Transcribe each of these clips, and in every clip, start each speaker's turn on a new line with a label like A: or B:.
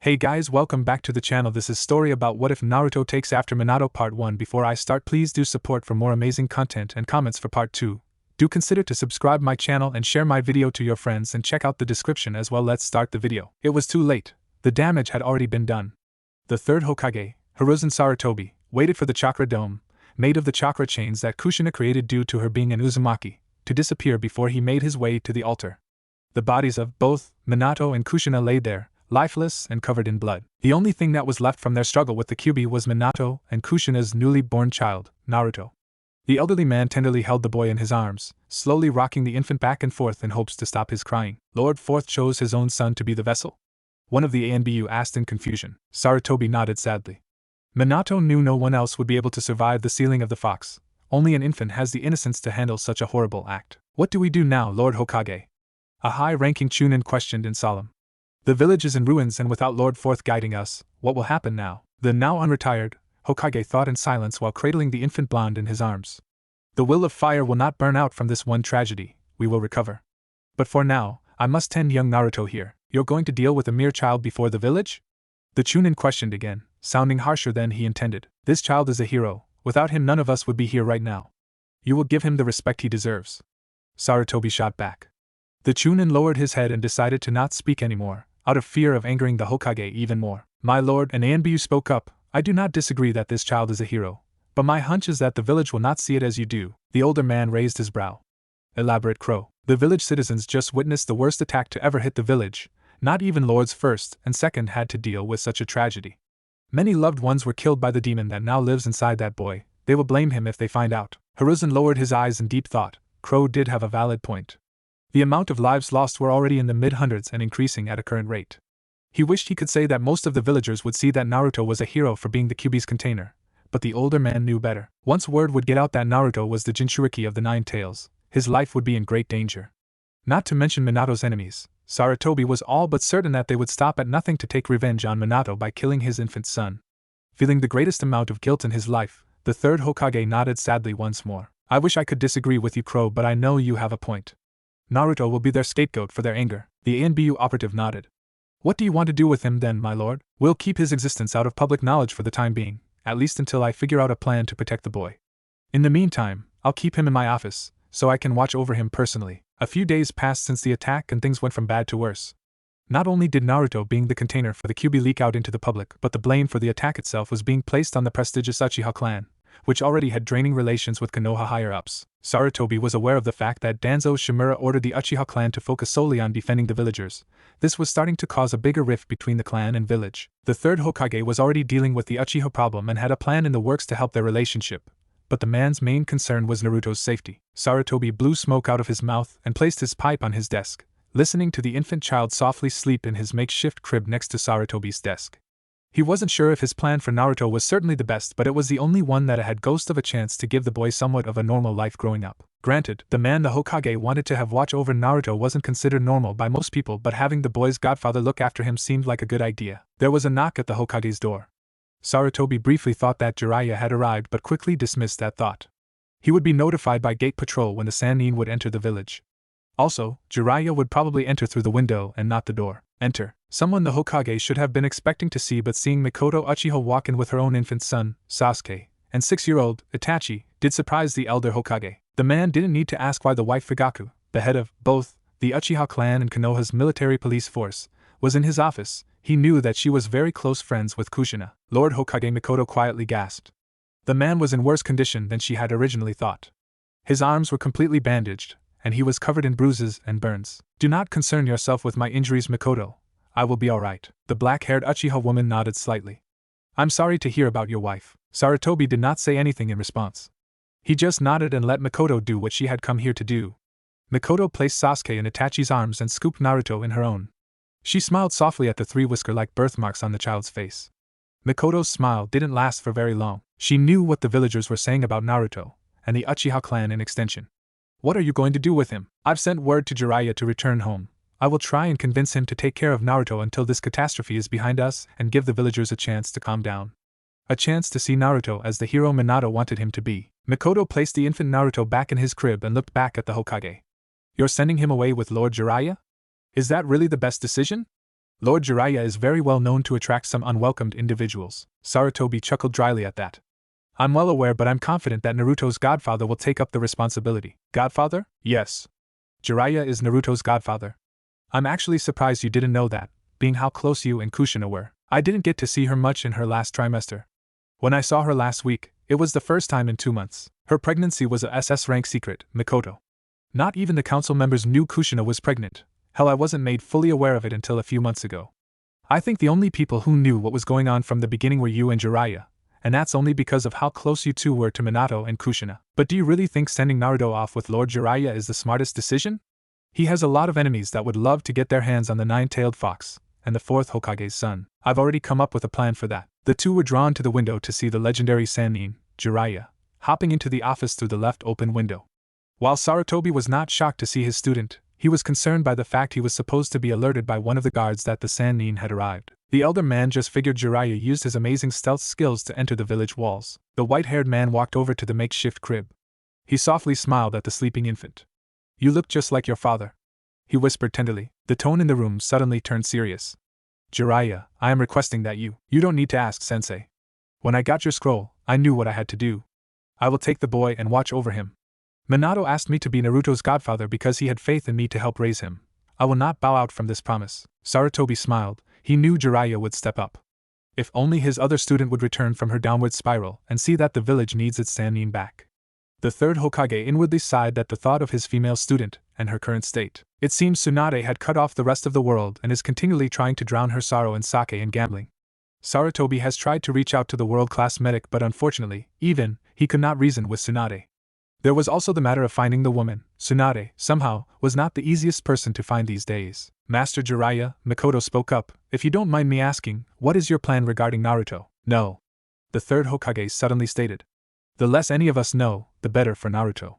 A: Hey guys, welcome back to the channel. This is story about what if Naruto takes after Minato part 1. Before I start, please do support for more amazing content and comments for part 2. Do consider to subscribe my channel and share my video to your friends and check out the description as well. Let's start the video. It was too late. The damage had already been done. The third Hokage, Hiruzen Sarutobi, waited for the chakra dome, made of the chakra chains that Kushina created due to her being an Uzumaki, to disappear before he made his way to the altar. The bodies of both Minato and Kushina lay there, lifeless and covered in blood. The only thing that was left from their struggle with the Kyuubi was Minato and Kushina's newly born child, Naruto. The elderly man tenderly held the boy in his arms, slowly rocking the infant back and forth in hopes to stop his crying. Lord Fourth chose his own son to be the vessel? One of the ANBU asked in confusion. Sarutobi nodded sadly. Minato knew no one else would be able to survive the sealing of the fox. Only an infant has the innocence to handle such a horrible act. What do we do now, Lord Hokage? A high-ranking Chunin questioned in solemn. The village is in ruins, and without Lord Fourth guiding us, what will happen now? The now unretired Hokage thought in silence while cradling the infant blonde in his arms. The will of fire will not burn out from this one tragedy. We will recover. But for now, I must tend young Naruto here. You're going to deal with a mere child before the village? The Chunin questioned again, sounding harsher than he intended. This child is a hero. Without him none of us would be here right now. You will give him the respect he deserves. Sarutobi shot back. The Chunin lowered his head and decided to not speak anymore, out of fear of angering the Hokage even more. My lord, an Anbu spoke up. I do not disagree that this child is a hero, but my hunch is that the village will not see it as you do. The older man raised his brow. Elaborate crow. The village citizens just witnessed the worst attack to ever hit the village. Not even lords first and second had to deal with such a tragedy. Many loved ones were killed by the demon that now lives inside that boy. They will blame him if they find out. Hiruzen lowered his eyes in deep thought. Crow did have a valid point. The amount of lives lost were already in the mid-hundreds and increasing at a current rate. He wished he could say that most of the villagers would see that Naruto was a hero for being the Kyuubi's container, but the older man knew better. Once word would get out that Naruto was the Jinchuriki of the Nine Tails, his life would be in great danger. Not to mention Minato's enemies, Sarutobi was all but certain that they would stop at nothing to take revenge on Minato by killing his infant son. Feeling the greatest amount of guilt in his life, the third Hokage nodded sadly once more. I wish I could disagree with you, Crow, but I know you have a point. Naruto will be their scapegoat for their anger. The ANBU operative nodded. What do you want to do with him then, my lord? We'll keep his existence out of public knowledge for the time being, at least until I figure out a plan to protect the boy. In the meantime, I'll keep him in my office, so I can watch over him personally. A few days passed since the attack and things went from bad to worse. Not only did Naruto being the container for the Kyuubi leak out into the public, but the blame for the attack itself was being placed on the prestigious Uchiha clan, which already had draining relations with Konoha higher-ups. Sarutobi was aware of the fact that Danzo Shimura ordered the Uchiha clan to focus solely on defending the villagers. This was starting to cause a bigger rift between the clan and village. The third Hokage was already dealing with the Uchiha problem and had a plan in the works to help their relationship, but the man's main concern was Naruto's safety. Sarutobi blew smoke out of his mouth and placed his pipe on his desk, listening to the infant child softly sleep in his makeshift crib next to Sarutobi's desk. He wasn't sure if his plan for Naruto was certainly the best, but it was the only one that had ghost of a chance to give the boy somewhat of a normal life growing up. Granted, the man the Hokage wanted to have watch over Naruto wasn't considered normal by most people, but having the boy's godfather look after him seemed like a good idea. There was a knock at the Hokage's door. Sarutobi briefly thought that Jiraiya had arrived but quickly dismissed that thought. He would be notified by gate patrol when the Sannin would enter the village. Also, Jiraiya would probably enter through the window and not the door. Enter. Someone the Hokage should have been expecting to see, but seeing Mikoto Uchiha walk in with her own infant son, Sasuke, and 6-year-old, Itachi, did surprise the elder Hokage. The man didn't need to ask why the wife Fugaku, the head of both the Uchiha clan and Konoha's military police force, was in his office. He knew that she was very close friends with Kushina. Lord Hokage Mikoto quietly gasped. The man was in worse condition than she had originally thought. His arms were completely bandaged, and he was covered in bruises and burns. Do not concern yourself with my injuries, Mikoto. I will be alright. The black-haired Uchiha woman nodded slightly. I'm sorry to hear about your wife. Sarutobi did not say anything in response. He just nodded and let Mikoto do what she had come here to do. Mikoto placed Sasuke in Itachi's arms and scooped Naruto in her own. She smiled softly at the 3 whisker-like birthmarks on the child's face. Mikoto's smile didn't last for very long. She knew what the villagers were saying about Naruto, and the Uchiha clan in extension. What are you going to do with him? I've sent word to Jiraiya to return home. I will try and convince him to take care of Naruto until this catastrophe is behind us and give the villagers a chance to calm down. A chance to see Naruto as the hero Minato wanted him to be. Mikoto placed the infant Naruto back in his crib and looked back at the Hokage. You're sending him away with Lord Jiraiya? Is that really the best decision? Lord Jiraiya is very well known to attract some unwelcomed individuals. Sarutobi chuckled dryly at that. I'm well aware, but I'm confident that Naruto's godfather will take up the responsibility. Godfather? Yes. Jiraiya is Naruto's godfather. I'm actually surprised you didn't know that, being how close you and Kushina were. I didn't get to see her much in her last trimester. When I saw her last week, it was the first time in 2 months. Her pregnancy was a SS rank secret, Mikoto. Not even the council members knew Kushina was pregnant. Hell, I wasn't made fully aware of it until a few months ago. I think the only people who knew what was going on from the beginning were you and Jiraiya, and that's only because of how close you two were to Minato and Kushina. But do you really think sending Naruto off with Lord Jiraiya is the smartest decision? He has a lot of enemies that would love to get their hands on the nine-tailed fox, and the fourth Hokage's son. I've already come up with a plan for that. The two were drawn to the window to see the legendary Sannin, Jiraiya, hopping into the office through the left open window. While Sarutobi was not shocked to see his student, he was concerned by the fact he was supposed to be alerted by one of the guards that the Sannin had arrived. The elder man just figured Jiraiya used his amazing stealth skills to enter the village walls. The white-haired man walked over to the makeshift crib. He softly smiled at the sleeping infant. You look just like your father, he whispered tenderly. The tone in the room suddenly turned serious. Jiraiya, I am requesting that you don't need to ask, sensei. When I got your scroll, I knew what I had to do. I will take the boy and watch over him. Minato asked me to be Naruto's godfather because he had faith in me to help raise him. I will not bow out from this promise. Sarutobi smiled. He knew Jiraiya would step up. If only his other student would return from her downward spiral and see that the village needs its Sannin back. The third Hokage inwardly sighed at the thought of his female student and her current state. It seems Tsunade had cut off the rest of the world and is continually trying to drown her sorrow in sake and gambling. Sarutobi has tried to reach out to the world-class medic, but unfortunately, even he could not reason with Tsunade. There was also the matter of finding the woman. Tsunade, somehow, was not the easiest person to find these days. Master Jiraiya, Mikoto spoke up. If you don't mind me asking, what is your plan regarding Naruto? No. The third Hokage suddenly stated. The less any of us know, the better for Naruto.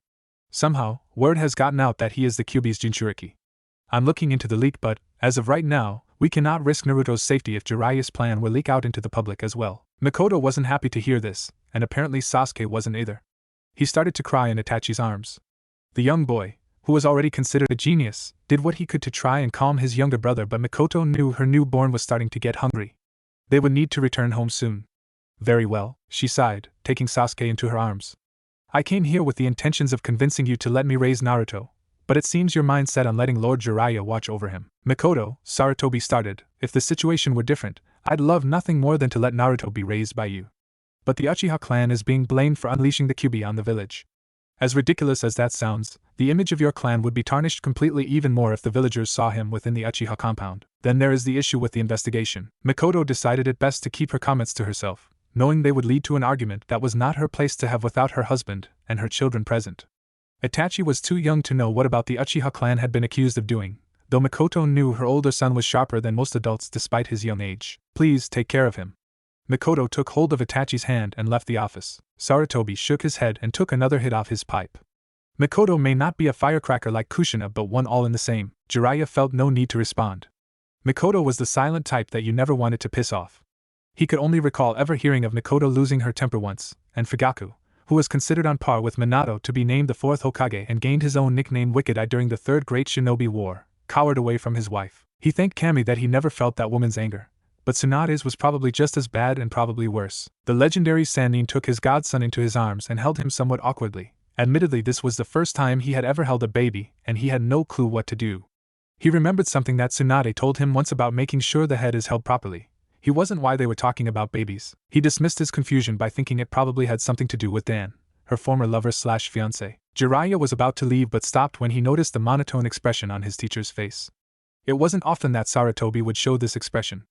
A: Somehow, word has gotten out that he is the Kyuubi's Jinchuriki. I'm looking into the leak, but, as of right now, we cannot risk Naruto's safety if Jiraiya's plan will leak out into the public as well. Mikoto wasn't happy to hear this, and apparently Sasuke wasn't either. He started to cry in Itachi's arms. The young boy, who was already considered a genius, did what he could to try and calm his younger brother, but Mikoto knew her newborn was starting to get hungry. They would need to return home soon. Very well, she sighed, taking Sasuke into her arms. I came here with the intentions of convincing you to let me raise Naruto, but it seems your mind set on letting Lord Jiraiya watch over him. Mikoto, Sarutobi started, if the situation were different, I'd love nothing more than to let Naruto be raised by you. But the Uchiha clan is being blamed for unleashing the Kyuubi on the village. As ridiculous as that sounds, the image of your clan would be tarnished completely, even more if the villagers saw him within the Uchiha compound. Then there is the issue with the investigation. Mikoto decided it best to keep her comments to herself, knowing they would lead to an argument that was not her place to have without her husband and her children present. Itachi was too young to know what about the Uchiha clan had been accused of doing, though Mikoto knew her older son was sharper than most adults despite his young age. Please take care of him. Mikoto took hold of Itachi's hand and left the office. Sarutobi shook his head and took another hit off his pipe. Mikoto may not be a firecracker like Kushina, but one all in the same. Jiraiya felt no need to respond. Mikoto was the silent type that you never wanted to piss off. He could only recall ever hearing of Mikoto losing her temper once, and Fugaku, who was considered on par with Minato to be named the fourth Hokage and gained his own nickname Wicked Eye during the Third Great Shinobi War, cowered away from his wife. He thanked Kami that he never felt that woman's anger. But Tsunade's was probably just as bad and probably worse. The legendary Sannin took his godson into his arms and held him somewhat awkwardly. Admittedly, this was the first time he had ever held a baby, and he had no clue what to do. He remembered something that Tsunade told him once about making sure the head is held properly. He wasn't why they were talking about babies. He dismissed his confusion by thinking it probably had something to do with Dan, her former lover/fiancé. Jiraiya was about to leave but stopped when he noticed the monotone expression on his teacher's face. It wasn't often that Sarutobi would show this expression.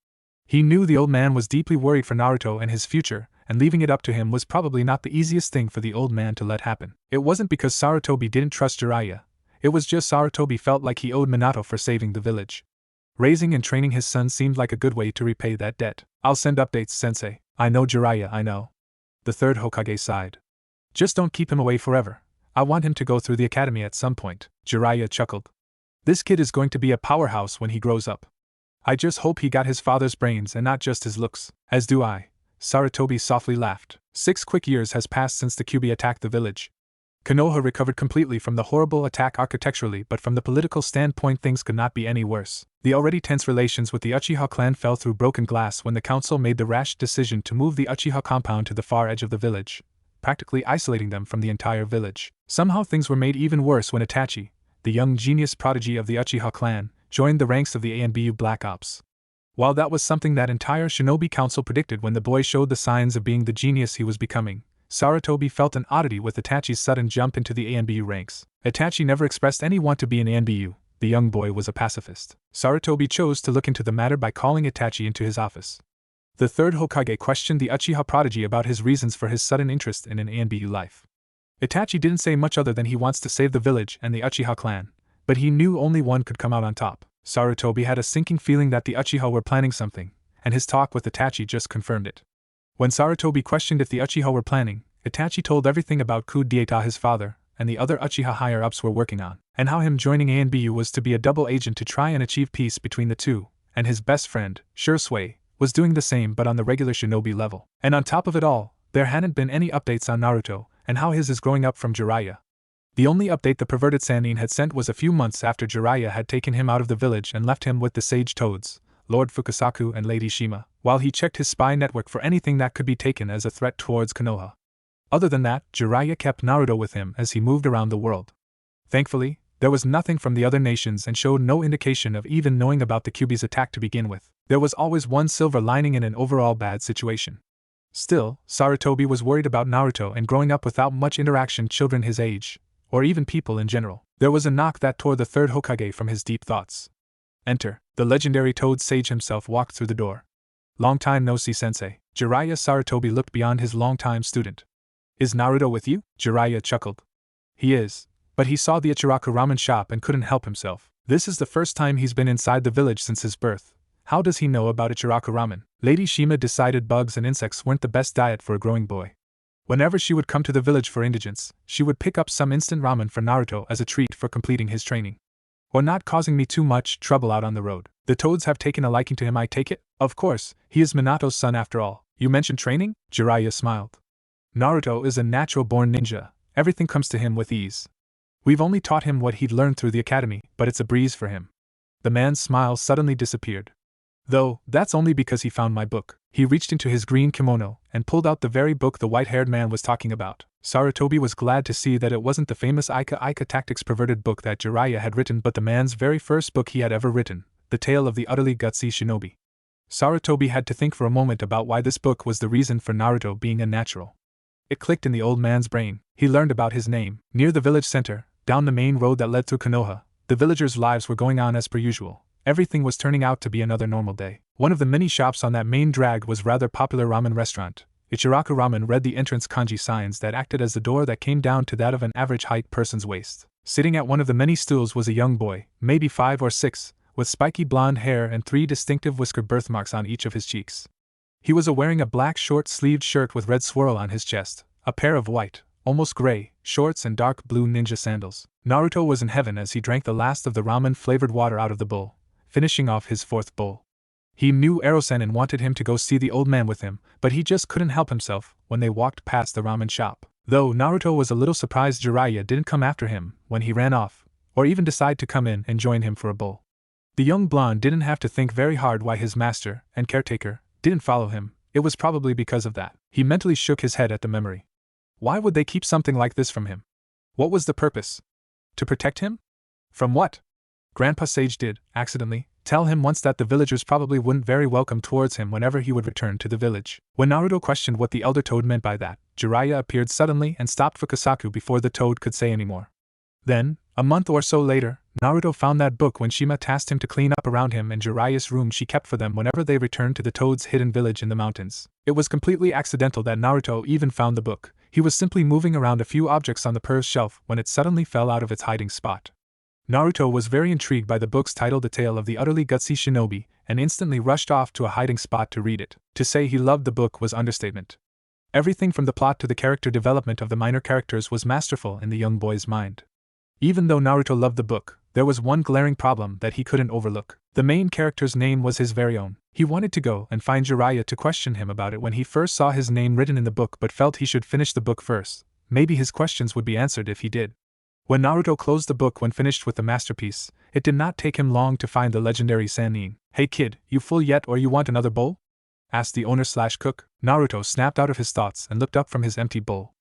A: He knew the old man was deeply worried for Naruto and his future, and leaving it up to him was probably not the easiest thing for the old man to let happen. It wasn't because Sarutobi didn't trust Jiraiya. It was just Sarutobi felt like he owed Minato for saving the village. Raising and training his son seemed like a good way to repay that debt. I'll send updates, sensei. I know Jiraiya, I know. The third Hokage sighed. Just don't keep him away forever. I want him to go through the academy at some point. Jiraiya chuckled. This kid is going to be a powerhouse when he grows up. I just hope he got his father's brains and not just his looks. As do I. Sarutobi softly laughed. 6 quick years has passed since the Kyuubi attacked the village. Konoha recovered completely from the horrible attack architecturally, but from the political standpoint things could not be any worse. The already tense relations with the Uchiha clan fell through broken glass when the council made the rash decision to move the Uchiha compound to the far edge of the village, practically isolating them from the entire village. Somehow things were made even worse when Itachi, the young genius prodigy of the Uchiha clan, joined the ranks of the ANBU Black Ops. While that was something that entire Shinobi Council predicted when the boy showed the signs of being the genius he was becoming, Sarutobi felt an oddity with Itachi's sudden jump into the ANBU ranks. Itachi never expressed any want to be an ANBU, the young boy was a pacifist. Sarutobi chose to look into the matter by calling Itachi into his office. The third Hokage questioned the Uchiha prodigy about his reasons for his sudden interest in an ANBU life. Itachi didn't say much other than he wants to save the village and the Uchiha clan, but he knew only one could come out on top. Sarutobi had a sinking feeling that the Uchiha were planning something, and his talk with Itachi just confirmed it. When Sarutobi questioned if the Uchiha were planning, Itachi told everything about coup d'etat his father and the other Uchiha higher-ups were working on, and how him joining ANBU was to be a double agent to try and achieve peace between the two, and his best friend, Shursui, was doing the same but on the regular shinobi level. And on top of it all, there hadn't been any updates on Naruto, and how his is growing up from Jiraiya. The only update the perverted Sannin had sent was a few months after Jiraiya had taken him out of the village and left him with the Sage Toads, Lord Fukasaku and Lady Shima, while he checked his spy network for anything that could be taken as a threat towards Konoha. Other than that, Jiraiya kept Naruto with him as he moved around the world. Thankfully, there was nothing from the other nations and showed no indication of even knowing about the Kyuubi's attack to begin with. There was always one silver lining in an overall bad situation. Still, Sarutobi was worried about Naruto and growing up without much interaction children his age, or even people in general. There was a knock that tore the third Hokage from his deep thoughts. Enter, the legendary Toad Sage himself walked through the door. Long time no see, sensei. Jiraiya. Sarutobi looked beyond his longtime student. Is Naruto with you? Jiraiya chuckled. He is, but he saw the Ichiraku ramen shop and couldn't help himself. This is the first time he's been inside the village since his birth. How does he know about Ichiraku ramen? Lady Shima decided bugs and insects weren't the best diet for a growing boy. Whenever she would come to the village for indigents, she would pick up some instant ramen for Naruto as a treat for completing his training. Or not causing me too much trouble out on the road. The Toads have taken a liking to him, I take it? Of course, he is Minato's son after all. You mentioned training? Jiraiya smiled. Naruto is a natural-born ninja, everything comes to him with ease. We've only taught him what he'd learned through the academy, but it's a breeze for him. The man's smile suddenly disappeared. Though, that's only because he found my book. He reached into his green kimono and pulled out the very book the white-haired man was talking about. Sarutobi was glad to see that it wasn't the famous Ika Tactics perverted book that Jiraiya had written, but the man's very first book he had ever written, The Tale of the Utterly Gutsy Shinobi. Sarutobi had to think for a moment about why this book was the reason for Naruto being unnatural. It clicked in the old man's brain. He learned about his name. Near the village center, down the main road that led through Konoha, the villagers' lives were going on as per usual. Everything was turning out to be another normal day. One of the many shops on that main drag was rather popular ramen restaurant. Ichiraku Ramen read the entrance kanji signs that acted as the door that came down to that of an average height person's waist. Sitting at one of the many stools was a young boy, maybe 5 or 6, with spiky blonde hair and 3 distinctive whisker birthmarks on each of his cheeks. He was wearing a black short-sleeved shirt with red swirl on his chest, a pair of white, almost gray, shorts and dark blue ninja sandals. Naruto was in heaven as he drank the last of the ramen-flavored water out of the bowl, finishing off his 4th bowl. He knew Erosen and wanted him to go see the old man with him, but he just couldn't help himself when they walked past the ramen shop. Though Naruto was a little surprised Jiraiya didn't come after him when he ran off, or even decide to come in and join him for a bowl. The young blonde didn't have to think very hard why his master and caretaker didn't follow him. It was probably because of that. He mentally shook his head at the memory. Why would they keep something like this from him? What was the purpose? To protect him? From what? Grandpa Sage did, accidentally, tell him once that the villagers probably wouldn't very welcome towards him whenever he would return to the village. When Naruto questioned what the elder toad meant by that, Jiraiya appeared suddenly and stopped Fukasaku before the toad could say any more. Then, a month or so later, Naruto found that book when Shima tasked him to clean up around him and Jiraiya's room she kept for them whenever they returned to the toad's hidden village in the mountains. It was completely accidental that Naruto even found the book. He was simply moving around a few objects on the purse shelf when it suddenly fell out of its hiding spot. Naruto was very intrigued by the book's title, The Tale of the Utterly Gutsy Shinobi, and instantly rushed off to a hiding spot to read it. To say he loved the book was understatement. Everything from the plot to the character development of the minor characters was masterful in the young boy's mind. Even though Naruto loved the book, there was one glaring problem that he couldn't overlook. The main character's name was his very own. He wanted to go and find Jiraiya to question him about it when he first saw his name written in the book, but felt he should finish the book first, maybe his questions would be answered if he did. When Naruto closed the book when finished with the masterpiece, it did not take him long to find the legendary Sannin. "Hey kid, you full yet or you want another bowl?" asked the owner/cook. Naruto snapped out of his thoughts and looked up from his empty bowl.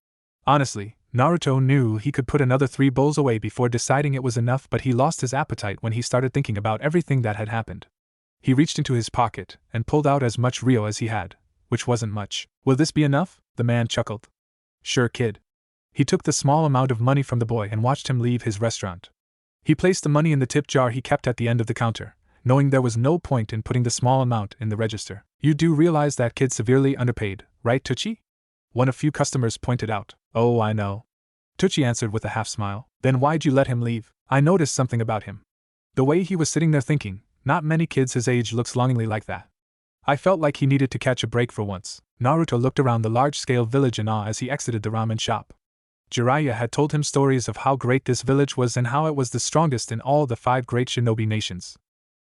A: Honestly, Naruto knew he could put another 3 bowls away before deciding it was enough, but he lost his appetite when he started thinking about everything that had happened. He reached into his pocket and pulled out as much Rio as he had, which wasn't much. "Will this be enough?" the man chuckled. "Sure, kid." He took the small amount of money from the boy and watched him leave his restaurant. He placed the money in the tip jar he kept at the end of the counter, knowing there was no point in putting the small amount in the register. "You do realize that kid's severely underpaid, right, Tucci?" one of few customers pointed out. "Oh, I know," Tucci answered with a half-smile. "Then why'd you let him leave?" "I noticed something about him. The way he was sitting there thinking, not many kids his age looks longingly like that. I felt like he needed to catch a break for once." Naruto looked around the large-scale village in awe as he exited the ramen shop. Jiraiya had told him stories of how great this village was and how it was the strongest in all the 5 great shinobi nations.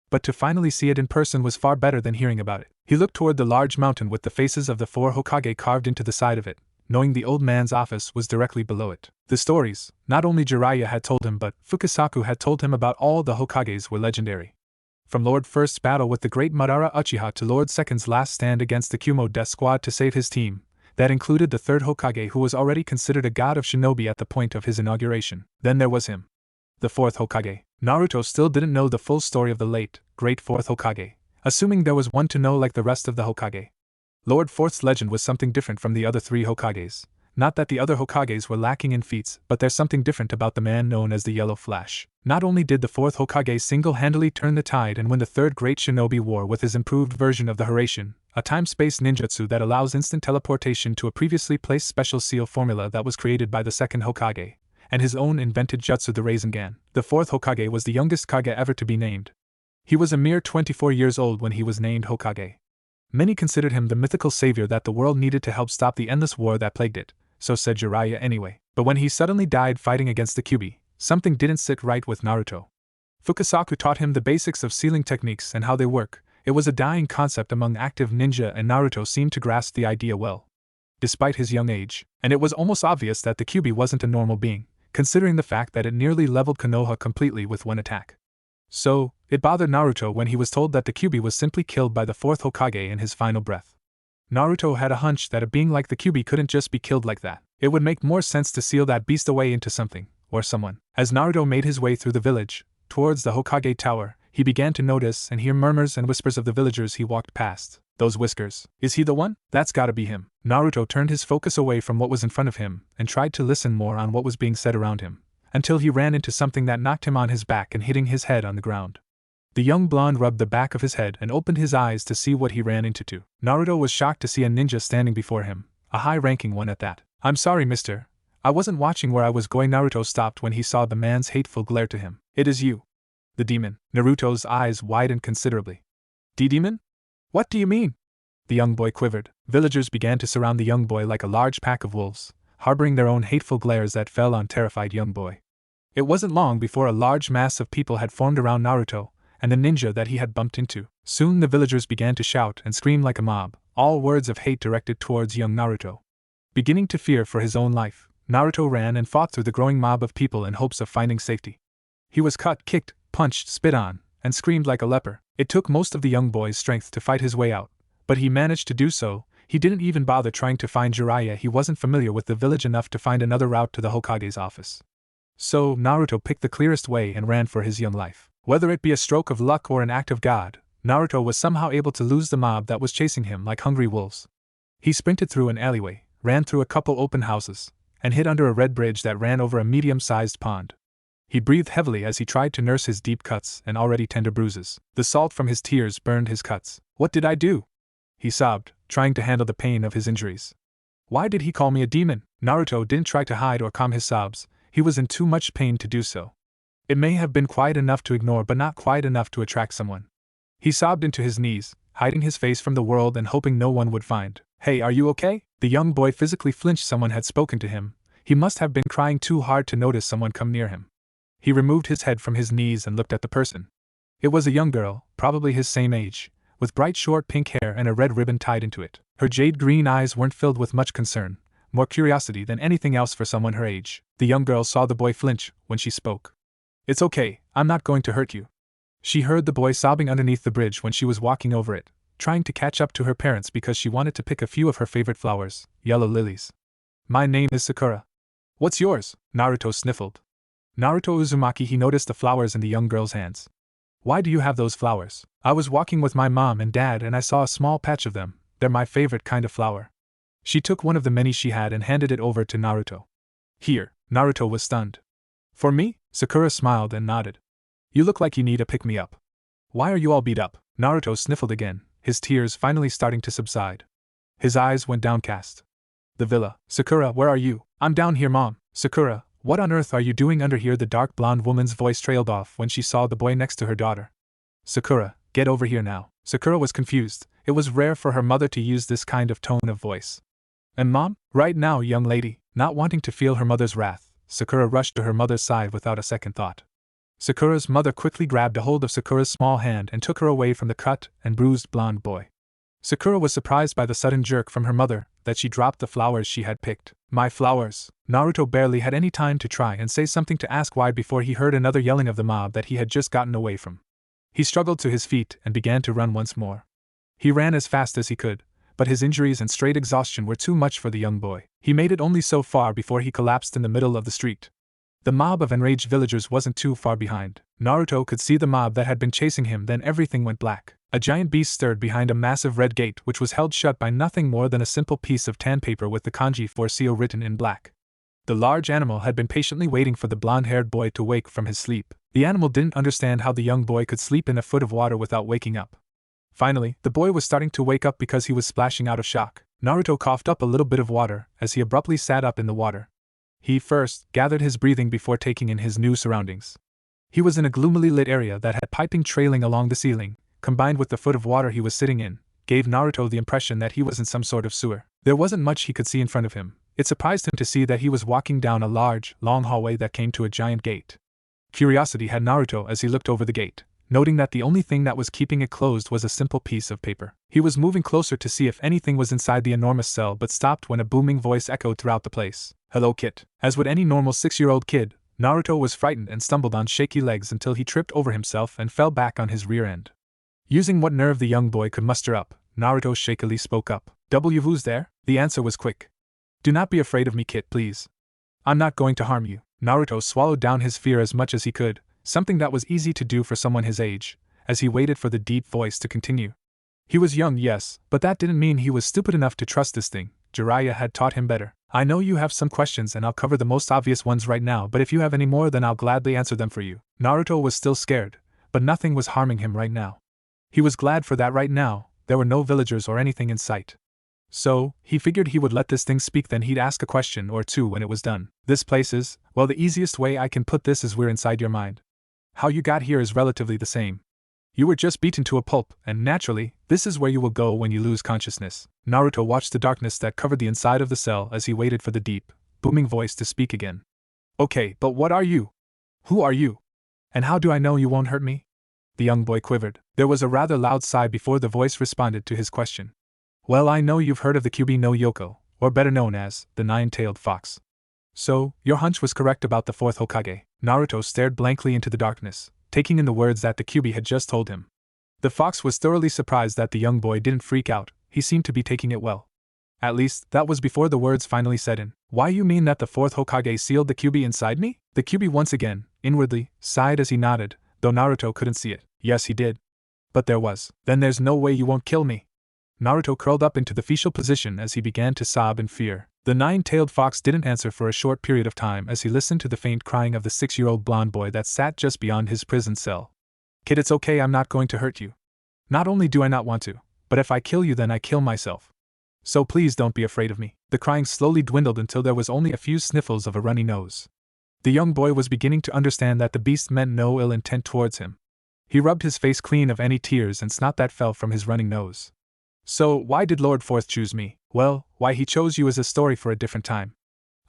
A: But to finally see it in person was far better than hearing about it. He looked toward the large mountain with the faces of the 4 Hokage carved into the side of it, knowing the old man's office was directly below it. The stories, not only Jiraiya had told him but Fukasaku had told him about all the Hokages were legendary. From Lord First's battle with the great Madara Uchiha to Lord Second's last stand against the Kumo Death Squad to save his team, that included the 3rd Hokage who was already considered a god of shinobi at the point of his inauguration. Then there was him, the 4th Hokage. Naruto still didn't know the full story of the late, great 4th Hokage, assuming there was one to know like the rest of the Hokage. Lord Fourth's legend was something different from the other 3 Hokages. Not that the other Hokages were lacking in feats, but there's something different about the man known as the Yellow Flash. Not only did the 4th Hokage single-handedly turn the tide and win the 3rd Great Shinobi War with his improved version of the Hiraishin, a time-space ninjutsu that allows instant teleportation to a previously placed special seal formula that was created by the 2nd Hokage, and his own invented jutsu the Rasengan. The 4th Hokage was the youngest Kage ever to be named. He was a mere 24 years old when he was named Hokage. Many considered him the mythical savior that the world needed to help stop the endless war that plagued it, so said Jiraiya anyway. But when he suddenly died fighting against the Kyuubi, something didn't sit right with Naruto. Fukasaku taught him the basics of sealing techniques and how they work. It was a dying concept among active ninja and Naruto seemed to grasp the idea well, despite his young age, and it was almost obvious that the Kyuubi wasn't a normal being, considering the fact that it nearly leveled Konoha completely with one attack. So, it bothered Naruto when he was told that the Kyuubi was simply killed by the 4th Hokage in his final breath. Naruto had a hunch that a being like the Kyuubi couldn't just be killed like that. It would make more sense to seal that beast away into something, or someone. As Naruto made his way through the village, towards the Hokage Tower, he began to notice and hear murmurs and whispers of the villagers he walked past. Those whiskers. Is he the one? That's gotta be him. Naruto turned his focus away from what was in front of him and tried to listen more on what was being said around him, until he ran into something that knocked him on his back and hitting his head on the ground. The young blonde rubbed the back of his head and opened his eyes to see what he ran into. Naruto was shocked to see a ninja standing before him, a high-ranking one at that. "I'm sorry, mister. I wasn't watching where I was going." Naruto stopped when he saw the man's hateful glare to him. "It is you. The demon." Naruto's eyes widened considerably. "D-demon? What do you mean?" The young boy quivered. Villagers began to surround the young boy like a large pack of wolves, harboring their own hateful glares that fell on terrified young boy. It wasn't long before a large mass of people had formed around Naruto and the ninja that he had bumped into. Soon the villagers began to shout and scream like a mob, all words of hate directed towards young Naruto. Beginning to fear for his own life, Naruto ran and fought through the growing mob of people in hopes of finding safety. He was cut, kicked, punched, spit on, and screamed like a leper. It took most of the young boy's strength to fight his way out, but he managed to do so. He didn't even bother trying to find Jiraiya. He wasn't familiar with the village enough to find another route to the Hokage's office. So, Naruto picked the clearest way and ran for his young life. Whether it be a stroke of luck or an act of God, Naruto was somehow able to lose the mob that was chasing him like hungry wolves. He sprinted through an alleyway, ran through a couple open houses, and hid under a red bridge that ran over a medium-sized pond. He breathed heavily as he tried to nurse his deep cuts and already tender bruises. The salt from his tears burned his cuts. "What did I do?" he sobbed, trying to handle the pain of his injuries. "Why did he call me a demon?" Naruto didn't try to hide or calm his sobs. He was in too much pain to do so. It may have been quiet enough to ignore but not quite enough to attract someone. He sobbed into his knees, hiding his face from the world and hoping no one would find. "Hey, are you okay?" The young boy physically flinched. Someone had spoken to him. He must have been crying too hard to notice someone come near him. He removed his head from his knees and looked at the person. It was a young girl, probably his same age, with bright short pink hair and a red ribbon tied into it. Her jade green eyes weren't filled with much concern, more curiosity than anything else for someone her age. The young girl saw the boy flinch when she spoke. "It's okay, I'm not going to hurt you." She heard the boy sobbing underneath the bridge when she was walking over it, trying to catch up to her parents because she wanted to pick a few of her favorite flowers, yellow lilies. "My name is Sakura." "What's yours?" Naruto sniffled. Naruto Uzumaki. He noticed the flowers in the young girl's hands. "Why do you have those flowers?" "I was walking with my mom and dad and I saw a small patch of them. They're my favorite kind of flower." She took one of the many she had and handed it over to Naruto. "Here." Naruto was stunned. "For me?" Sakura smiled and nodded. "You look like you need a pick-me-up." "Why are you all beat up?" Naruto sniffled again, his tears finally starting to subside. His eyes went downcast. "The villa." "Sakura, where are you?" "I'm down here, Mom." "Sakura, what on earth are you doing under here?" The dark blonde woman's voice trailed off when she saw the boy next to her daughter. "Sakura, get over here now." Sakura was confused. It was rare for her mother to use this kind of tone of voice. "And Mom?" "Right now, young lady." Not wanting to feel her mother's wrath, Sakura rushed to her mother's side without a second thought. Sakura's mother quickly grabbed a hold of Sakura's small hand and took her away from the cut and bruised blonde boy. Sakura was surprised by the sudden jerk from her mother that she dropped the flowers she had picked. "My flowers!" Naruto barely had any time to try and say something to ask why before he heard another yelling of the mob that he had just gotten away from. He struggled to his feet and began to run once more. He ran as fast as he could, but his injuries and straight exhaustion were too much for the young boy. He made it only so far before he collapsed in the middle of the street. The mob of enraged villagers wasn't too far behind. Naruto could see the mob that had been chasing him. Then everything went black. A giant beast stirred behind a massive red gate which was held shut by nothing more than a simple piece of tan paper with the kanji for Seo written in black. The large animal had been patiently waiting for the blonde-haired boy to wake from his sleep. The animal didn't understand how the young boy could sleep in a foot of water without waking up. Finally, the boy was starting to wake up because he was splashing out of shock. Naruto coughed up a little bit of water as he abruptly sat up in the water. He first gathered his breathing before taking in his new surroundings. He was in a gloomily lit area that had piping trailing along the ceiling, combined with the foot of water he was sitting in, gave Naruto the impression that he was in some sort of sewer. There wasn't much he could see in front of him. It surprised him to see that he was walking down a large, long hallway that came to a giant gate. Curiosity had Naruto as he looked over the gate, noting that the only thing that was keeping it closed was a simple piece of paper. He was moving closer to see if anything was inside the enormous cell but stopped when a booming voice echoed throughout the place. "Hello, Kit." As would any normal 6-year-old kid, Naruto was frightened and stumbled on shaky legs until he tripped over himself and fell back on his rear end. Using what nerve the young boy could muster up, Naruto shakily spoke up. "Who's there?" The answer was quick. "Do not be afraid of me, Kit, please. I'm not going to harm you." Naruto swallowed down his fear as much as he could, something that was easy to do for someone his age, as he waited for the deep voice to continue. He was young, yes, but that didn't mean he was stupid enough to trust this thing. Jiraiya had taught him better. "I know you have some questions and I'll cover the most obvious ones right now, but if you have any more then I'll gladly answer them for you." Naruto was still scared, but nothing was harming him right now. He was glad for that right now, there were no villagers or anything in sight. So, he figured he would let this thing speak, then he'd ask a question or two when it was done. "This place is, well, the easiest way I can put this is we're inside your mind. How you got here is relatively the same. You were just beaten to a pulp, and naturally, this is where you will go when you lose consciousness." Naruto watched the darkness that covered the inside of the cell as he waited for the deep, booming voice to speak again. "Okay, but what are you? Who are you? And how do I know you won't hurt me?" The young boy quivered. There was a rather loud sigh before the voice responded to his question. "Well, I know you've heard of the Kyubi no Yoko, or better known as, the Nine-Tailed Fox. So, your hunch was correct about the fourth Hokage." Naruto stared blankly into the darkness, taking in the words that the Kyubi had just told him. The fox was thoroughly surprised that the young boy didn't freak out. He seemed to be taking it well. At least, that was before the words finally set in. "Why, you mean that the fourth Hokage sealed the Kyubi inside me?" The Kyubi once again, inwardly, sighed as he nodded, though Naruto couldn't see it. "Yes, he did. But there was." "Then there's no way you won't kill me." Naruto curled up into the fetal position as he began to sob in fear. The nine-tailed fox didn't answer for a short period of time as he listened to the faint crying of the 6-year-old blonde boy that sat just beyond his prison cell. "Kid, it's okay, I'm not going to hurt you. Not only do I not want to, but if I kill you then I kill myself. So please don't be afraid of me." The crying slowly dwindled until there was only a few sniffles of a runny nose. The young boy was beginning to understand that the beast meant no ill intent towards him. He rubbed his face clean of any tears and snot that fell from his running nose. "So, why did Lord Fourth choose me?" "Well, why he chose you is a story for a different time.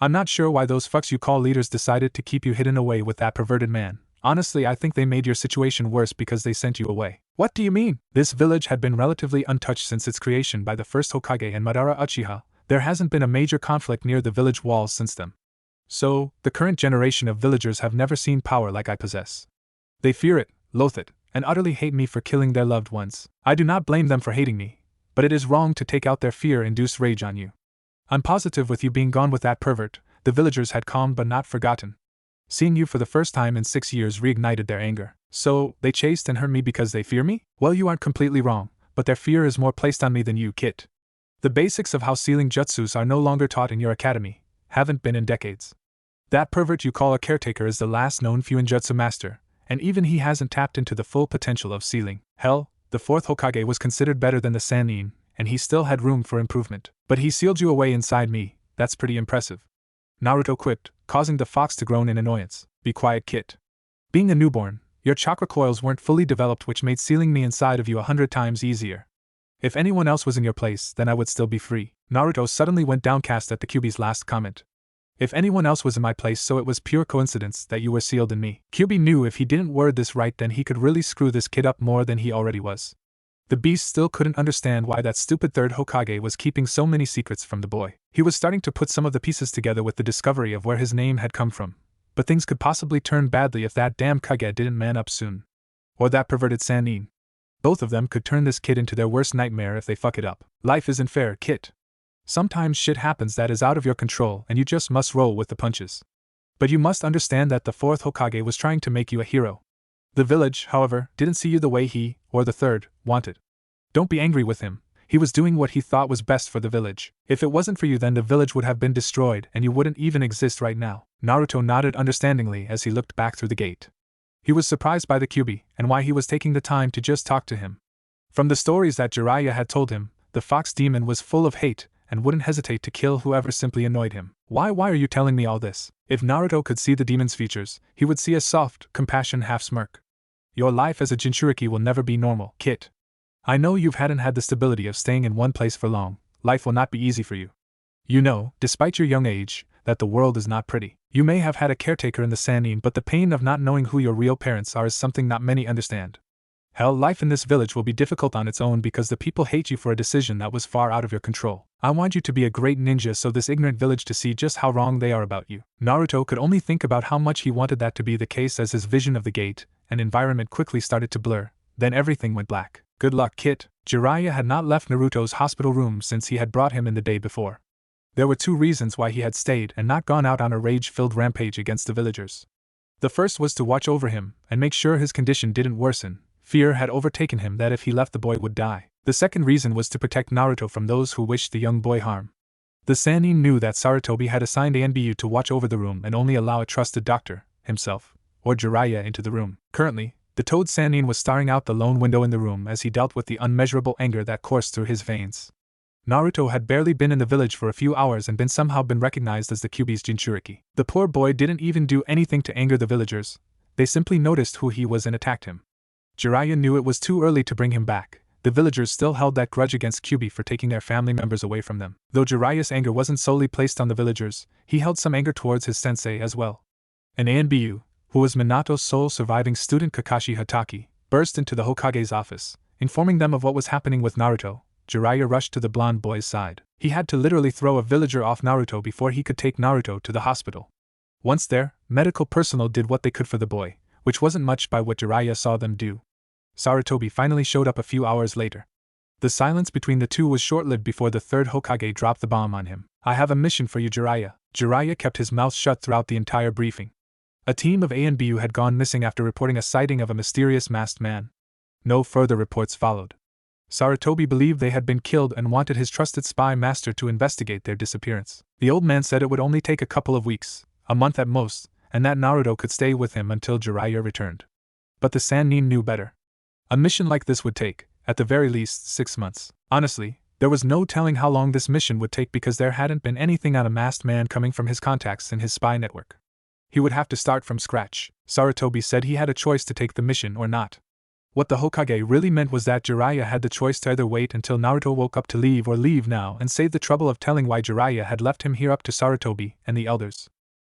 A: I'm not sure why those fucks you call leaders decided to keep you hidden away with that perverted man. Honestly, I think they made your situation worse because they sent you away." "What do you mean?" This village had been relatively untouched since its creation by the first Hokage and Madara Uchiha, There hasn't been a major conflict near the village walls since then. So, the current generation of villagers have never seen power like I possess. They fear it, loathe it, and utterly hate me for killing their loved ones. I do not blame them for hating me, but it is wrong to take out their fear-induced rage on you. I'm positive with you being gone with that pervert, the villagers had calmed but not forgotten. Seeing you for the first time in 6 years reignited their anger. So, they chased and hurt me because they fear me? Well, you aren't completely wrong, but their fear is more placed on me than you, Kit. The basics of how sealing jutsus are no longer taught in your academy, haven't been in decades. That pervert you call a caretaker is the last known Fuinjutsu master, and even he hasn't tapped into the full potential of sealing. Hell, the 4th Hokage was considered better than the Sannin, and he still had room for improvement. But he sealed you away inside me, that's pretty impressive. Naruto quipped, causing the fox to groan in annoyance. Be quiet, Kit. Being a newborn, your chakra coils weren't fully developed, which made sealing me inside of you 100 times easier. If anyone else was in your place, then I would still be free. Naruto suddenly went downcast at the Kyuubi's last comment. If anyone else was in my place, so it was pure coincidence that you were sealed in me. Kyuubi knew if he didn't word this right, then he could really screw this kid up more than he already was. The beast still couldn't understand why that stupid 3rd Hokage was keeping so many secrets from the boy. He was starting to put some of the pieces together with the discovery of where his name had come from, but things could possibly turn badly if that damn Kage didn't man up soon. Or that perverted Sannin. Both of them could turn this kid into their worst nightmare if they fuck it up. Life isn't fair, Kit. Sometimes shit happens that is out of your control and you just must roll with the punches. But you must understand that the 4th Hokage was trying to make you a hero. The village, however, didn't see you the way he, or the 3rd, wanted. Don't be angry with him, he was doing what he thought was best for the village. If it wasn't for you, then the village would have been destroyed and you wouldn't even exist right now. Naruto nodded understandingly as he looked back through the gate. He was surprised by the Kyuubi and why he was taking the time to just talk to him. From the stories that Jiraiya had told him, the fox demon was full of hate and wouldn't hesitate to kill whoever simply annoyed him. Why are you telling me all this? If Naruto could see the demon's features, he would see a soft, compassion half-smirk. Your life as a Jinchuriki will never be normal, Kit. I know you hadn't had the stability of staying in one place for long. Life will not be easy for you. You know, despite your young age, that the world is not pretty. You may have had a caretaker in the Sannin, but the pain of not knowing who your real parents are is something not many understand. Hell, life in this village will be difficult on its own because the people hate you for a decision that was far out of your control. I want you to be a great ninja so this ignorant village to see just how wrong they are about you. Naruto could only think about how much he wanted that to be the case as his vision of the gate and environment quickly started to blur. Then everything went black. Good luck, Kit. Jiraiya had not left Naruto's hospital room since he had brought him in the day before. There were 2 reasons why he had stayed and not gone out on a rage-filled rampage against the villagers. The first was to watch over him and make sure his condition didn't worsen. Fear had overtaken him that if he left the boy would die. The second reason was to protect Naruto from those who wished the young boy harm. The Sannin knew that Sarutobi had assigned Anbu to watch over the room and only allow a trusted doctor, himself, or Jiraiya into the room. Currently, the Toad Sannin was staring out the lone window in the room as he dealt with the unmeasurable anger that coursed through his veins. Naruto had barely been in the village for a few hours and somehow been recognized as the Kyuubi's Jinchuriki. The poor boy didn't even do anything to anger the villagers. They simply noticed who he was and attacked him. Jiraiya knew it was too early to bring him back. The villagers still held that grudge against Kyuubi for taking their family members away from them. Though Jiraiya's anger wasn't solely placed on the villagers, he held some anger towards his sensei as well. An Anbu, who was Minato's sole surviving student Kakashi Hatake, burst into the Hokage's office, informing them of what was happening with Naruto. Jiraiya rushed to the blonde boy's side. He had to literally throw a villager off Naruto before he could take Naruto to the hospital. Once there, medical personnel did what they could for the boy, which wasn't much by what Jiraiya saw them do. Sarutobi finally showed up a few hours later. The silence between the two was short-lived before the 3rd Hokage dropped the bomb on him. I have a mission for you, Jiraiya. Jiraiya kept his mouth shut throughout the entire briefing. A team of Anbu had gone missing after reporting a sighting of a mysterious masked man. No further reports followed. Sarutobi believed they had been killed and wanted his trusted spy master to investigate their disappearance. The old man said it would only take a couple of weeks, a month at most, and that Naruto could stay with him until Jiraiya returned. But the Sannin knew better. A mission like this would take, at the very least, 6 months. Honestly, there was no telling how long this mission would take because there hadn't been anything on a masked man coming from his contacts in his spy network. He would have to start from scratch. Sarutobi said he had a choice to take the mission or not. What the Hokage really meant was that Jiraiya had the choice to either wait until Naruto woke up to leave or leave now and save the trouble of telling why Jiraiya had left him here up to Sarutobi and the elders.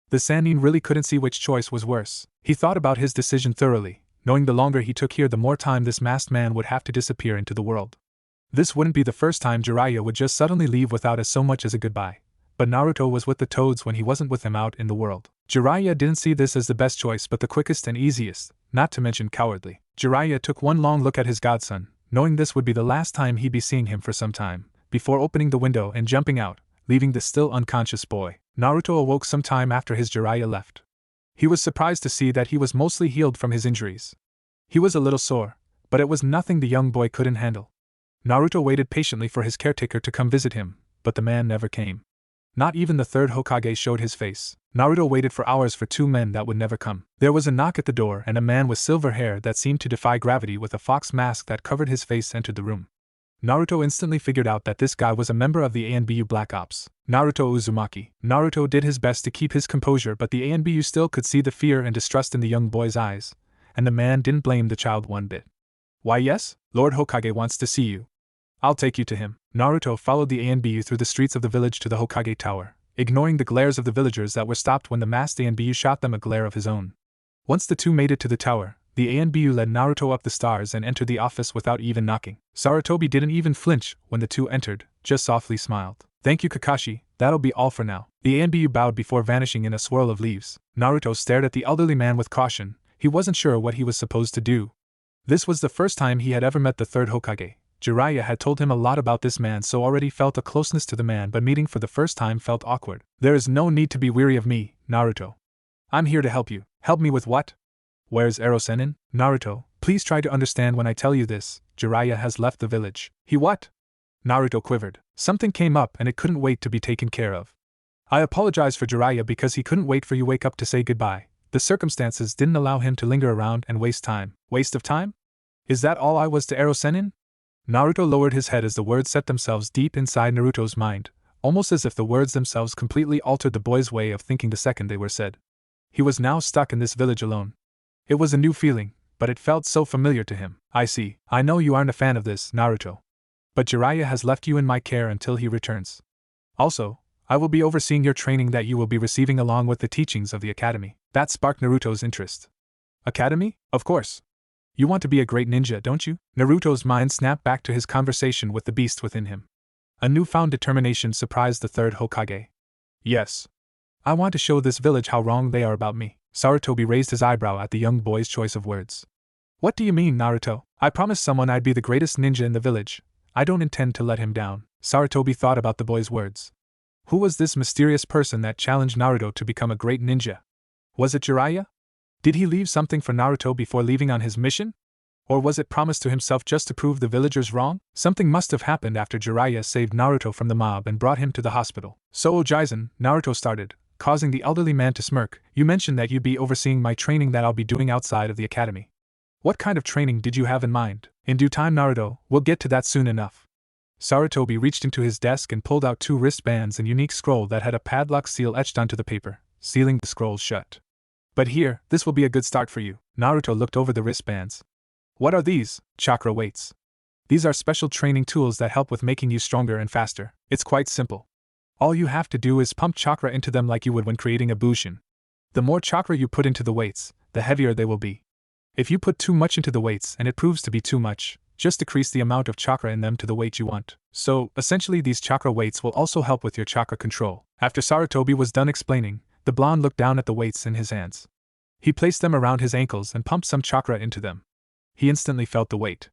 A: The Sannin really couldn't see which choice was worse. He thought about his decision thoroughly, knowing the longer he took here the more time this masked man would have to disappear into the world. This wouldn't be the first time Jiraiya would just suddenly leave without as so much as a goodbye. But Naruto was with the toads when he wasn't with them out in the world. Jiraiya didn't see this as the best choice but the quickest and easiest, not to mention cowardly. Jiraiya took one long look at his godson, knowing this would be the last time he'd be seeing him for some time, before opening the window and jumping out, leaving the still unconscious boy. Naruto awoke some time after his Jiraiya left. He was surprised to see that he was mostly healed from his injuries. He was a little sore, but it was nothing the young boy couldn't handle. Naruto waited patiently for his caretaker to come visit him, but the man never came. Not even the third Hokage showed his face. Naruto waited for hours for two men that would never come. There was a knock at the door and a man with silver hair that seemed to defy gravity with a fox mask that covered his face entered the room. Naruto instantly figured out that this guy was a member of the ANBU Black Ops, Naruto Uzumaki. Naruto did his best to keep his composure, but the ANBU still could see the fear and distrust in the young boy's eyes, and the man didn't blame the child one bit. Why yes, Lord Hokage wants to see you. I'll take you to him. Naruto followed the ANBU through the streets of the village to the Hokage Tower, ignoring the glares of the villagers that were stopped when the masked ANBU shot them a glare of his own. Once the two made it to the tower, the ANBU led Naruto up the stairs and entered the office without even knocking. Sarutobi didn't even flinch when the two entered, just softly smiled. Thank you Kakashi, that'll be all for now. The ANBU bowed before vanishing in a swirl of leaves. Naruto stared at the elderly man with caution. He wasn't sure what he was supposed to do. This was the first time he had ever met the third Hokage. Jiraiya had told him a lot about this man, so already felt a closeness to the man, but meeting for the first time felt awkward. There is no need to be weary of me, Naruto. I'm here to help you. Help me with what? Where's Ero-sennin? Naruto, please try to understand when I tell you this. Jiraiya has left the village. He what? Naruto quivered. Something came up and it couldn't wait to be taken care of. I apologize for Jiraiya because he couldn't wait for you wake up to say goodbye. The circumstances didn't allow him to linger around and waste time. Waste of time? Is that all I was to Ero-sennin? Naruto lowered his head as the words set themselves deep inside Naruto's mind, almost as if the words themselves completely altered the boy's way of thinking the second they were said. He was now stuck in this village alone. It was a new feeling, but it felt so familiar to him. I see. I know you aren't a fan of this, Naruto. But Jiraiya has left you in my care until he returns. Also, I will be overseeing your training that you will be receiving along with the teachings of the academy. That sparked Naruto's interest. Academy? Of course. You want to be a great ninja, don't you? Naruto's mind snapped back to his conversation with the beast within him. A newfound determination surprised the third Hokage. Yes. I want to show this village how wrong they are about me. Sarutobi raised his eyebrow at the young boy's choice of words. What do you mean, Naruto? I promised someone I'd be the greatest ninja in the village. I don't intend to let him down. Sarutobi thought about the boy's words. Who was this mysterious person that challenged Naruto to become a great ninja? Was it Jiraiya? Did he leave something for Naruto before leaving on his mission? Or was it promised to himself just to prove the villagers wrong? Something must have happened after Jiraiya saved Naruto from the mob and brought him to the hospital. So Ojaizen, Naruto started, causing the elderly man to smirk. You mentioned that you'd be overseeing my training that I'll be doing outside of the academy. What kind of training did you have in mind? In due time, Naruto, we'll get to that soon enough. Sarutobi reached into his desk and pulled out two wristbands and unique scroll that had a padlock seal etched onto the paper, sealing the scrolls shut. But here, this will be a good start for you. Naruto looked over the wristbands. What are these? Chakra weights. These are special training tools that help with making you stronger and faster. It's quite simple. All you have to do is pump chakra into them like you would when creating a bushin. The more chakra you put into the weights, the heavier they will be. If you put too much into the weights and it proves to be too much, just decrease the amount of chakra in them to the weight you want. So, essentially these chakra weights will also help with your chakra control. After Sarutobi was done explaining, the blonde looked down at the weights in his hands. He placed them around his ankles and pumped some chakra into them. He instantly felt the weight.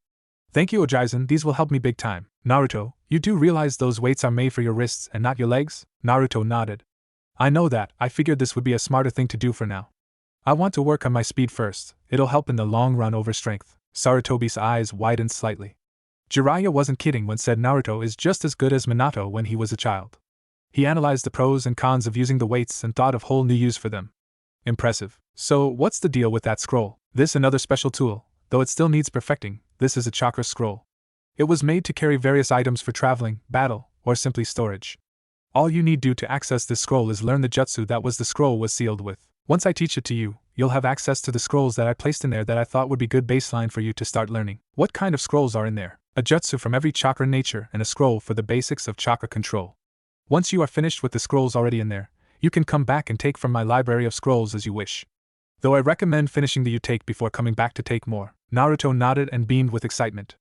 A: Thank you, Ojaizen, these will help me big time. Naruto, you do realize those weights are made for your wrists and not your legs? Naruto nodded. I know that, I figured this would be a smarter thing to do for now. I want to work on my speed first, it'll help in the long run over strength. Sarutobi's eyes widened slightly. Jiraiya wasn't kidding when said Naruto is just as good as Minato when he was a child. He analyzed the pros and cons of using the weights and thought of whole new use for them. Impressive. So, what's the deal with that scroll? This another special tool, though it still needs perfecting. This is a chakra scroll. It was made to carry various items for traveling, battle, or simply storage. All you need do to access this scroll is learn the jutsu that the scroll was sealed with. Once I teach it to you, you'll have access to the scrolls that I placed in there that I thought would be good baseline for you to start learning. What kind of scrolls are in there? A jutsu from every chakra nature and a scroll for the basics of chakra control. Once you are finished with the scrolls already in there, you can come back and take from my library of scrolls as you wish. Though I recommend finishing the you take before coming back to take more. Naruto nodded and beamed with excitement.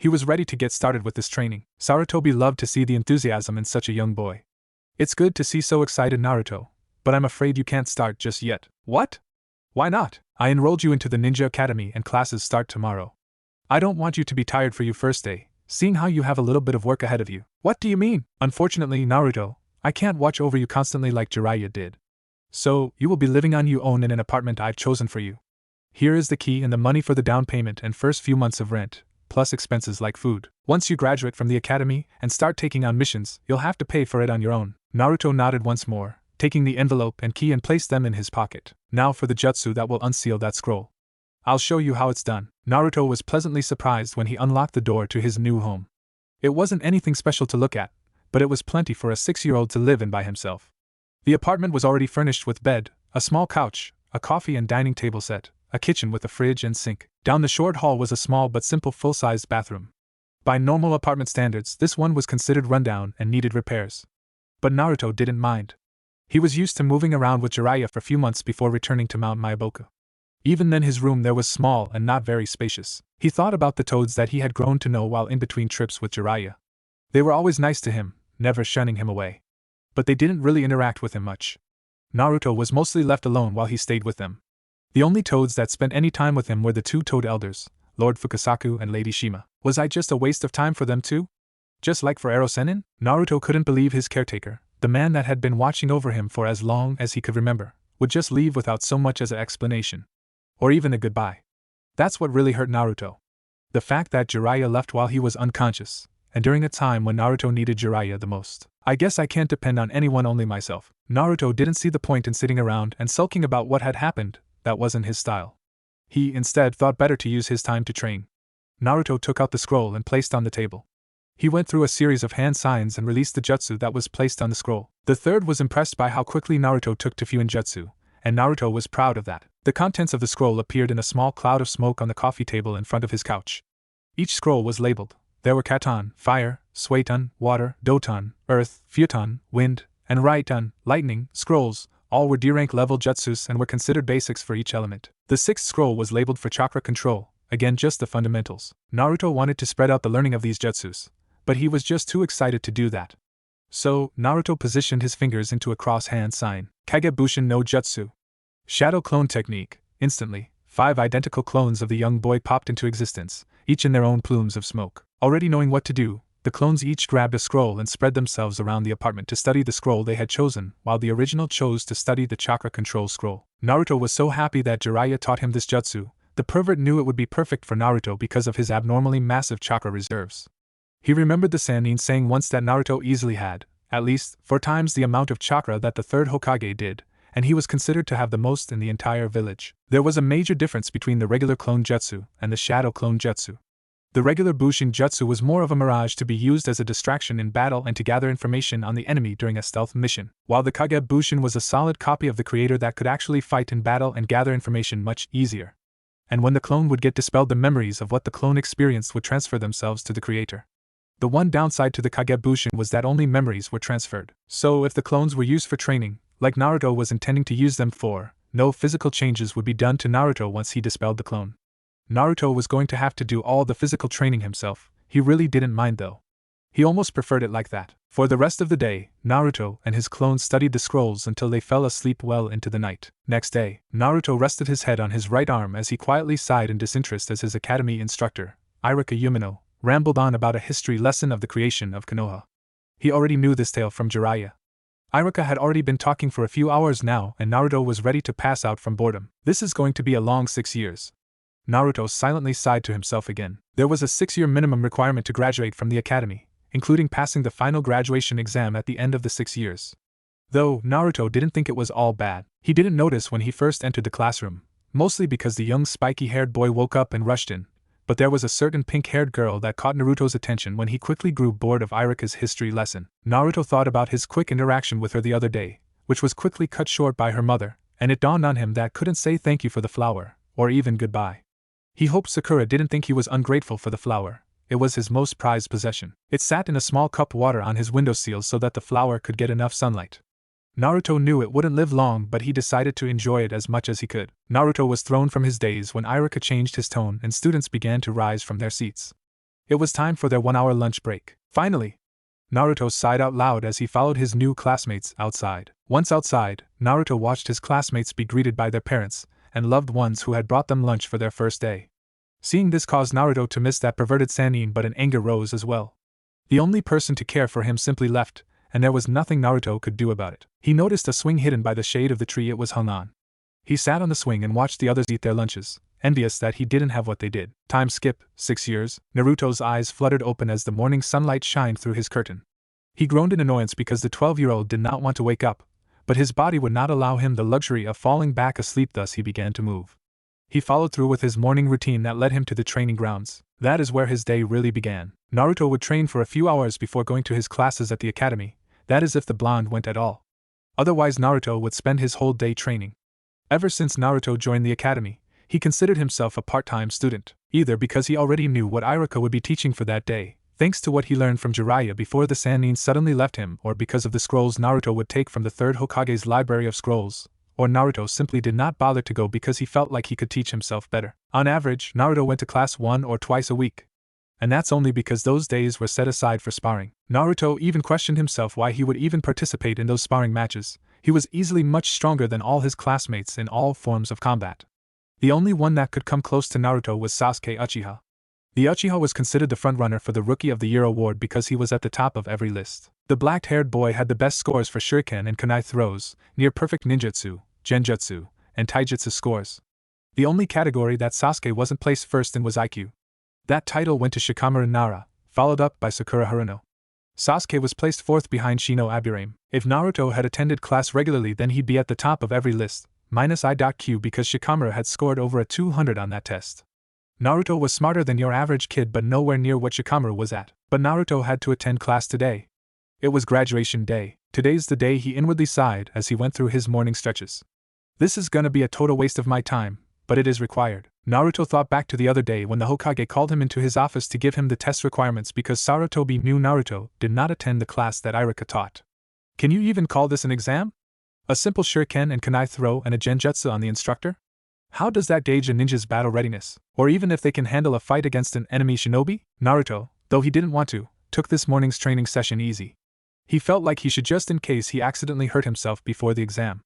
A: He was ready to get started with this training. Sarutobi loved to see the enthusiasm in such a young boy. It's good to see so excited Naruto, but I'm afraid you can't start just yet. What? Why not? I enrolled you into the Ninja Academy and classes start tomorrow. I don't want you to be tired for your first day, seeing how you have a little bit of work ahead of you. What do you mean? Unfortunately, Naruto, I can't watch over you constantly like Jiraiya did. So, you will be living on your own in an apartment I've chosen for you. Here is the key and the money for the down payment and first few months of rent, plus expenses like food. Once you graduate from the academy and start taking on missions, you'll have to pay for it on your own. Naruto nodded once more, taking the envelope and key and placed them in his pocket. Now for the jutsu that will unseal that scroll. I'll show you how it's done. Naruto was pleasantly surprised when he unlocked the door to his new home. It wasn't anything special to look at, but it was plenty for a 6-year-old to live in by himself. The apartment was already furnished with bed, a small couch, a coffee and dining table set, a kitchen with a fridge and sink. Down the short hall was a small but simple full-sized bathroom. By normal apartment standards, this one was considered rundown and needed repairs. But Naruto didn't mind. He was used to moving around with Jiraiya for a few months before returning to Mount Myoboku. Even then his room there was small and not very spacious. He thought about the toads that he had grown to know while in between trips with Jiraiya. They were always nice to him, never shunning him away. But they didn't really interact with him much. Naruto was mostly left alone while he stayed with them. The only toads that spent any time with him were the 2 toad elders, Lord Fukasaku and Lady Shima. Was I just a waste of time for them too? Just like for Ero-sennin? Naruto couldn't believe his caretaker, the man that had been watching over him for as long as he could remember, would just leave without so much as an explanation. Or even a goodbye. That's what really hurt Naruto. The fact that Jiraiya left while he was unconscious, and during a time when Naruto needed Jiraiya the most. I guess I can't depend on anyone, only myself. Naruto didn't see the point in sitting around and sulking about what had happened. That wasn't his style. He, instead, thought better to use his time to train. Naruto took out the scroll and placed on the table. He went through a series of hand signs and released the jutsu that was placed on the scroll. The third was impressed by how quickly Naruto took to Fuin jutsu, and Naruto was proud of that. The contents of the scroll appeared in a small cloud of smoke on the coffee table in front of his couch. Each scroll was labeled. There were Katon, fire, Suiton, water, Doton, earth, Futon, wind, and Raiton, lightning, scrolls. All were D-rank level jutsus and were considered basics for each element. The 6th scroll was labeled for chakra control, again just the fundamentals. Naruto wanted to spread out the learning of these jutsus, but he was just too excited to do that. So, Naruto positioned his fingers into a cross-hand sign. Kagebushin no Jutsu. Shadow clone technique. Instantly, 5 identical clones of the young boy popped into existence, each in their own plumes of smoke. Already knowing what to do, the clones each grabbed a scroll and spread themselves around the apartment to study the scroll they had chosen, while the original chose to study the chakra control scroll. Naruto was so happy that Jiraiya taught him this jutsu. The pervert knew it would be perfect for Naruto because of his abnormally massive chakra reserves. He remembered the Sannin saying once that Naruto easily had, at least, 4 times the amount of chakra that the 3rd Hokage did, and he was considered to have the most in the entire village. There was a major difference between the regular clone jutsu and the shadow clone jutsu. The regular Bushin jutsu was more of a mirage to be used as a distraction in battle and to gather information on the enemy during a stealth mission, while the Kage Bushin was a solid copy of the creator that could actually fight in battle and gather information much easier. And when the clone would get dispelled, the memories of what the clone experienced would transfer themselves to the creator. The one downside to the Kage Bushin was that only memories were transferred. So if the clones were used for training, like Naruto was intending to use them for, no physical changes would be done to Naruto once he dispelled the clone. Naruto was going to have to do all the physical training himself. He really didn't mind though. He almost preferred it like that. For the rest of the day, Naruto and his clones studied the scrolls until they fell asleep well into the night. Next day, Naruto rested his head on his right arm as he quietly sighed in disinterest as his academy instructor, Iruka Umino, rambled on about a history lesson of the creation of Konoha. He already knew this tale from Jiraiya. Iruka had already been talking for a few hours now and Naruto was ready to pass out from boredom. This is going to be a long 6 years. Naruto silently sighed to himself again. There was a 6-year minimum requirement to graduate from the academy, including passing the final graduation exam at the end of the 6 years. Though Naruto didn't think it was all bad, he didn't notice when he first entered the classroom, mostly because the young spiky-haired boy woke up and rushed in. But there was a certain pink-haired girl that caught Naruto's attention when he quickly grew bored of Iruka's history lesson. Naruto thought about his quick interaction with her the other day, which was quickly cut short by her mother, and it dawned on him that couldn't say thank you for the flower, or even goodbye. He hoped Sakura didn't think he was ungrateful for the flower. It was his most prized possession. It sat in a small cup water on his windowsill so that the flower could get enough sunlight. Naruto knew it wouldn't live long, but he decided to enjoy it as much as he could. Naruto was thrown from his daze when Iruka changed his tone and students began to rise from their seats. It was time for their 1-hour lunch break. Finally! Naruto sighed out loud as he followed his new classmates outside. Once outside, Naruto watched his classmates be greeted by their parents and loved ones who had brought them lunch for their first day. Seeing this caused Naruto to miss that perverted Sannin, but an anger rose as well. The only person to care for him simply left, and there was nothing Naruto could do about it. He noticed a swing hidden by the shade of the tree it was hung on. He sat on the swing and watched the others eat their lunches, envious that he didn't have what they did. Time skip, 6 years. Naruto's eyes fluttered open as the morning sunlight shined through his curtain. He groaned in annoyance because the 12-year-old did not want to wake up, but his body would not allow him the luxury of falling back asleep, thus he began to move. He followed through with his morning routine that led him to the training grounds. That is where his day really began. Naruto would train for a few hours before going to his classes at the academy, that is if the blonde went at all. Otherwise Naruto would spend his whole day training. Ever since Naruto joined the academy, he considered himself a part-time student, either because he already knew what Iruka would be teaching for that day, thanks to what he learned from Jiraiya before the Sannin suddenly left him, or because of the scrolls Naruto would take from the third Hokage's library of scrolls, or Naruto simply did not bother to go because he felt like he could teach himself better. On average, Naruto went to class 1 or twice a week. And that's only because those days were set aside for sparring. Naruto even questioned himself why he would even participate in those sparring matches. He was easily much stronger than all his classmates in all forms of combat. The only one that could come close to Naruto was Sasuke Uchiha. The Uchiha was considered the frontrunner for the Rookie of the Year award because he was at the top of every list. The black-haired boy had the best scores for shuriken and kunai throws, near-perfect ninjutsu, genjutsu, and taijutsu scores. The only category that Sasuke wasn't placed first in was IQ. That title went to Shikamaru Nara, followed up by Sakura Haruno. Sasuke was placed fourth behind Shino Aburame. If Naruto had attended class regularly, then he'd be at the top of every list, minus I.Q because Shikamaru had scored over a 200 on that test. Naruto was smarter than your average kid but nowhere near what Shikamaru was at. But Naruto had to attend class today. It was graduation day. Today's the day, he inwardly sighed as he went through his morning stretches. This is gonna be a total waste of my time, but it is required. Naruto thought back to the other day when the Hokage called him into his office to give him the test requirements because Sarutobi knew Naruto did not attend the class that Iruka taught. Can you even call this an exam? A simple shuriken and kunai throw and a genjutsu on the instructor? How does that gauge a ninja's battle readiness, or even if they can handle a fight against an enemy shinobi? Naruto, though he didn't want to, took this morning's training session easy. He felt like he should just in case he accidentally hurt himself before the exam.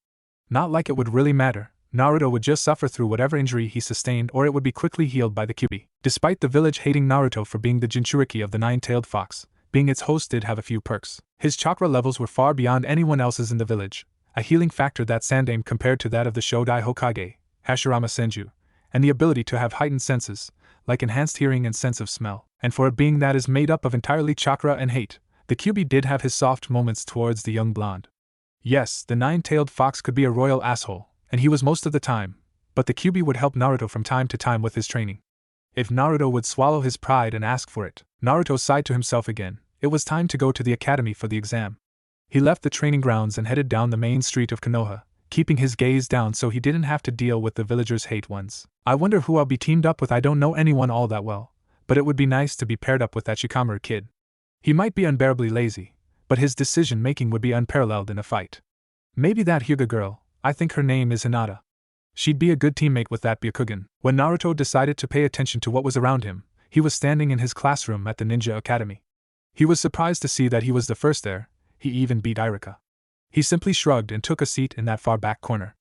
A: Not like it would really matter. Naruto would just suffer through whatever injury he sustained or it would be quickly healed by the Kyuubi. Despite the village hating Naruto for being the Jinchuriki of the nine-tailed fox, being its host did have a few perks. His chakra levels were far beyond anyone else's in the village, a healing factor that Sandaime compared to that of the Shodai Hokage, Hashirama Senju, and the ability to have heightened senses, like enhanced hearing and sense of smell. And for a being that is made up of entirely chakra and hate, the Kyuubi did have his soft moments towards the young blonde. Yes, the nine-tailed fox could be a royal asshole, and he was most of the time, but the Kyuubi would help Naruto from time to time with his training. If Naruto would swallow his pride and ask for it, Naruto sighed to himself again. It was time to go to the academy for the exam. He left the training grounds and headed down the main street of Konoha, keeping his gaze down so he didn't have to deal with the villagers' hate ones. I wonder who I'll be teamed up with. I don't know anyone all that well, but it would be nice to be paired up with that Shikamaru kid. He might be unbearably lazy, but his decision-making would be unparalleled in a fight. Maybe that Hyuga girl, I think her name is Hinata. She'd be a good teammate with that Byakugan. When Naruto decided to pay attention to what was around him, he was standing in his classroom at the Ninja Academy. He was surprised to see that he was the first there. He even beat Iruka. He simply shrugged and took a seat in that far back corner.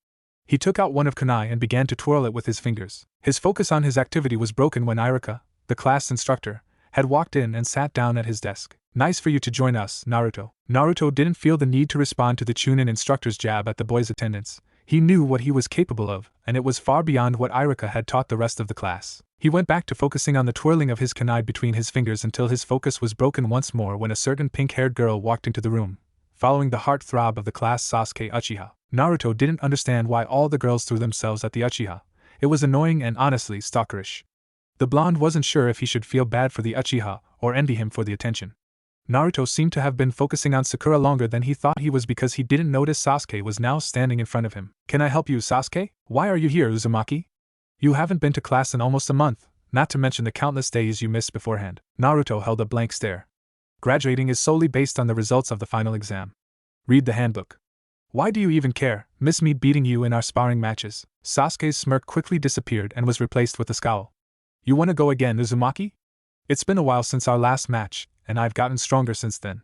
A: He took out one of kunai and began to twirl it with his fingers. His focus on his activity was broken when Iruka, the class instructor, had walked in and sat down at his desk. Nice for you to join us, Naruto. Naruto didn't feel the need to respond to the Chunin instructor's jab at the boy's attendance. He knew what he was capable of, and it was far beyond what Iruka had taught the rest of the class. He went back to focusing on the twirling of his kunai between his fingers until his focus was broken once more when a certain pink-haired girl walked into the room, following the heart-throb of the class Sasuke Uchiha. Naruto didn't understand why all the girls threw themselves at the Uchiha. It was annoying and honestly stalkerish. The blonde wasn't sure if he should feel bad for the Uchiha or envy him for the attention. Naruto seemed to have been focusing on Sakura longer than he thought he was because he didn't notice Sasuke was now standing in front of him. Can I help you, Sasuke? Why are you here, Uzumaki? You haven't been to class in almost a month, not to mention the countless days you missed beforehand. Naruto held a blank stare. Graduating is solely based on the results of the final exam. Read the handbook. Why do you even care? Miss me beating you in our sparring matches? Sasuke's smirk quickly disappeared and was replaced with a scowl. You want to go again, Uzumaki? It's been a while since our last match, and I've gotten stronger since then.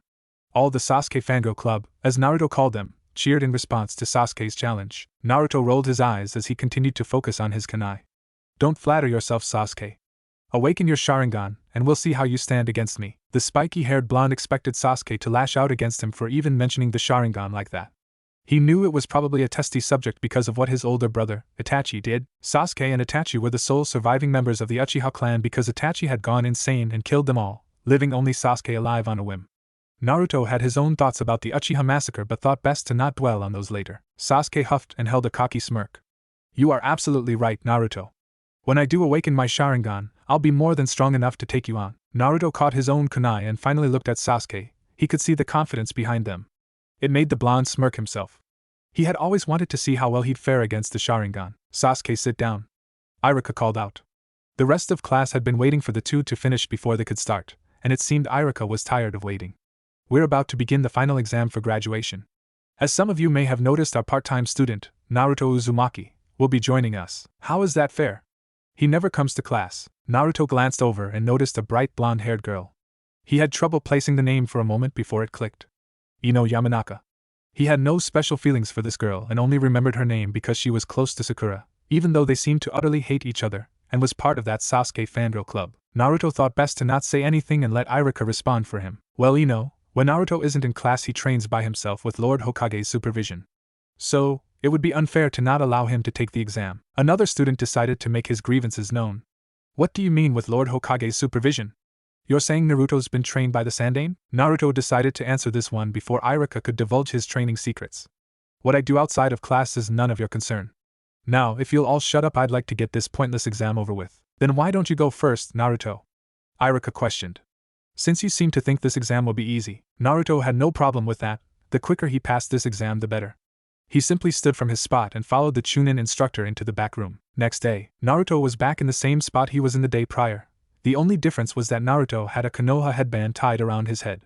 A: All the Sasuke Fangirl Club, as Naruto called them, cheered in response to Sasuke's challenge. Naruto rolled his eyes as he continued to focus on his kunai. Don't flatter yourself, Sasuke. Awaken your Sharingan, and we'll see how you stand against me. The spiky-haired blonde expected Sasuke to lash out against him for even mentioning the Sharingan like that. He knew it was probably a testy subject because of what his older brother, Itachi, did. Sasuke and Itachi were the sole surviving members of the Uchiha clan because Itachi had gone insane and killed them all, leaving only Sasuke alive on a whim. Naruto had his own thoughts about the Uchiha massacre but thought best to not dwell on those later. Sasuke huffed and held a cocky smirk. You are absolutely right, Naruto. When I do awaken my Sharingan, I'll be more than strong enough to take you on. Naruto caught his own kunai and finally looked at Sasuke. He could see the confidence behind them. It made the blonde smirk himself. He had always wanted to see how well he'd fare against the Sharingan. Sasuke, sit down. Iruka called out. The rest of class had been waiting for the two to finish before they could start, and it seemed Iruka was tired of waiting. We're about to begin the final exam for graduation. As some of you may have noticed, our part-time student, Naruto Uzumaki, will be joining us. How is that fair? He never comes to class. Naruto glanced over and noticed a bright blonde-haired girl. He had trouble placing the name for a moment before it clicked. Ino Yamanaka. He had no special feelings for this girl and only remembered her name because she was close to Sakura, even though they seemed to utterly hate each other, and was part of that Sasuke fangirl club. Naruto thought best to not say anything and let Iruka respond for him. Well, Ino, when Naruto isn't in class he trains by himself with Lord Hokage's supervision. So, it would be unfair to not allow him to take the exam. Another student decided to make his grievances known. What do you mean with Lord Hokage's supervision? You're saying Naruto's been trained by the Sandaime? Naruto decided to answer this one before Iruka could divulge his training secrets. What I do outside of class is none of your concern. Now, if you'll all shut up, I'd like to get this pointless exam over with. Then why don't you go first, Naruto? Iruka questioned. Since you seem to think this exam will be easy, Naruto had no problem with that. The quicker he passed this exam, the better. He simply stood from his spot and followed the Chunin instructor into the back room. Next day, Naruto was back in the same spot he was in the day prior. The only difference was that Naruto had a Konoha headband tied around his head.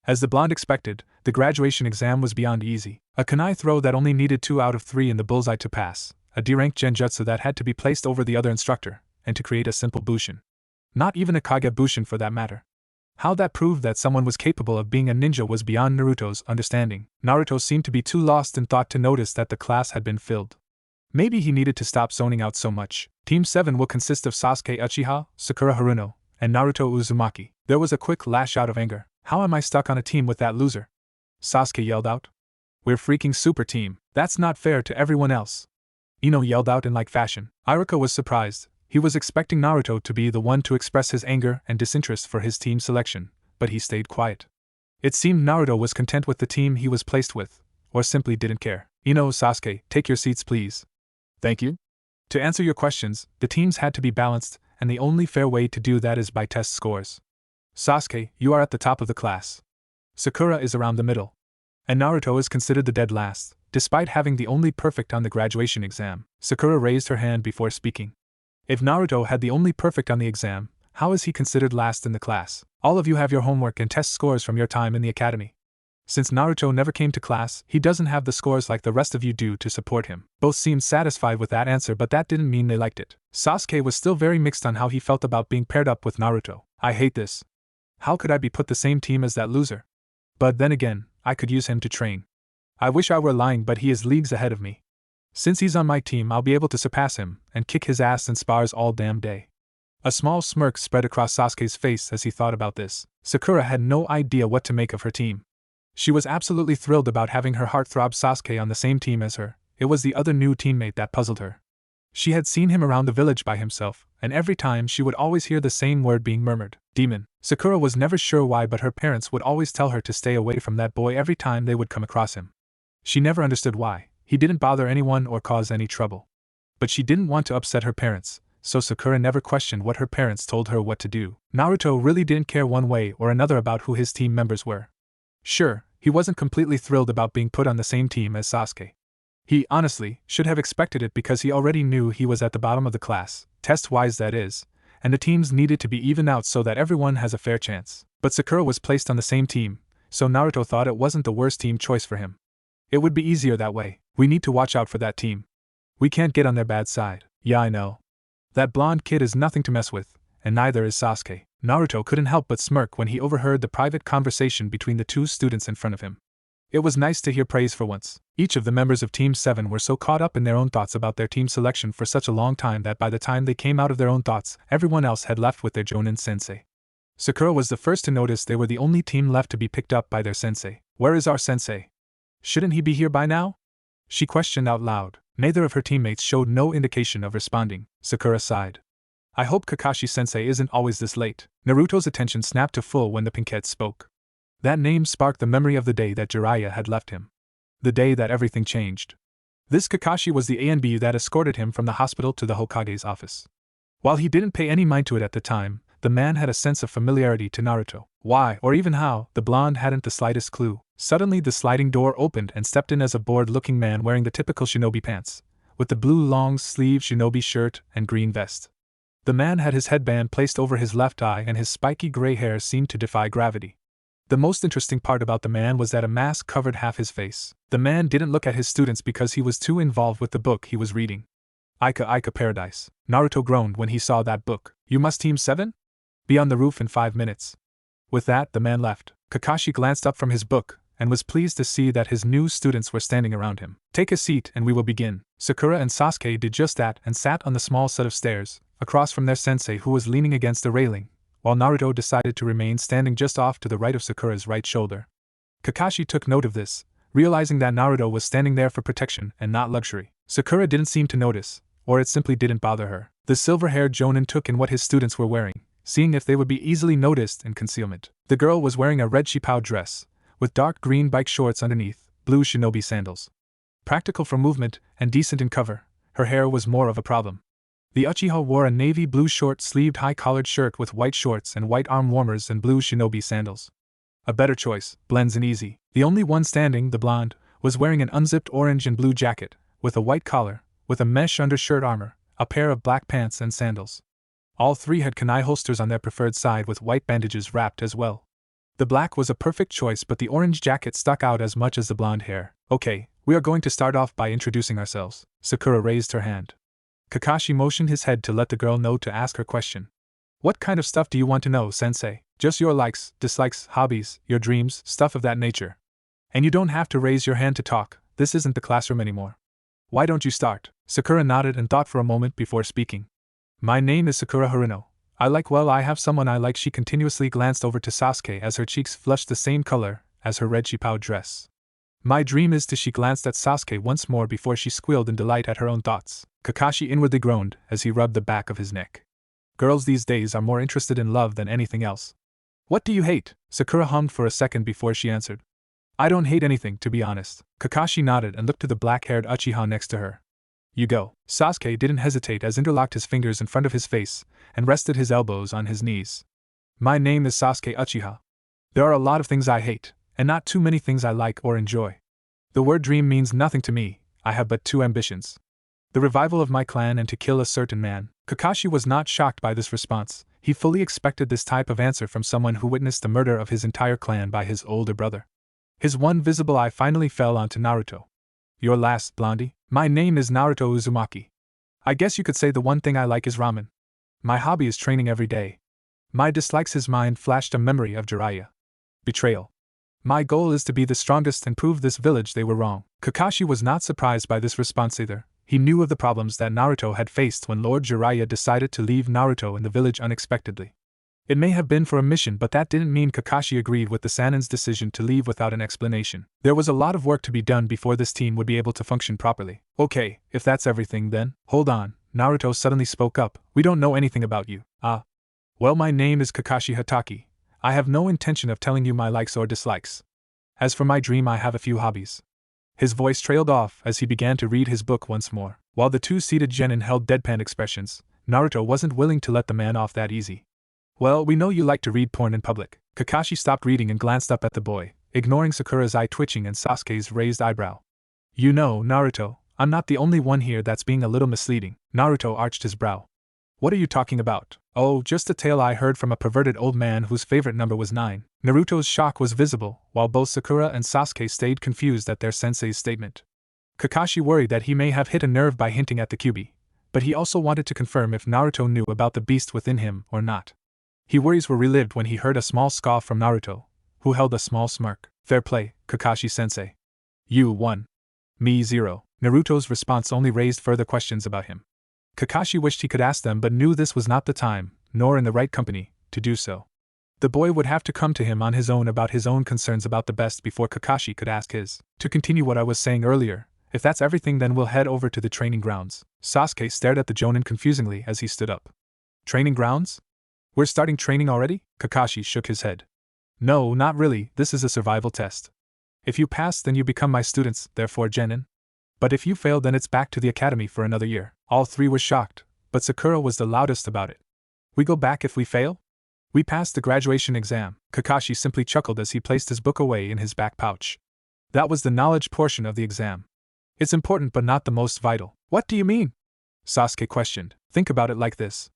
A: As the blonde expected, the graduation exam was beyond easy. A kunai throw that only needed 2 out of 3 in the bullseye to pass, a D-rank genjutsu that had to be placed over the other instructor, and to create a simple bushin. Not even a kage bushin for that matter. How that proved that someone was capable of being a ninja was beyond Naruto's understanding. Naruto seemed to be too lost in thought to notice that the class had been filled. Maybe he needed to stop zoning out so much. Team 7 will consist of Sasuke Uchiha, Sakura Haruno, and Naruto Uzumaki. There was a quick lash out of anger. How am I stuck on a team with that loser? Sasuke yelled out. We're freaking super team. That's not fair to everyone else. Ino yelled out in like fashion. Iruka was surprised. He was expecting Naruto to be the one to express his anger and disinterest for his team selection, but he stayed quiet. It seemed Naruto was content with the team he was placed with, or simply didn't care. Ino, Sasuke, take your seats please. Thank you. To answer your questions, the teams had to be balanced, and the only fair way to do that is by test scores. Sasuke, you are at the top of the class. Sakura is around the middle. And Naruto is considered the dead last, despite having the only perfect on the graduation exam. Sakura raised her hand before speaking. If Naruto had the only perfect on the exam, how is he considered last in the class? All of you have your homework and test scores from your time in the academy. Since Naruto never came to class, he doesn't have the scores like the rest of you do to support him. Both seemed satisfied with that answer, but that didn't mean they liked it. Sasuke was still very mixed on how he felt about being paired up with Naruto. I hate this. How could I be put the same team as that loser? But then again, I could use him to train. I wish I were lying, but he is leagues ahead of me. Since he's on my team, I'll be able to surpass him and kick his ass in spars all damn day. A small smirk spread across Sasuke's face as he thought about this. Sakura had no idea what to make of her team. She was absolutely thrilled about having her heartthrob Sasuke on the same team as her. It was the other new teammate that puzzled her. She had seen him around the village by himself, and every time she would always hear the same word being murmured, demon. Sakura was never sure why, but her parents would always tell her to stay away from that boy every time they would come across him. She never understood why. He didn't bother anyone or cause any trouble. But she didn't want to upset her parents, so Sakura never questioned what her parents told her what to do. Naruto really didn't care one way or another about who his team members were. Sure, he wasn't completely thrilled about being put on the same team as Sasuke. He, honestly, should have expected it because he already knew he was at the bottom of the class, test-wise that is, and the teams needed to be evened out so that everyone has a fair chance. But Sakura was placed on the same team, so Naruto thought it wasn't the worst team choice for him. It would be easier that way. We need to watch out for that team. We can't get on their bad side. Yeah, I know. That blonde kid is nothing to mess with, and neither is Sasuke. Naruto couldn't help but smirk when he overheard the private conversation between the two students in front of him. It was nice to hear praise for once. Each of the members of Team 7 were so caught up in their own thoughts about their team selection for such a long time that by the time they came out of their own thoughts, everyone else had left with their Jonin sensei. Sakura was the first to notice they were the only team left to be picked up by their sensei. Where is our sensei? Shouldn't he be here by now? She questioned out loud. Neither of her teammates showed no indication of responding. Sakura sighed. I hope Kakashi-sensei isn't always this late. Naruto's attention snapped to full when the pinkette spoke. That name sparked the memory of the day that Jiraiya had left him. The day that everything changed. This Kakashi was the ANB that escorted him from the hospital to the Hokage's office. While he didn't pay any mind to it at the time, the man had a sense of familiarity to Naruto. Why, or even how, the blonde hadn't the slightest clue. Suddenly the sliding door opened and stepped in as a bored-looking man wearing the typical shinobi pants, with the blue long-sleeved shinobi shirt and green vest. The man had his headband placed over his left eye and his spiky gray hair seemed to defy gravity. The most interesting part about the man was that a mask covered half his face. The man didn't look at his students because he was too involved with the book he was reading. Ika Paradise. Naruto groaned when he saw that book. You must Team 7? Be on the roof in 5 minutes. With that, the man left. Kakashi glanced up from his book and was pleased to see that his new students were standing around him. Take a seat and we will begin. Sakura and Sasuke did just that and sat on the small set of stairs, across from their sensei who was leaning against the railing, while Naruto decided to remain standing just off to the right of Sakura's right shoulder. Kakashi took note of this, realizing that Naruto was standing there for protection and not luxury. Sakura didn't seem to notice, or it simply didn't bother her. The silver-haired Jonin took in what his students were wearing, seeing if they would be easily noticed in concealment. The girl was wearing a red shipao dress, with dark green bike shorts underneath, blue shinobi sandals. Practical for movement and decent in cover, her hair was more of a problem. The Uchiha wore a navy blue short-sleeved high-collared shirt with white shorts and white arm warmers and blue shinobi sandals. A better choice, blends in easy. The only one standing, the blonde, was wearing an unzipped orange and blue jacket, with a white collar, with a mesh undershirt armor, a pair of black pants and sandals. All three had kunai holsters on their preferred side with white bandages wrapped as well. The black was a perfect choice but the orange jacket stuck out as much as the blonde hair. Okay, we are going to start off by introducing ourselves. Sakura raised her hand. Kakashi motioned his head to let the girl know to ask her question. What kind of stuff do you want to know, sensei? Just your likes, dislikes, hobbies, your dreams, stuff of that nature. And you don't have to raise your hand to talk, this isn't the classroom anymore. Why don't you start? Sakura nodded and thought for a moment before speaking. My name is Sakura Haruno. I have someone I like. She continuously glanced over to Sasuke as her cheeks flushed the same color as her red shipao dress. My dream is to. She glanced at Sasuke once more before she squealed in delight at her own thoughts. Kakashi inwardly groaned as he rubbed the back of his neck. Girls these days are more interested in love than anything else. What do you hate? Sakura hummed for a second before she answered. I don't hate anything, to be honest. Kakashi nodded and looked to the black-haired Uchiha next to her. You go. Sasuke didn't hesitate as interlocked his fingers in front of his face and rested his elbows on his knees. My name is Sasuke Uchiha. There are a lot of things I hate, and not too many things I like or enjoy. The word dream means nothing to me. I have but two ambitions. The revival of my clan and to kill a certain man. Kakashi was not shocked by this response. He fully expected this type of answer from someone who witnessed the murder of his entire clan by his older brother. His one visible eye finally fell onto Naruto. Your last, blondie? My name is Naruto Uzumaki. I guess you could say the one thing I like is ramen. My hobby is training every day. My dislikes. His mind flashed a memory of Jiraiya. Betrayal. My goal is to be the strongest and prove this village they were wrong. Kakashi was not surprised by this response either. He knew of the problems that Naruto had faced when Lord Jiraiya decided to leave Naruto in the village unexpectedly. It may have been for a mission, but that didn't mean Kakashi agreed with the Sanin's decision to leave without an explanation. There was a lot of work to be done before this team would be able to function properly. Okay, if that's everything then, hold on, Naruto suddenly spoke up. We don't know anything about you. Well, my name is Kakashi Hatake. I have no intention of telling you my likes or dislikes. As for my dream, I have a few hobbies. His voice trailed off as he began to read his book once more. While the two-seated genin held deadpan expressions, Naruto wasn't willing to let the man off that easy. Well, we know you like to read porn in public. Kakashi stopped reading and glanced up at the boy, ignoring Sakura's eye twitching and Sasuke's raised eyebrow. You know, Naruto, I'm not the only one here that's being a little misleading. Naruto arched his brow. What are you talking about? Oh, just a tale I heard from a perverted old man whose favorite number was 9. Naruto's shock was visible, while both Sakura and Sasuke stayed confused at their sensei's statement. Kakashi worried that he may have hit a nerve by hinting at the Kyuubi, but he also wanted to confirm if Naruto knew about the beast within him or not. His worries were relived when he heard a small scoff from Naruto, who held a small smirk. Fair play, Kakashi-sensei. You won. Me 0. Naruto's response only raised further questions about him. Kakashi wished he could ask them but knew this was not the time, nor in the right company, to do so. The boy would have to come to him on his own about his own concerns about the best before Kakashi could ask his. To continue what I was saying earlier, if that's everything then we'll head over to the training grounds. Sasuke stared at the Jonin confusingly as he stood up. Training grounds? We're starting training already? Kakashi shook his head. No, not really, this is a survival test. If you pass then you become my students, therefore genin. But if you fail then it's back to the academy for another year. All three were shocked, but Sakura was the loudest about it. We go back if we fail? We passed the graduation exam. Kakashi simply chuckled as he placed his book away in his back pouch. That was the knowledge portion of the exam. It's important but not the most vital. What do you mean? Sasuke questioned. Think about it like this.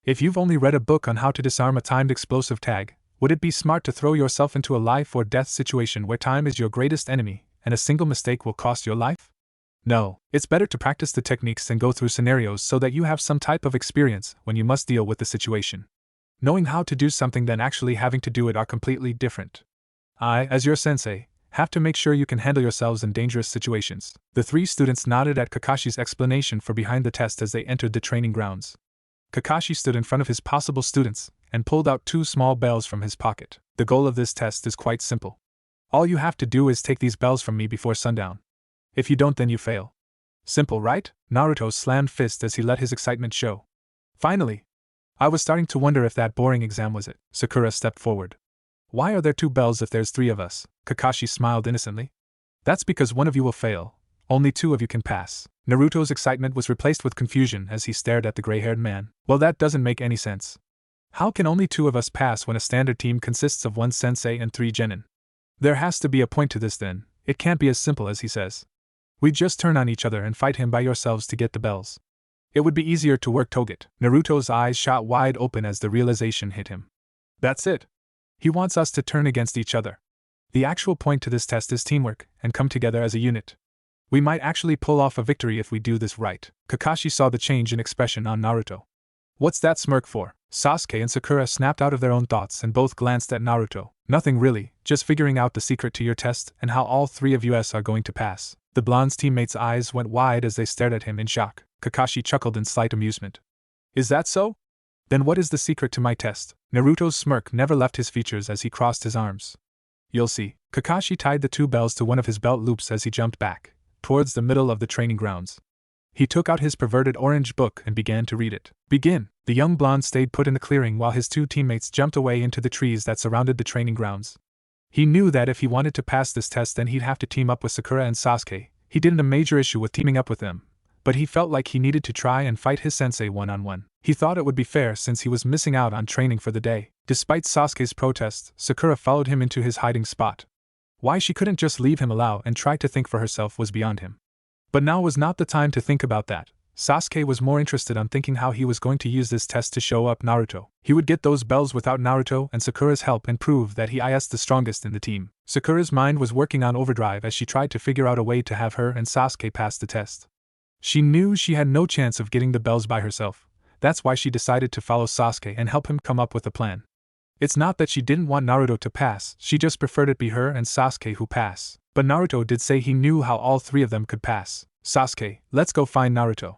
A: If you've only read a book on how to disarm a timed explosive tag, would it be smart to throw yourself into a life or death situation where time is your greatest enemy, and a single mistake will cost your life? No, it's better to practice the techniques and go through scenarios so that you have some type of experience when you must deal with the situation. Knowing how to do something than actually having to do it are completely different. I, as your sensei, have to make sure you can handle yourselves in dangerous situations. The three students nodded at Kakashi's explanation for behind the test as they entered the training grounds. Kakashi stood in front of his possible students and pulled out 2 small bells from his pocket. The goal of this test is quite simple. All you have to do is take these bells from me before sundown. If you don't then you fail. Simple, right? Naruto slammed fist as he let his excitement show. Finally! I was starting to wonder if that boring exam was it. Sakura stepped forward. Why are there 2 bells if there's 3 of us? Kakashi smiled innocently. That's because one of you will fail. Only 2 of you can pass. Naruto's excitement was replaced with confusion as he stared at the gray-haired man. Well, that doesn't make any sense. How can only 2 of us pass when a standard team consists of 1 sensei and 3 genin? There has to be a point to this then. It can't be as simple as he says. We just turn on each other and fight him by yourselves to get the bells. It would be easier to work Toget. Naruto's eyes shot wide open as the realization hit him. That's it. He wants us to turn against each other. The actual point to this test is teamwork and come together as a unit. We might actually pull off a victory if we do this right. Kakashi saw the change in expression on Naruto. What's that smirk for? Sasuke and Sakura snapped out of their own thoughts and both glanced at Naruto. Nothing really, just figuring out the secret to your test and how all 3 of us are going to pass. The blonde's teammates' eyes went wide as they stared at him in shock. Kakashi chuckled in slight amusement. Is that so? Then what is the secret to my test? Naruto's smirk never left his features as he crossed his arms. You'll see. Kakashi tied the 2 bells to one of his belt loops as he jumped back, towards the middle of the training grounds. He took out his perverted orange book and began to read it. Begin! The young blonde stayed put in the clearing while his 2 teammates jumped away into the trees that surrounded the training grounds. He knew that if he wanted to pass this test then he'd have to team up with Sakura and Sasuke. He didn't have a major issue with teaming up with them, but he felt like he needed to try and fight his sensei one-on-one. He thought it would be fair since he was missing out on training for the day. Despite Sasuke's protest, Sakura followed him into his hiding spot. Why she couldn't just leave him alone and try to think for herself was beyond him. But now was not the time to think about that. Sasuke was more interested on thinking how he was going to use this test to show up Naruto. He would get those bells without Naruto and Sakura's help and prove that he is the strongest in the team. Sakura's mind was working on overdrive as she tried to figure out a way to have her and Sasuke pass the test. She knew she had no chance of getting the bells by herself. That's why she decided to follow Sasuke and help him come up with a plan. It's not that she didn't want Naruto to pass, she just preferred it be her and Sasuke who pass. But Naruto did say he knew how all 3 of them could pass. Sasuke, let's go find Naruto.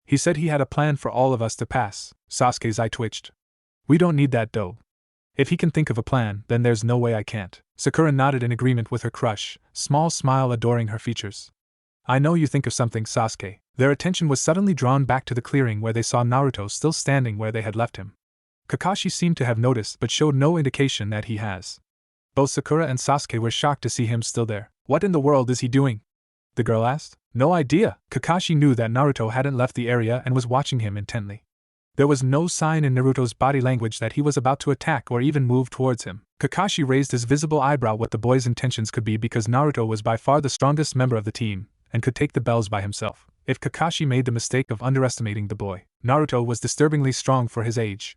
A: He said he had a plan for all of us to pass. Sasuke's eye twitched. We don't need that though. If he can think of a plan, then there's no way I can't. Sakura nodded in agreement with her crush, small smile adoring her features. I know you think of something, Sasuke. Their attention was suddenly drawn back to the clearing where they saw Naruto still standing where they had left him. Kakashi seemed to have noticed but showed no indication that he has. Both Sakura and Sasuke were shocked to see him still there. What in the world is he doing? The girl asked. No idea. Kakashi knew that Naruto hadn't left the area and was watching him intently. There was no sign in Naruto's body language that he was about to attack or even move towards him. Kakashi raised his visible eyebrow what the boy's intentions could be because Naruto was by far the strongest member of the team and could take the bells by himself. If Kakashi made the mistake of underestimating the boy, Naruto was disturbingly strong for his age.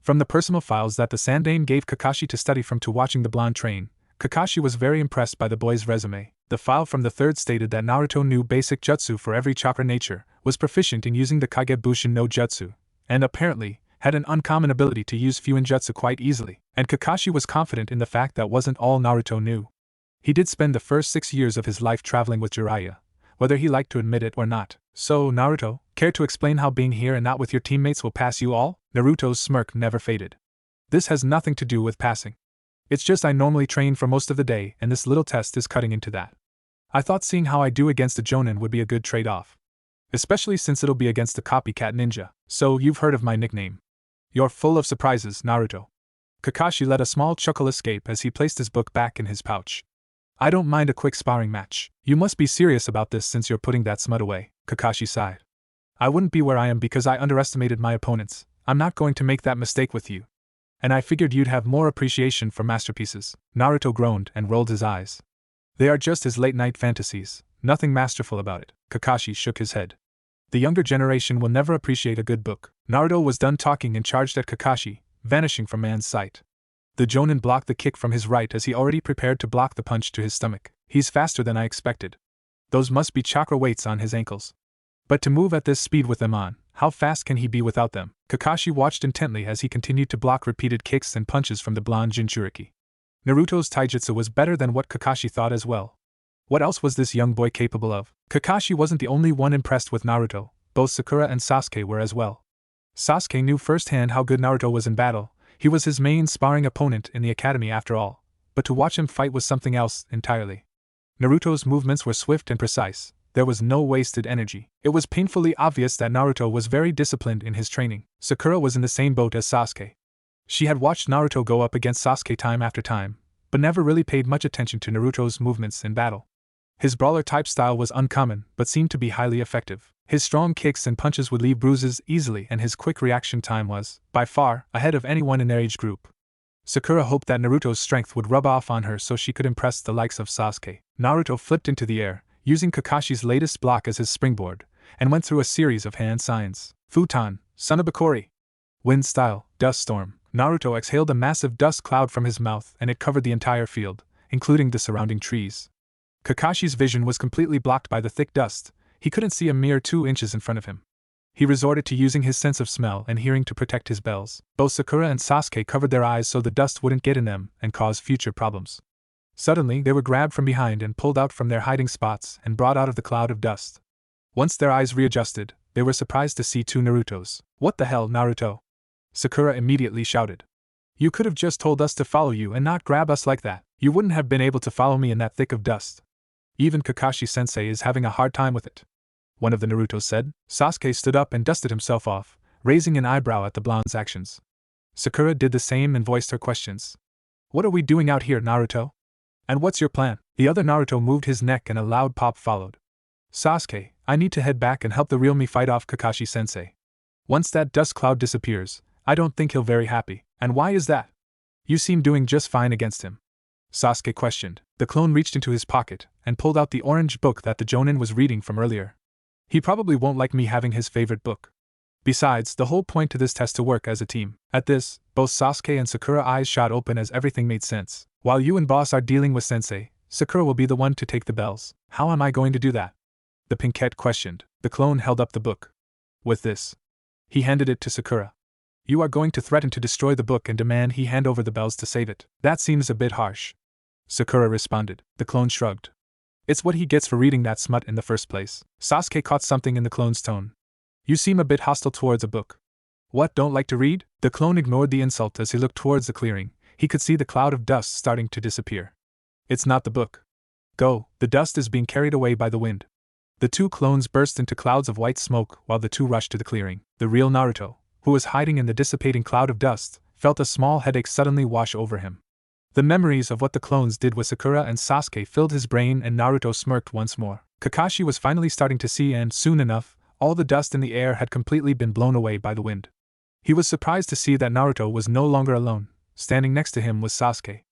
A: From the personal files that the Sandaime gave Kakashi to study from to watching the blonde train, Kakashi was very impressed by the boy's resume. The file from the 3rd stated that Naruto knew basic jutsu for every chakra nature, was proficient in using the Kagebushin no jutsu, and apparently had an uncommon ability to use Fuinjutsu quite easily, and Kakashi was confident in the fact that wasn't all Naruto knew. He did spend the first 6 years of his life traveling with Jiraiya, whether he liked to admit it or not. So, Naruto, care to explain how being here and not with your teammates will pass you all? Naruto's smirk never faded. This has nothing to do with passing. It's just I normally train for most of the day, and this little test is cutting into that. I thought seeing how I do against a Jonin would be a good trade-off. Especially since it'll be against a copycat ninja, so you've heard of my nickname. You're full of surprises, Naruto. Kakashi let a small chuckle escape as he placed his book back in his pouch. I don't mind a quick sparring match. You must be serious about this since you're putting that smut away, Kakashi sighed. I wouldn't be where I am because I underestimated my opponents. I'm not going to make that mistake with you. And I figured you'd have more appreciation for masterpieces. Naruto groaned and rolled his eyes. They are just his late-night fantasies, nothing masterful about it. Kakashi shook his head. The younger generation will never appreciate a good book. Naruto was done talking and charged at Kakashi, vanishing from man's sight. The Jonin blocked the kick from his right as he already prepared to block the punch to his stomach. He's faster than I expected. Those must be chakra weights on his ankles. But to move at this speed with them on, how fast can he be without them? Kakashi watched intently as he continued to block repeated kicks and punches from the blonde Jinchuriki. Naruto's taijutsu was better than what Kakashi thought as well. What else was this young boy capable of? Kakashi wasn't the only one impressed with Naruto, both Sakura and Sasuke were as well. Sasuke knew firsthand how good Naruto was in battle. He was his main sparring opponent in the academy after all, but to watch him fight was something else entirely. Naruto's movements were swift and precise. There was no wasted energy. It was painfully obvious that Naruto was very disciplined in his training. Sakura was in the same boat as Sasuke. She had watched Naruto go up against Sasuke time after time, but never really paid much attention to Naruto's movements in battle. His brawler-type style was uncommon, but seemed to be highly effective. His strong kicks and punches would leave bruises easily, and his quick reaction time was, by far, ahead of anyone in their age group. Sakura hoped that Naruto's strength would rub off on her so she could impress the likes of Sasuke. Naruto flipped into the air, using Kakashi's latest block as his springboard, and went through a series of hand signs. Futon, Sunabakori. Wind style, dust storm. Naruto exhaled a massive dust cloud from his mouth and it covered the entire field, including the surrounding trees. Kakashi's vision was completely blocked by the thick dust. He couldn't see a mere 2 inches in front of him. He resorted to using his sense of smell and hearing to protect his bells. Both Sakura and Sasuke covered their eyes so the dust wouldn't get in them and cause future problems. Suddenly, they were grabbed from behind and pulled out from their hiding spots and brought out of the cloud of dust. Once their eyes readjusted, they were surprised to see 2 Narutos. What the hell, Naruto? Sakura immediately shouted. You could have just told us to follow you and not grab us like that. You wouldn't have been able to follow me in that thick of dust. Even Kakashi-sensei is having a hard time with it, one of the Narutos said. Sasuke stood up and dusted himself off, raising an eyebrow at the blonde's actions. Sakura did the same and voiced her questions. What are we doing out here, Naruto? And what's your plan? The other Naruto moved his neck and a loud pop followed. Sasuke, I need to head back and help the real me fight off Kakashi-sensei. Once that dust cloud disappears, I don't think he'll very happy. And why is that? You seem doing just fine against him, Sasuke questioned. The clone reached into his pocket and pulled out the orange book that the Jonin was reading from earlier. He probably won't like me having his favorite book. Besides, the whole point to this test to work as a team. At this, both Sasuke and Sakura eyes shot open as everything made sense. While you and boss are dealing with sensei, Sakura will be the one to take the bells. How am I going to do that? The pinkette questioned. The clone held up the book. With this, he handed it to Sakura. You are going to threaten to destroy the book and demand he hand over the bells to save it. That seems a bit harsh, Sakura responded. The clone shrugged. It's what he gets for reading that smut in the first place. Sasuke caught something in the clone's tone. You seem a bit hostile towards a book. What, don't like to read? The clone ignored the insult as he looked towards the clearing. He could see the cloud of dust starting to disappear. It's not the book. Go, the dust is being carried away by the wind. The 2 clones burst into clouds of white smoke while the 2 rushed to the clearing. The real Naruto, who was hiding in the dissipating cloud of dust, felt a small headache suddenly wash over him. The memories of what the clones did with Sakura and Sasuke filled his brain and Naruto smirked once more. Kakashi was finally starting to see and, soon enough, all the dust in the air had completely been blown away by the wind. He was surprised to see that Naruto was no longer alone. Standing next to him was Sasuke.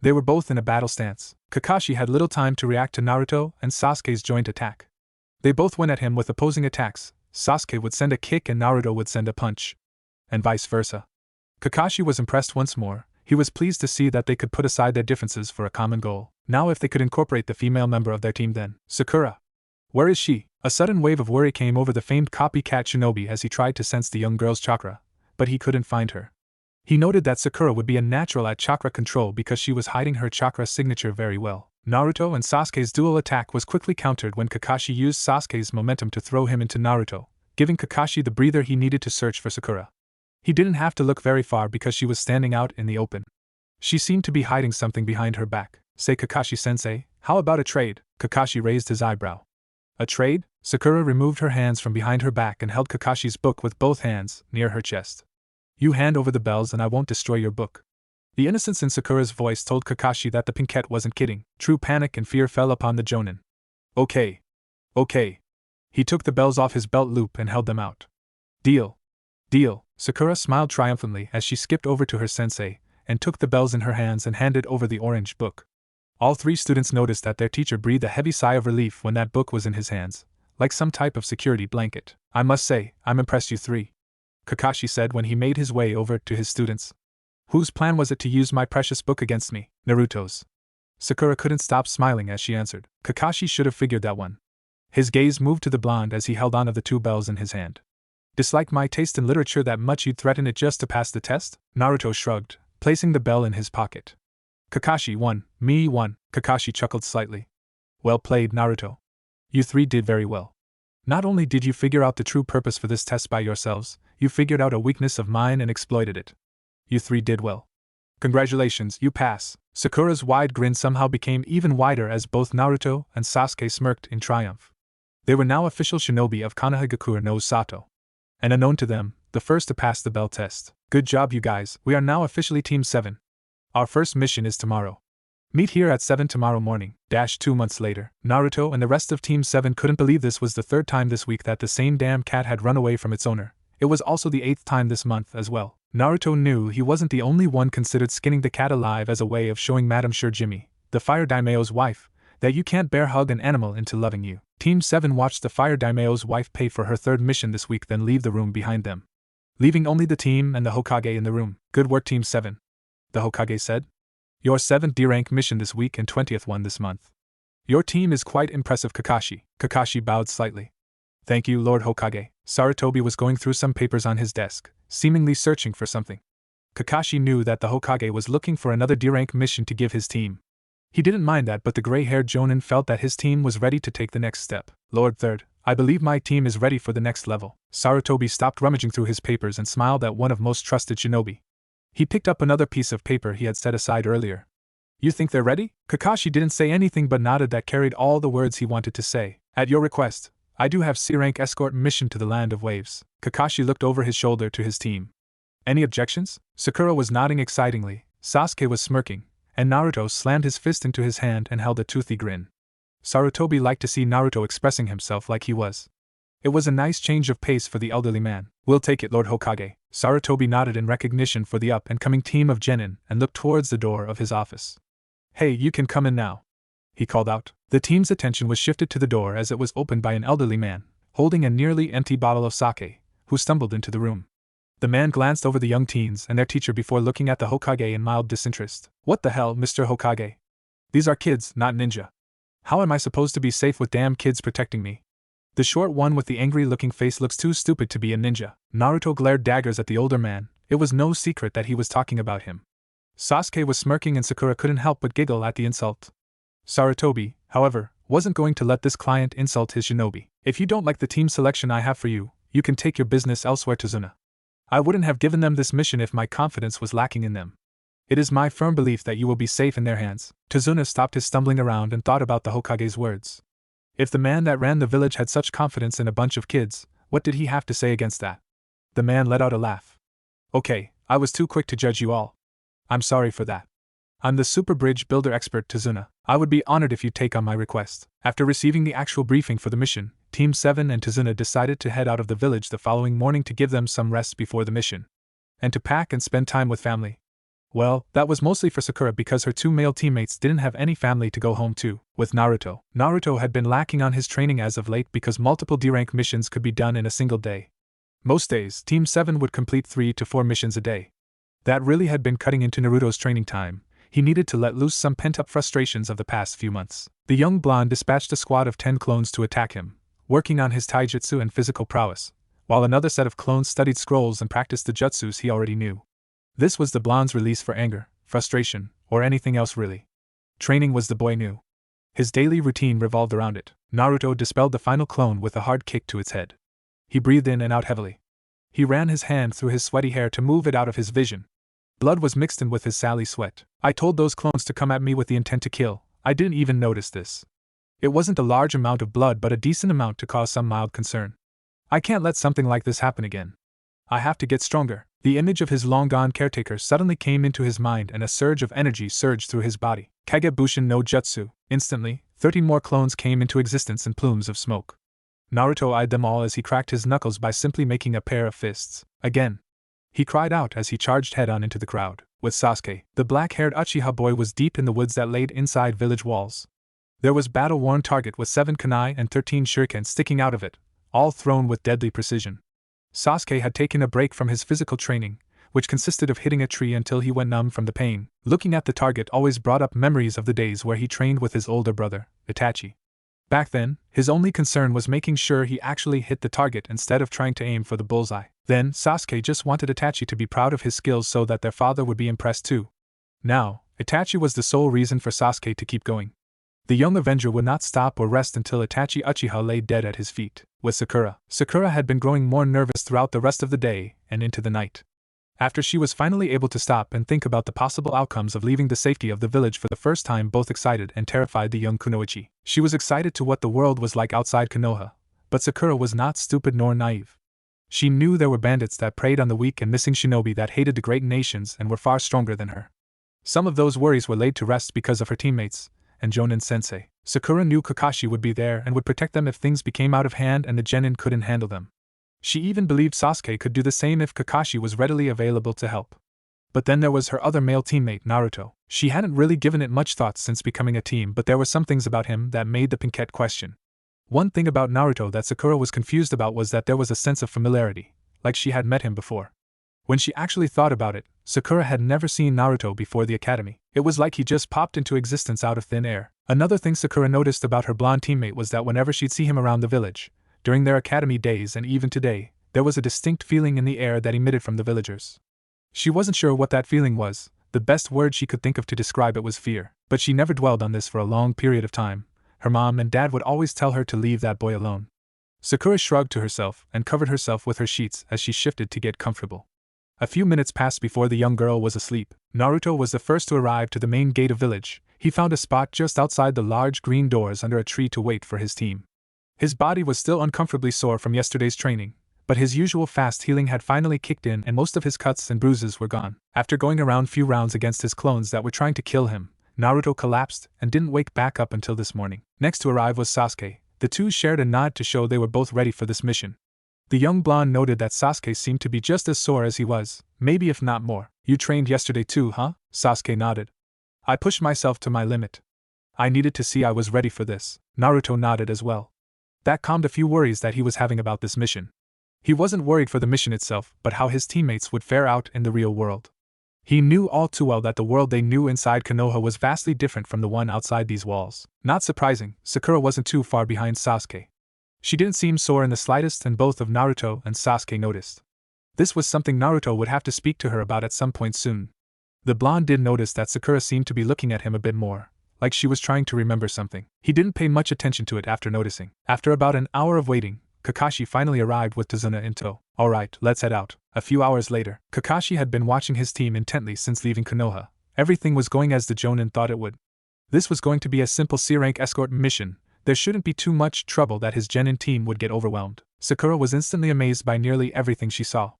A: They were both in a battle stance. Kakashi had little time to react to Naruto and Sasuke's joint attack. They both went at him with opposing attacks. Sasuke would send a kick and Naruto would send a punch. And vice versa. Kakashi was impressed once more. He was pleased to see that they could put aside their differences for a common goal. Now if they could incorporate the female member of their team then. Sakura. Where is she? A sudden wave of worry came over the famed copycat shinobi as he tried to sense the young girl's chakra. but he couldn't find her. He noted that Sakura would be a natural at chakra control because she was hiding her chakra signature very well. Naruto and Sasuke's dual attack was quickly countered when Kakashi used Sasuke's momentum to throw him into Naruto, giving Kakashi the breather he needed to search for Sakura. He didn't have to look very far because she was standing out in the open. She seemed to be hiding something behind her back. Say, Kakashi-sensei, how about a trade? Kakashi raised his eyebrow. A trade? Sakura removed her hands from behind her back and held Kakashi's book with both hands, near her chest. You hand over the bells and I won't destroy your book. The innocence in Sakura's voice told Kakashi that the pinkette wasn't kidding. True panic and fear fell upon the jonin. Okay. Okay. He took the bells off his belt loop and held them out. Deal. Deal. Sakura smiled triumphantly as she skipped over to her sensei and took the bells in her hands and handed over the orange book. All three students noticed that their teacher breathed a heavy sigh of relief when that book was in his hands, like some type of security blanket. I must say, I'm impressed you three, Kakashi said when he made his way over to his students. Whose plan was it to use my precious book against me? Naruto's. Sakura couldn't stop smiling as she answered. Kakashi should have figured that one. His gaze moved to the blonde as he held on to the two bells in his hand. Dislike my taste in literature that much you'd threaten it just to pass the test? Naruto shrugged, placing the bell in his pocket. Kakashi won, me won. Kakashi chuckled slightly. Well played, Naruto. You three did very well. Not only did you figure out the true purpose for this test by yourselves, you figured out a weakness of mine and exploited it. You three did well. Congratulations, you pass. Sakura's wide grin somehow became even wider as both Naruto and Sasuke smirked in triumph. They were now official shinobi of Konoha no Sato. And unknown to them, the first to pass the bell test. Good job, you guys. We are now officially Team 7. Our first mission is tomorrow. Meet here at 7 tomorrow morning. 2 months later, Naruto and the rest of Team 7 couldn't believe this was the third time this week that the same damn cat had run away from its owner. It was also the 8th time this month as well. Naruto knew he wasn't the only one considered skinning the cat alive as a way of showing Madame Jimmy, the Fire Daimyo's wife, that you can't bear hug an animal into loving you. Team 7 watched the Fire Daimyo's wife pay for her third mission this week then leave the room behind them, leaving only the team and the Hokage in the room. Good work, Team 7. The Hokage said. Your 7th D-rank mission this week and 20th one this month. Your team is quite impressive, Kakashi. Kakashi bowed slightly. Thank you, Lord Hokage. Sarutobi was going through some papers on his desk, seemingly searching for something. Kakashi knew that the Hokage was looking for another D-rank mission to give his team. He didn't mind that, but the gray-haired Jonin felt that his team was ready to take the next step. Lord Third, I believe my team is ready for the next level. Sarutobi stopped rummaging through his papers and smiled at one of most trusted shinobi. He picked up another piece of paper he had set aside earlier. You think they're ready? Kakashi didn't say anything but nodded that carried all the words he wanted to say. At your request, I do have C-rank escort mission to the Land of Waves. Kakashi looked over his shoulder to his team. Any objections? Sakura was nodding excitingly, Sasuke was smirking, and Naruto slammed his fist into his hand and held a toothy grin. Sarutobi liked to see Naruto expressing himself like he was. It was a nice change of pace for the elderly man. We'll take it, Lord Hokage. Sarutobi nodded in recognition for the up-and-coming team of genin and looked towards the door of his office. Hey, you can come in now, he called out. The team's attention was shifted to the door as it was opened by an elderly man, holding a nearly empty bottle of sake, who stumbled into the room. The man glanced over the young teens and their teacher before looking at the Hokage in mild disinterest. What the hell, Mr. Hokage? These are kids, not ninja. How am I supposed to be safe with damn kids protecting me? The short one with the angry-looking face looks too stupid to be a ninja. Naruto glared daggers at the older man. It was no secret that he was talking about him. Sasuke was smirking and Sakura couldn't help but giggle at the insult. Sarutobi, however, wasn't going to let this client insult his shinobi. If you don't like the team selection I have for you, you can take your business elsewhere, Tazuna. I wouldn't have given them this mission if my confidence was lacking in them. It is my firm belief that you will be safe in their hands. Tazuna stopped his stumbling around and thought about the Hokage's words. If the man that ran the village had such confidence in a bunch of kids, what did he have to say against that? The man let out a laugh. Okay, I was too quick to judge you all. I'm sorry for that. I'm the super bridge builder expert, Tazuna. I would be honored if you'd take on my request. After receiving the actual briefing for the mission, Team 7 and Tazuna decided to head out of the village the following morning to give them some rest before the mission. And to pack and spend time with family. Well, that was mostly for Sakura because her two male teammates didn't have any family to go home to. With Naruto, Naruto had been lacking on his training as of late because multiple D-rank missions could be done in a single day. Most days, Team 7 would complete 3 to 4 missions a day. That really had been cutting into Naruto's training time. He needed to let loose some pent-up frustrations of the past few months. The young blonde dispatched a squad of 10 clones to attack him, working on his taijutsu and physical prowess, while another set of clones studied scrolls and practiced the jutsus he already knew. This was the blonde's release for anger, frustration, or anything else really. Training was the boy knew. His daily routine revolved around it. Naruto dispelled the final clone with a hard kick to its head. He breathed in and out heavily. He ran his hand through his sweaty hair to move it out of his vision. Blood was mixed in with his sally sweat. I told those clones to come at me with the intent to kill. I didn't even notice this. It wasn't a large amount of blood but a decent amount to cause some mild concern. I can't let something like this happen again. I have to get stronger. The image of his long-gone caretaker suddenly came into his mind and a surge of energy surged through his body. Kagebushin no Jutsu. Instantly, 30 more clones came into existence in plumes of smoke. Naruto eyed them all as he cracked his knuckles by simply making a pair of fists. Again. He cried out as he charged head-on into the crowd. With Sasuke, the black-haired Uchiha boy was deep in the woods that laid inside village walls. There was battle-worn target with 7 kunai and 13 shurikens sticking out of it, all thrown with deadly precision. Sasuke had taken a break from his physical training, which consisted of hitting a tree until he went numb from the pain. Looking at the target always brought up memories of the days where he trained with his older brother, Itachi. Back then, his only concern was making sure he actually hit the target instead of trying to aim for the bullseye. Then, Sasuke just wanted Itachi to be proud of his skills so that their father would be impressed too. Now, Itachi was the sole reason for Sasuke to keep going. The young Avenger would not stop or rest until Itachi Uchiha lay dead at his feet. With Sakura, Sakura had been growing more nervous throughout the rest of the day and into the night. After she was finally able to stop and think about the possible outcomes of leaving the safety of the village for the first time, both excited and terrified the young kunoichi. She was excited to what the world was like outside Konoha, but Sakura was not stupid nor naive. She knew there were bandits that preyed on the weak and missing shinobi that hated the great nations and were far stronger than her. Some of those worries were laid to rest because of her teammates, and Jonin-sensei. Sakura knew Kakashi would be there and would protect them if things became out of hand and the genin couldn't handle them. She even believed Sasuke could do the same if Kakashi was readily available to help. But then there was her other male teammate, Naruto. She hadn't really given it much thought since becoming a team, but there were some things about him that made the Pinkette question. One thing about Naruto that Sakura was confused about was that there was a sense of familiarity, like she had met him before. When she actually thought about it, Sakura had never seen Naruto before the academy. It was like he just popped into existence out of thin air. Another thing Sakura noticed about her blonde teammate was that whenever she'd see him around the village, during their academy days and even today, there was a distinct feeling in the air that emitted from the villagers. She wasn't sure what that feeling was. The best word she could think of to describe it was fear. But she never dwelled on this for a long period of time. Her mom and dad would always tell her to leave that boy alone. Sakura shrugged to herself and covered herself with her sheets as she shifted to get comfortable. A few minutes passed before the young girl was asleep. Naruto was the first to arrive to the main gate of village. He found a spot just outside the large green doors under a tree to wait for his team. His body was still uncomfortably sore from yesterday's training, but his usual fast healing had finally kicked in and most of his cuts and bruises were gone. After going around few rounds against his clones that were trying to kill him, Naruto collapsed and didn't wake back up until this morning. Next to arrive was Sasuke. The two shared a nod to show they were both ready for this mission. The young blonde noted that Sasuke seemed to be just as sore as he was, maybe if not more. You trained yesterday too, huh? Sasuke nodded. I pushed myself to my limit. I needed to see I was ready for this. Naruto nodded as well. That calmed a few worries that he was having about this mission. He wasn't worried for the mission itself, but how his teammates would fare out in the real world. He knew all too well that the world they knew inside Konoha was vastly different from the one outside these walls. Not surprising, Sakura wasn't too far behind Sasuke. She didn't seem sore in the slightest, and both of Naruto and Sasuke noticed. This was something Naruto would have to speak to her about at some point soon. The blonde did notice that Sakura seemed to be looking at him a bit more, like she was trying to remember something. He didn't pay much attention to it after noticing. After about an hour of waiting, Kakashi finally arrived with Tazuna in tow. Alright, let's head out. A few hours later, Kakashi had been watching his team intently since leaving Konoha. Everything was going as the Jonin thought it would. This was going to be a simple C-rank escort mission. There shouldn't be too much trouble that his genin team would get overwhelmed. Sakura was instantly amazed by nearly everything she saw.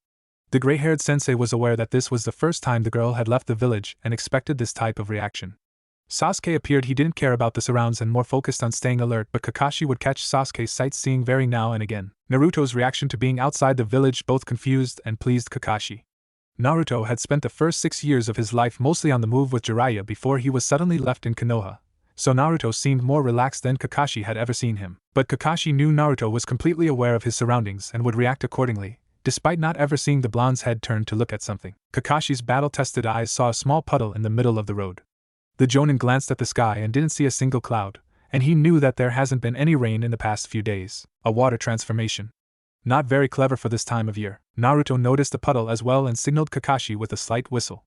A: The gray-haired sensei was aware that this was the first time the girl had left the village and expected this type of reaction. Sasuke appeared he didn't care about the surrounds and more focused on staying alert, but Kakashi would catch Sasuke's sightseeing very now and again. Naruto's reaction to being outside the village both confused and pleased Kakashi. Naruto had spent the first 6 years of his life mostly on the move with Jiraiya before he was suddenly left in Konoha, so Naruto seemed more relaxed than Kakashi had ever seen him. But Kakashi knew Naruto was completely aware of his surroundings and would react accordingly, despite not ever seeing the blonde's head turn to look at something. Kakashi's battle-tested eyes saw a small puddle in the middle of the road. The Jonin glanced at the sky and didn't see a single cloud, and he knew that there hasn't been any rain in the past few days. A water transformation. Not very clever for this time of year. Naruto noticed the puddle as well and signaled Kakashi with a slight whistle.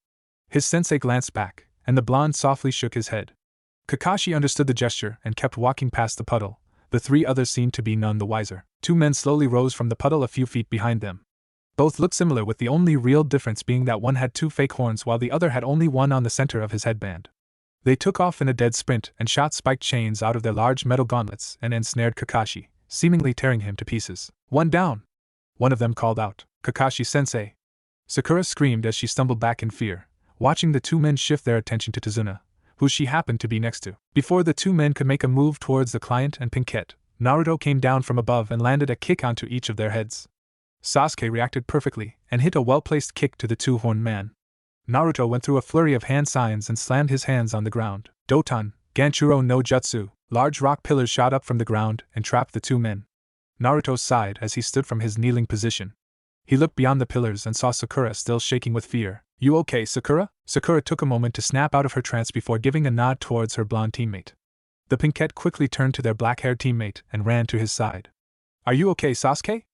A: His sensei glanced back, and the blonde softly shook his head. Kakashi understood the gesture and kept walking past the puddle. The three others seemed to be none the wiser. Two men slowly rose from the puddle a few feet behind them. Both looked similar, with the only real difference being that one had two fake horns while the other had only one on the center of his headband. They took off in a dead sprint and shot spiked chains out of their large metal gauntlets and ensnared Kakashi, seemingly tearing him to pieces. "One down!" One of them called out. "Kakashi-sensei!" Sakura screamed as she stumbled back in fear, watching the two men shift their attention to Tazuna, who she happened to be next to. Before the two men could make a move towards the client and Pinkette, Naruto came down from above and landed a kick onto each of their heads. Sasuke reacted perfectly and hit a well-placed kick to the two-horned man. Naruto went through a flurry of hand signs and slammed his hands on the ground. Doton, Ganchuro no Jutsu, large rock pillars shot up from the ground and trapped the two men. Naruto sighed as he stood from his kneeling position. He looked beyond the pillars and saw Sakura still shaking with fear. "You okay, Sakura?" Sakura took a moment to snap out of her trance before giving a nod towards her blonde teammate. The Pinkette quickly turned to their black-haired teammate and ran to his side. "Are you okay, Sasuke?"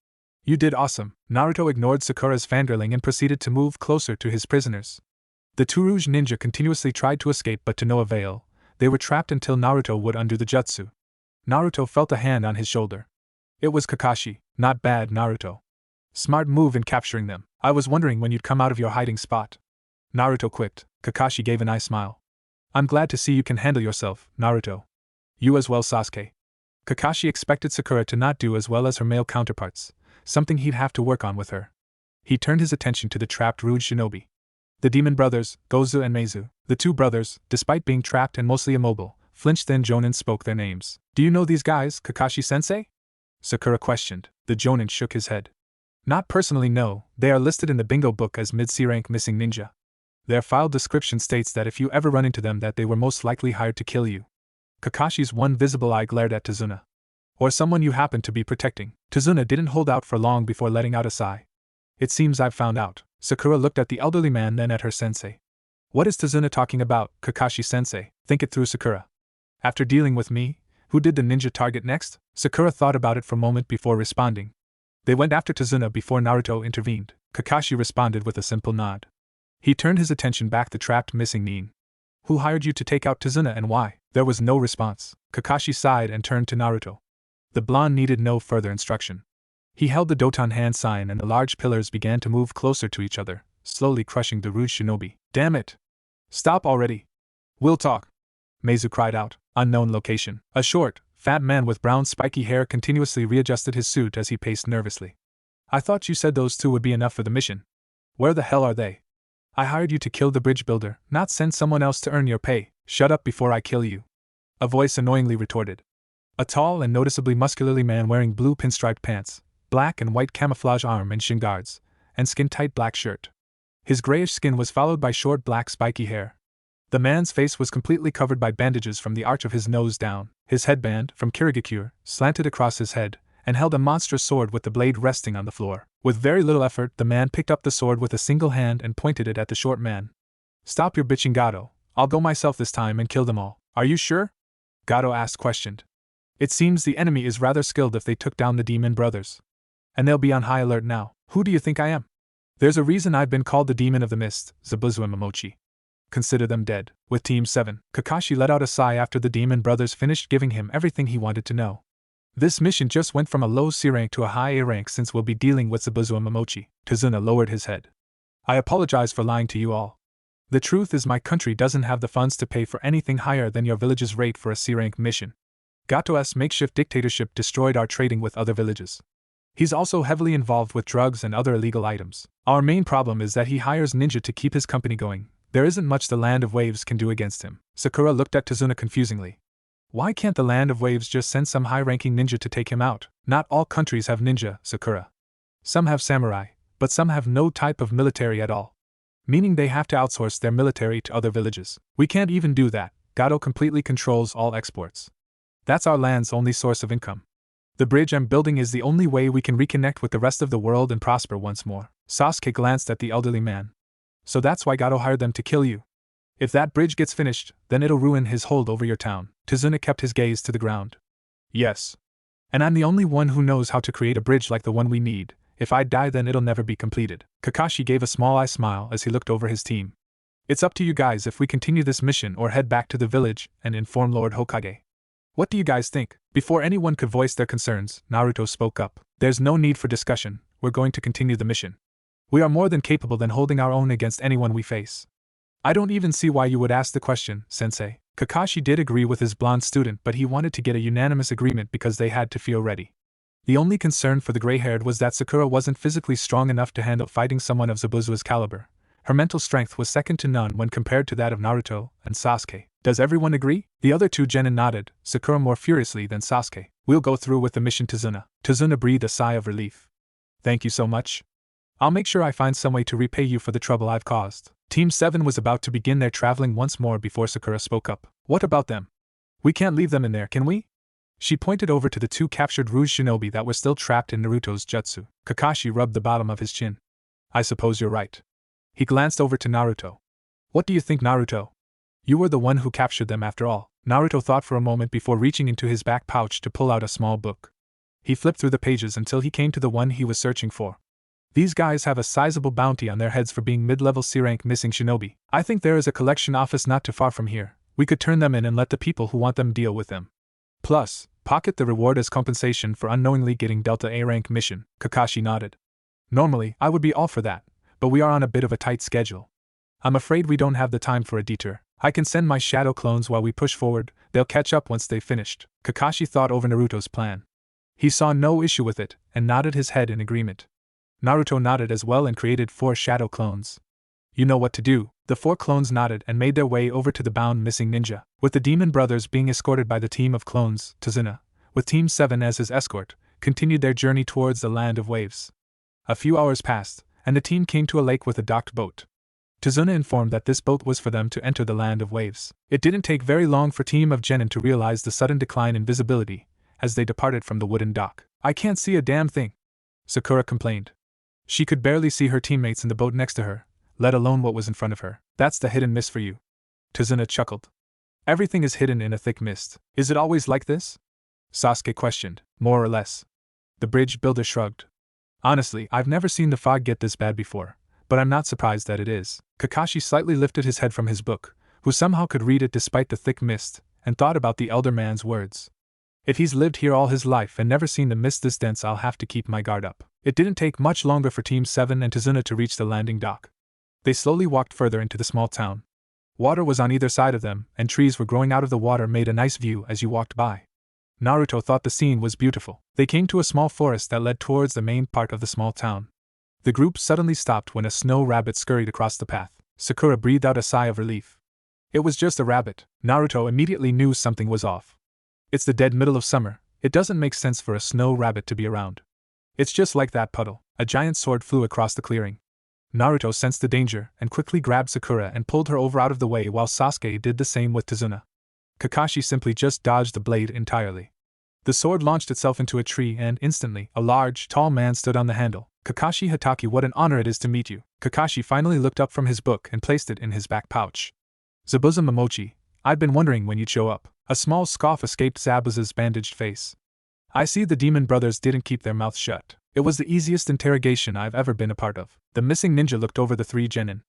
A: "You did awesome." Naruto ignored Sakura's fangirling and proceeded to move closer to his prisoners. The two Rouge ninja continuously tried to escape but to no avail. They were trapped until Naruto would undo the jutsu. Naruto felt a hand on his shoulder. It was Kakashi. "Not bad, Naruto. Smart move in capturing them. I was wondering when you'd come out of your hiding spot." Naruto quipped. Kakashi gave an eye smile. "I'm glad to see you can handle yourself, Naruto. You as well, Sasuke." Kakashi expected Sakura to not do as well as her male counterparts, something he'd have to work on with her. He turned his attention to the trapped Rouge shinobi. The demon brothers, Gozu and Meizu. The two brothers, despite being trapped and mostly immobile, flinched. Then Jonin spoke their names. "Do you know these guys, Kakashi-sensei?" Sakura questioned. The Jonin shook his head. "Not personally, no. They are listed in the bingo book as mid-C rank missing ninja. Their file description states that if you ever run into them that they were most likely hired to kill you." Kakashi's one visible eye glared at Tazuna. "Or someone you happen to be protecting." Tazuna didn't hold out for long before letting out a sigh. "It seems I've found out." Sakura looked at the elderly man, then at her sensei. "What is Tazuna talking about, Kakashi-sensei?" "Think it through, Sakura. After dealing with me, who did the ninja target next?" Sakura thought about it for a moment before responding. "They went after Tazuna before Naruto intervened." Kakashi responded with a simple nod. He turned his attention back to the trapped missing nin. "Who hired you to take out Tazuna and why?" There was no response. Kakashi sighed and turned to Naruto. The blonde needed no further instruction. He held the Doton hand sign and the large pillars began to move closer to each other, slowly crushing the Rouge shinobi. "Damn it! Stop already! We'll talk!" Meizu cried out. Unknown location. A short, fat man with brown spiky hair continuously readjusted his suit as he paced nervously. "I thought you said those two would be enough for the mission. Where the hell are they? I hired you to kill the bridge builder, not send someone else to earn your pay." "Shut up before I kill you," a voice annoyingly retorted. A tall and noticeably muscularly man wearing blue pinstriped pants, black and white camouflage arm and shin guards, and skin-tight black shirt. His grayish skin was followed by short black spiky hair. The man's face was completely covered by bandages from the arch of his nose down. His headband, from Kirigakure, slanted across his head, and held a monstrous sword with the blade resting on the floor. With very little effort, the man picked up the sword with a single hand and pointed it at the short man. "Stop your bitching, Gatō. I'll go myself this time and kill them all." "Are you sure?" Gatō asked questioned. "It seems the enemy is rather skilled if they took down the demon brothers. And they'll be on high alert now." "Who do you think I am?" "There's a reason I've been called the Demon of the Mist, Zabuza and Momochi. Consider them dead." With Team 7, Kakashi let out a sigh after the demon brothers finished giving him everything he wanted to know. "This mission just went from a low C rank to a high A rank since we'll be dealing with Zabuza and Momochi." Tazuna lowered his head. "I apologize for lying to you all. The truth is my country doesn't have the funds to pay for anything higher than your village's rate for a C rank mission. Gatō's makeshift dictatorship destroyed our trading with other villages. He's also heavily involved with drugs and other illegal items. Our main problem is that he hires ninja to keep his company going. There isn't much the Land of Waves can do against him." Sakura looked at Tazuna confusingly. "Why can't the Land of Waves just send some high-ranking ninja to take him out?" "Not all countries have ninja, Sakura. Some have samurai, but some have no type of military at all. Meaning they have to outsource their military to other villages. We can't even do that. Gatō completely controls all exports. That's our land's only source of income. The bridge I'm building is the only way we can reconnect with the rest of the world and prosper once more." Sasuke glanced at the elderly man. "So that's why Gatō hired them to kill you. If that bridge gets finished, then it'll ruin his hold over your town." Tazuna kept his gaze to the ground. "Yes. And I'm the only one who knows how to create a bridge like the one we need. If I die, then it'll never be completed. Kakashi gave a small eye smile as he looked over his team. It's up to you guys if we continue this mission or head back to the village and inform Lord Hokage. What do you guys think? Before anyone could voice their concerns, Naruto spoke up. There's no need for discussion, we're going to continue the mission. We are more than capable than holding our own against anyone we face. I don't even see why you would ask the question, Sensei. Kakashi did agree with his blonde student, but he wanted to get a unanimous agreement because they had to feel ready. The only concern for the gray-haired was that Sakura wasn't physically strong enough to handle fighting someone of Zabuza's caliber. Her mental strength was second to none when compared to that of Naruto and Sasuke. Does everyone agree? The other two genin nodded, Sakura more furiously than Sasuke. We'll go through with the mission, Tazuna. Tazuna breathed a sigh of relief. Thank you so much. I'll make sure I find some way to repay you for the trouble I've caused. Team 7 was about to begin their traveling once more before Sakura spoke up. What about them? We can't leave them in there, can we? She pointed over to the two captured Rouge shinobi that were still trapped in Naruto's jutsu. Kakashi rubbed the bottom of his chin. I suppose you're right. He glanced over to Naruto. What do you think, Naruto? You were the one who captured them after all. Naruto thought for a moment before reaching into his back pouch to pull out a small book. He flipped through the pages until he came to the one he was searching for. These guys have a sizable bounty on their heads for being mid-level C-rank missing shinobi. I think there is a collection office not too far from here. We could turn them in and let the people who want them deal with them. Plus, pocket the reward as compensation for unknowingly getting Delta A-rank mission. Kakashi nodded. Normally, I would be all for that, but we are on a bit of a tight schedule. I'm afraid we don't have the time for a detour. I can send my shadow clones while we push forward, they'll catch up once they've finished. Kakashi thought over Naruto's plan. He saw no issue with it, and nodded his head in agreement. Naruto nodded as well and created 4 shadow clones. You know what to do. The 4 clones nodded and made their way over to the bound missing ninja, with the demon brothers being escorted by the team of clones. Tazuna, with Team 7 as his escort, continued their journey towards the land of waves. A few hours passed, and the team came to a lake with a docked boat. Tazuna informed that this boat was for them to enter the land of waves. It didn't take very long for Team of Genin to realize the sudden decline in visibility as they departed from the wooden dock. I can't see a damn thing, Sakura complained. She could barely see her teammates in the boat next to her, let alone what was in front of her. That's the hidden mist for you. Tazuna chuckled. Everything is hidden in a thick mist. Is it always like this? Sasuke questioned. More or less. The bridge builder shrugged. Honestly, I've never seen the fog get this bad before, but I'm not surprised that it is. Kakashi slightly lifted his head from his book, who somehow could read it despite the thick mist, and thought about the elder man's words. If he's lived here all his life and never seen the mist this dense, I'll have to keep my guard up. It didn't take much longer for Team 7 and Tazuna to reach the landing dock. They slowly walked further into the small town. Water was on either side of them, and trees were growing out of the water made a nice view as you walked by. Naruto thought the scene was beautiful. They came to a small forest that led towards the main part of the small town. The group suddenly stopped when a snow rabbit scurried across the path. Sakura breathed out a sigh of relief. It was just a rabbit. Naruto immediately knew something was off. It's the dead middle of summer. It doesn't make sense for a snow rabbit to be around. It's just like that puddle. A giant sword flew across the clearing. Naruto sensed the danger and quickly grabbed Sakura and pulled her over out of the way while Sasuke did the same with Tazuna. Kakashi simply just dodged the blade entirely. The sword launched itself into a tree and instantly, a large, tall man stood on the handle. Kakashi Hatake, what an honor it is to meet you. Kakashi finally looked up from his book and placed it in his back pouch. Zabuza Momochi, I've been wondering when you'd show up. A small scoff escaped Zabuza's bandaged face. I see the demon brothers didn't keep their mouths shut. It was the easiest interrogation I've ever been a part of. The missing ninja looked over the 3 genin.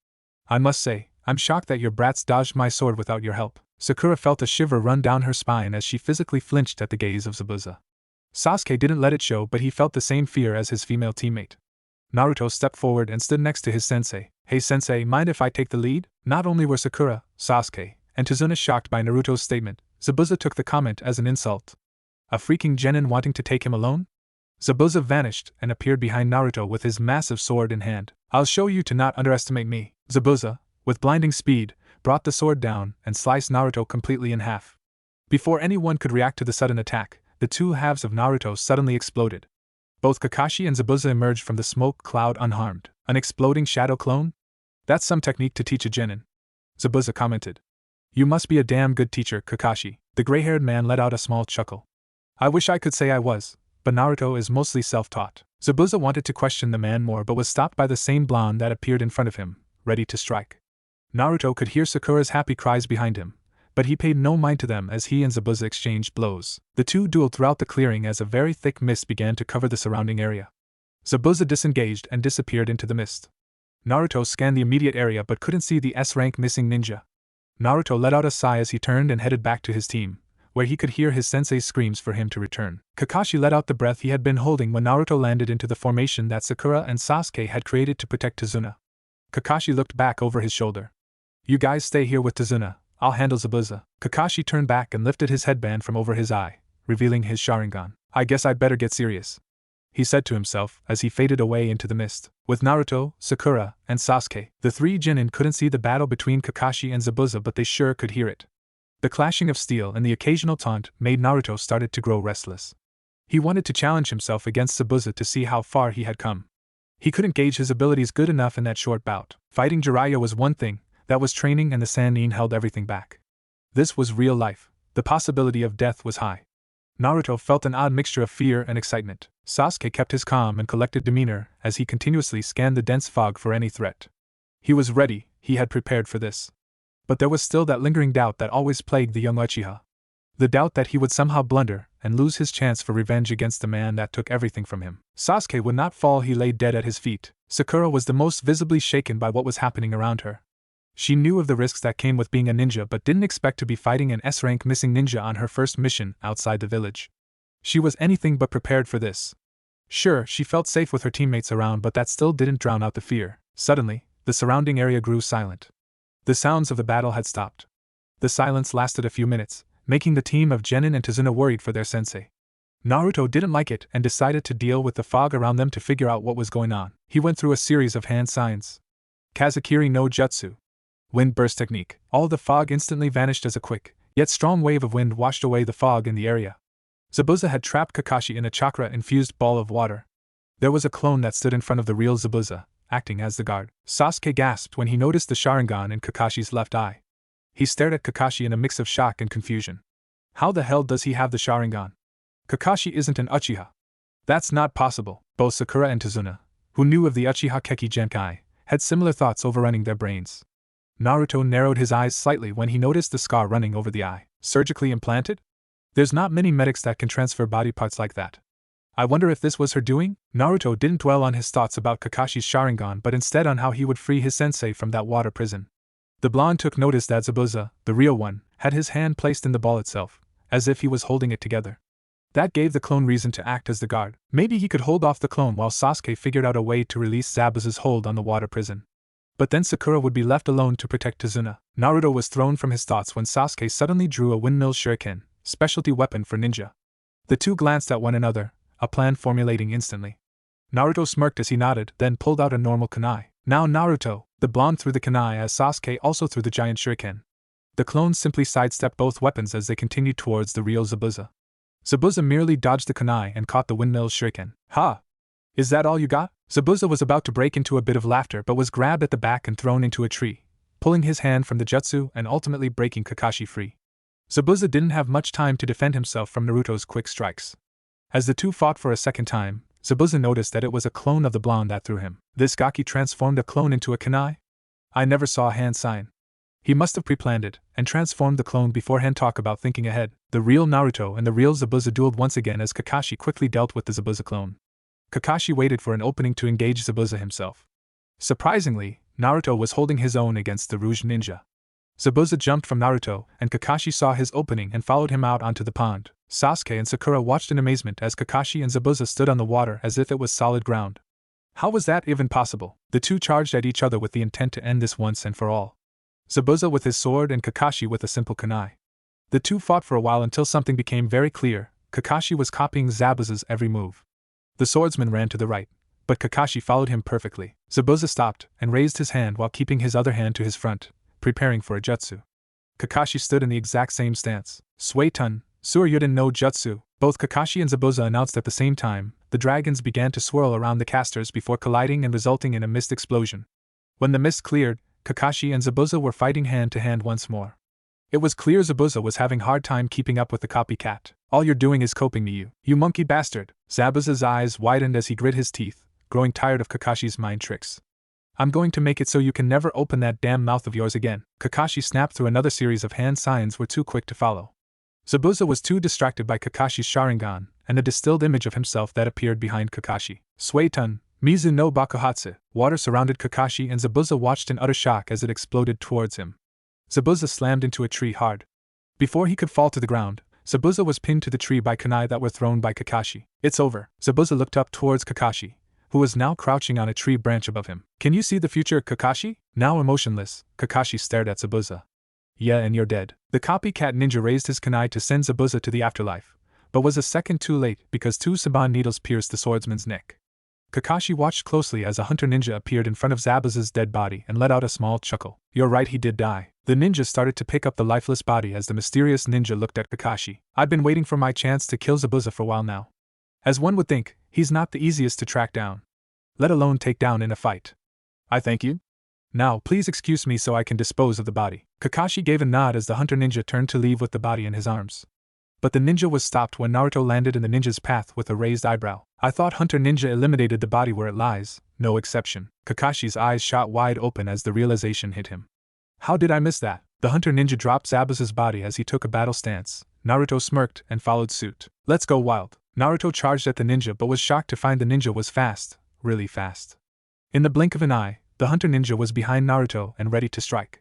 A: I must say, I'm shocked that your brats dodged my sword without your help. Sakura felt a shiver run down her spine as she physically flinched at the gaze of Zabuza. Sasuke didn't let it show, but he felt the same fear as his female teammate. Naruto stepped forward and stood next to his sensei. Hey sensei, mind if I take the lead? Not only were Sakura, Sasuke, and Tazuna shocked by Naruto's statement, Zabuza took the comment as an insult. A freaking genin wanting to take him alone? Zabuza vanished and appeared behind Naruto with his massive sword in hand. I'll show you to not underestimate me. Zabuza, with blinding speed, brought the sword down and sliced Naruto completely in half. Before anyone could react to the sudden attack, the 2 halves of Naruto suddenly exploded. Both Kakashi and Zabuza emerged from the smoke cloud unharmed. An exploding shadow clone? That's some technique to teach a genin. Zabuza commented. You must be a damn good teacher, Kakashi. The gray-haired man let out a small chuckle. I wish I could say I was, but Naruto is mostly self-taught. Zabuza wanted to question the man more but was stopped by the same blonde that appeared in front of him, ready to strike. Naruto could hear Sakura's happy cries behind him, but he paid no mind to them as he and Zabuza exchanged blows. The two dueled throughout the clearing as a very thick mist began to cover the surrounding area. Zabuza disengaged and disappeared into the mist. Naruto scanned the immediate area but couldn't see the S-rank missing ninja. Naruto let out a sigh as he turned and headed back to his team, where he could hear his sensei's screams for him to return. Kakashi let out the breath he had been holding when Naruto landed into the formation that Sakura and Sasuke had created to protect Tazuna. Kakashi looked back over his shoulder. "You guys stay here with Tazuna, I'll handle Zabuza." Kakashi turned back and lifted his headband from over his eye, revealing his Sharingan. "I guess I'd better get serious," he said to himself as he faded away into the mist. With Naruto, Sakura, and Sasuke, the three genin couldn't see the battle between Kakashi and Zabuza, but they sure could hear it. The clashing of steel and the occasional taunt made Naruto started to grow restless. He wanted to challenge himself against Zabuza to see how far he had come. He couldn't gauge his abilities good enough in that short bout. Fighting Jiraiya was one thing, that was training, and the Sannin held everything back. This was real life. The possibility of death was high. Naruto felt an odd mixture of fear and excitement. Sasuke kept his calm and collected demeanor as he continuously scanned the dense fog for any threat. He was ready, he had prepared for this. But there was still that lingering doubt that always plagued the young Uchiha. The doubt that he would somehow blunder and lose his chance for revenge against the man that took everything from him. Sasuke would not fall, he lay dead at his feet. Sakura was the most visibly shaken by what was happening around her. She knew of the risks that came with being a ninja but didn't expect to be fighting an S-rank missing ninja on her first mission outside the village. She was anything but prepared for this. Sure, she felt safe with her teammates around, but that still didn't drown out the fear. Suddenly, the surrounding area grew silent. The sounds of the battle had stopped. The silence lasted a few minutes, making the team of Genin and Tazuna worried for their sensei. Naruto didn't like it and decided to deal with the fog around them to figure out what was going on. He went through a series of hand signs. Kazakiri no Jutsu. Wind burst technique. All the fog instantly vanished as a quick, yet strong wave of wind washed away the fog in the area. Zabuza had trapped Kakashi in a chakra-infused ball of water. There was a clone that stood in front of the real Zabuza, acting as the guard. Sasuke gasped when he noticed the Sharingan in Kakashi's left eye. He stared at Kakashi in a mix of shock and confusion. How the hell does he have the Sharingan? Kakashi isn't an Uchiha. That's not possible. Both Sakura and Tazuna, who knew of the Uchiha Keki Genkai, had similar thoughts overrunning their brains. Naruto narrowed his eyes slightly when he noticed the scar running over the eye. Surgically implanted? There's not many medics that can transfer body parts like that. I wonder if this was her doing? Naruto didn't dwell on his thoughts about Kakashi's Sharingan but instead on how he would free his sensei from that water prison. The blonde took notice that Zabuza, the real one, had his hand placed in the ball itself, as if he was holding it together. That gave the clone reason to act as the guard. Maybe he could hold off the clone while Sasuke figured out a way to release Zabuza's hold on the water prison. But then Sakura would be left alone to protect Tazuna. Naruto was thrown from his thoughts when Sasuke suddenly drew a windmill shuriken, specialty weapon for ninja. The two glanced at one another, a plan formulating instantly. Naruto smirked as he nodded, then pulled out a normal kunai. Now Naruto, the blonde threw the kunai as Sasuke also threw the giant shuriken. The clones simply sidestepped both weapons as they continued towards the real Zabuza. Zabuza merely dodged the kunai and caught the windmill shuriken. Ha! Is that all you got? Zabuza was about to break into a bit of laughter but was grabbed at the back and thrown into a tree, pulling his hand from the jutsu and ultimately breaking Kakashi free. Zabuza didn't have much time to defend himself from Naruto's quick strikes. As the two fought for a second time, Zabuza noticed that it was a clone of the blonde that threw him. This Gaki transformed a clone into a kunai? I never saw a hand sign. He must have pre-planned it, and transformed the clone beforehand. Talk about thinking ahead. The real Naruto and the real Zabuza dueled once again as Kakashi quickly dealt with the Zabuza clone. Kakashi waited for an opening to engage Zabuza himself. Surprisingly, Naruto was holding his own against the Rouge Ninja. Zabuza jumped from Naruto, and Kakashi saw his opening and followed him out onto the pond. Sasuke and Sakura watched in amazement as Kakashi and Zabuza stood on the water as if it was solid ground. How was that even possible? The two charged at each other with the intent to end this once and for all. Zabuza with his sword and Kakashi with a simple kunai. The two fought for a while until something became very clear. Kakashi was copying Zabuza's every move. The swordsman ran to the right, but Kakashi followed him perfectly. Zabuza stopped and raised his hand while keeping his other hand to his front, preparing for a jutsu. Kakashi stood in the exact same stance. Suetun, Suryuden no Jutsu. Both Kakashi and Zabuza announced at the same time. The dragons began to swirl around the casters before colliding and resulting in a mist explosion. When the mist cleared, Kakashi and Zabuza were fighting hand to hand once more. It was clear Zabuza was having hard time keeping up with the copycat. All you're doing is coping me, you monkey bastard. Zabuza's eyes widened as he grit his teeth, growing tired of Kakashi's mind tricks. I'm going to make it so you can never open that damn mouth of yours again. Kakashi snapped through another series of hand signs were too quick to follow. Zabuza was too distracted by Kakashi's Sharingan, and the distilled image of himself that appeared behind Kakashi. Suetun, Mizu no Bakuhatsu. Water surrounded Kakashi and Zabuza watched in utter shock as it exploded towards him. Zabuza slammed into a tree hard. Before he could fall to the ground, Zabuza was pinned to the tree by kunai that were thrown by Kakashi. It's over. Zabuza looked up towards Kakashi, who was now crouching on a tree branch above him. Can you see the future, Kakashi? Now emotionless, Kakashi stared at Zabuza. Yeah, and you're dead. The copycat ninja raised his kunai to send Zabuza to the afterlife, but was a second too late because two saban needles pierced the swordsman's neck. Kakashi watched closely as a hunter ninja appeared in front of Zabuza's dead body and let out a small chuckle. You're right, he did die. The ninja started to pick up the lifeless body as the mysterious ninja looked at Kakashi. I've been waiting for my chance to kill Zabuza for a while now. As one would think, he's not the easiest to track down, let alone take down in a fight. I thank you. Now, please excuse me so I can dispose of the body. Kakashi gave a nod as the hunter ninja turned to leave with the body in his arms. But the ninja was stopped when Naruto landed in the ninja's path with a raised eyebrow. I thought Hunter Ninja eliminated the body where it lies, no exception. Kakashi's eyes shot wide open as the realization hit him. How did I miss that? The Hunter Ninja dropped Zabuza's body as he took a battle stance. Naruto smirked and followed suit. Let's go wild. Naruto charged at the ninja but was shocked to find the ninja was fast, really fast. In the blink of an eye, the Hunter Ninja was behind Naruto and ready to strike.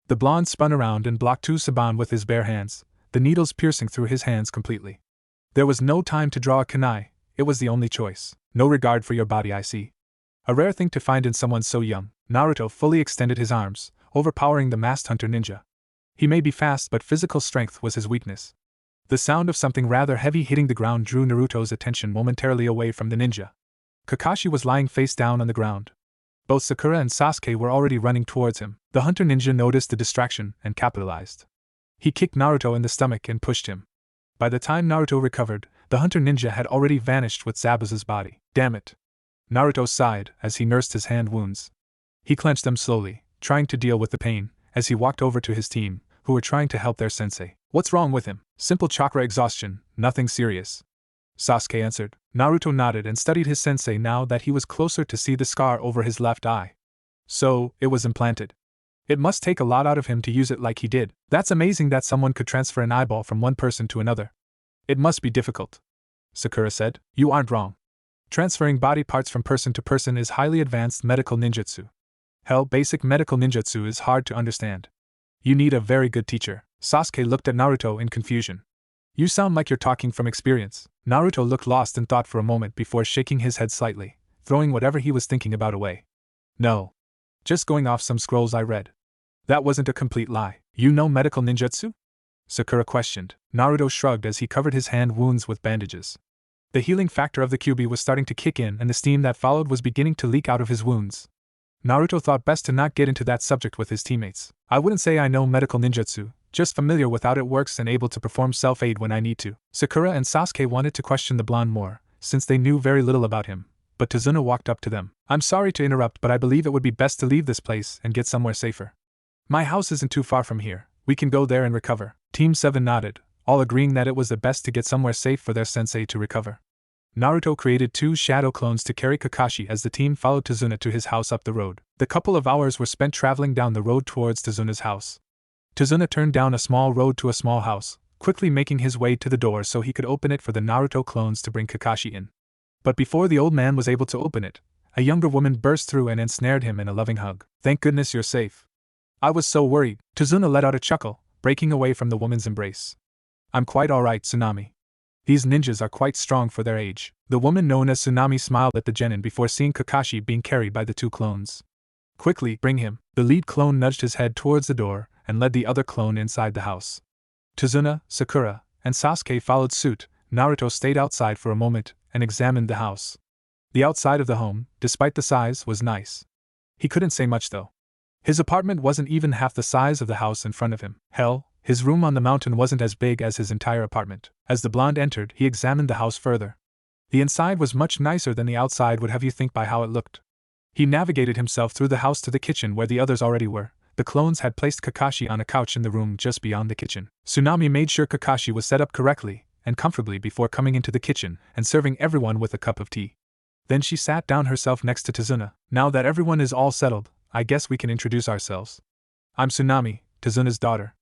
A: The blonde spun around and blocked two saban with his bare hands, the needles piercing through his hands completely. There was no time to draw a kunai, it was the only choice. No regard for your body, I see. A rare thing to find in someone so young. Naruto fully extended his arms, overpowering the masked hunter ninja. He may be fast but physical strength was his weakness. The sound of something rather heavy hitting the ground drew Naruto's attention momentarily away from the ninja. Kakashi was lying face down on the ground. Both Sakura and Sasuke were already running towards him. The hunter ninja noticed the distraction and capitalized. He kicked Naruto in the stomach and pushed him. By the time Naruto recovered, the hunter ninja had already vanished with Zabuza's body. Damn it. Naruto sighed as he nursed his hand wounds. He clenched them slowly, trying to deal with the pain, as he walked over to his team, who were trying to help their sensei. What's wrong with him? Simple chakra exhaustion, nothing serious. Sasuke answered. Naruto nodded and studied his sensei now that he was closer to see the scar over his left eye. So, it was implanted. It must take a lot out of him to use it like he did. That's amazing that someone could transfer an eyeball from one person to another. It must be difficult. Sakura said. You aren't wrong. Transferring body parts from person to person is highly advanced medical ninjutsu. Hell, basic medical ninjutsu is hard to understand. You need a very good teacher. Sasuke looked at Naruto in confusion. You sound like you're talking from experience. Naruto looked lost in thought for a moment before shaking his head slightly, throwing whatever he was thinking about away. No. Just going off some scrolls I read. That wasn't a complete lie. You know medical ninjutsu? Sakura questioned. Naruto shrugged as he covered his hand wounds with bandages. The healing factor of the Kyuubi was starting to kick in and the steam that followed was beginning to leak out of his wounds. Naruto thought best to not get into that subject with his teammates. I wouldn't say I know medical ninjutsu, just familiar with how it works and able to perform self-aid when I need to. Sakura and Sasuke wanted to question the blonde more, since they knew very little about him, but Tazuna walked up to them. I'm sorry to interrupt, but I believe it would be best to leave this place and get somewhere safer. My house isn't too far from here, we can go there and recover. Team 7 nodded, all agreeing that it was the best to get somewhere safe for their sensei to recover. Naruto created 2 shadow clones to carry Kakashi as the team followed Tazuna to his house up the road. The couple of hours were spent traveling down the road towards Tazuna's house. Tazuna turned down a small road to a small house, quickly making his way to the door so he could open it for the Naruto clones to bring Kakashi in. But before the old man was able to open it, a younger woman burst through and ensnared him in a loving hug. Thank goodness you're safe. I was so worried. Tazuna let out a chuckle, breaking away from the woman's embrace. I'm quite alright, Tsunami. These ninjas are quite strong for their age. The woman known as Tsunami smiled at the genin before seeing Kakashi being carried by the 2 clones. Quickly, bring him. The lead clone nudged his head towards the door and led the other clone inside the house. Tazuna, Sakura, and Sasuke followed suit. Naruto stayed outside for a moment and examined the house. The outside of the home, despite the size, was nice. He couldn't say much though. His apartment wasn't even half the size of the house in front of him. Hell, his room on the mountain wasn't as big as his entire apartment. As the blonde entered, he examined the house further. The inside was much nicer than the outside would have you think by how it looked. He navigated himself through the house to the kitchen where the others already were. The clones had placed Kakashi on a couch in the room just beyond the kitchen. Tsunami made sure Kakashi was set up correctly and comfortably before coming into the kitchen and serving everyone with a cup of tea. Then she sat down herself next to Tazuna. Now that everyone is all settled, I guess we can introduce ourselves. I'm Tsunami, Tazuna's daughter.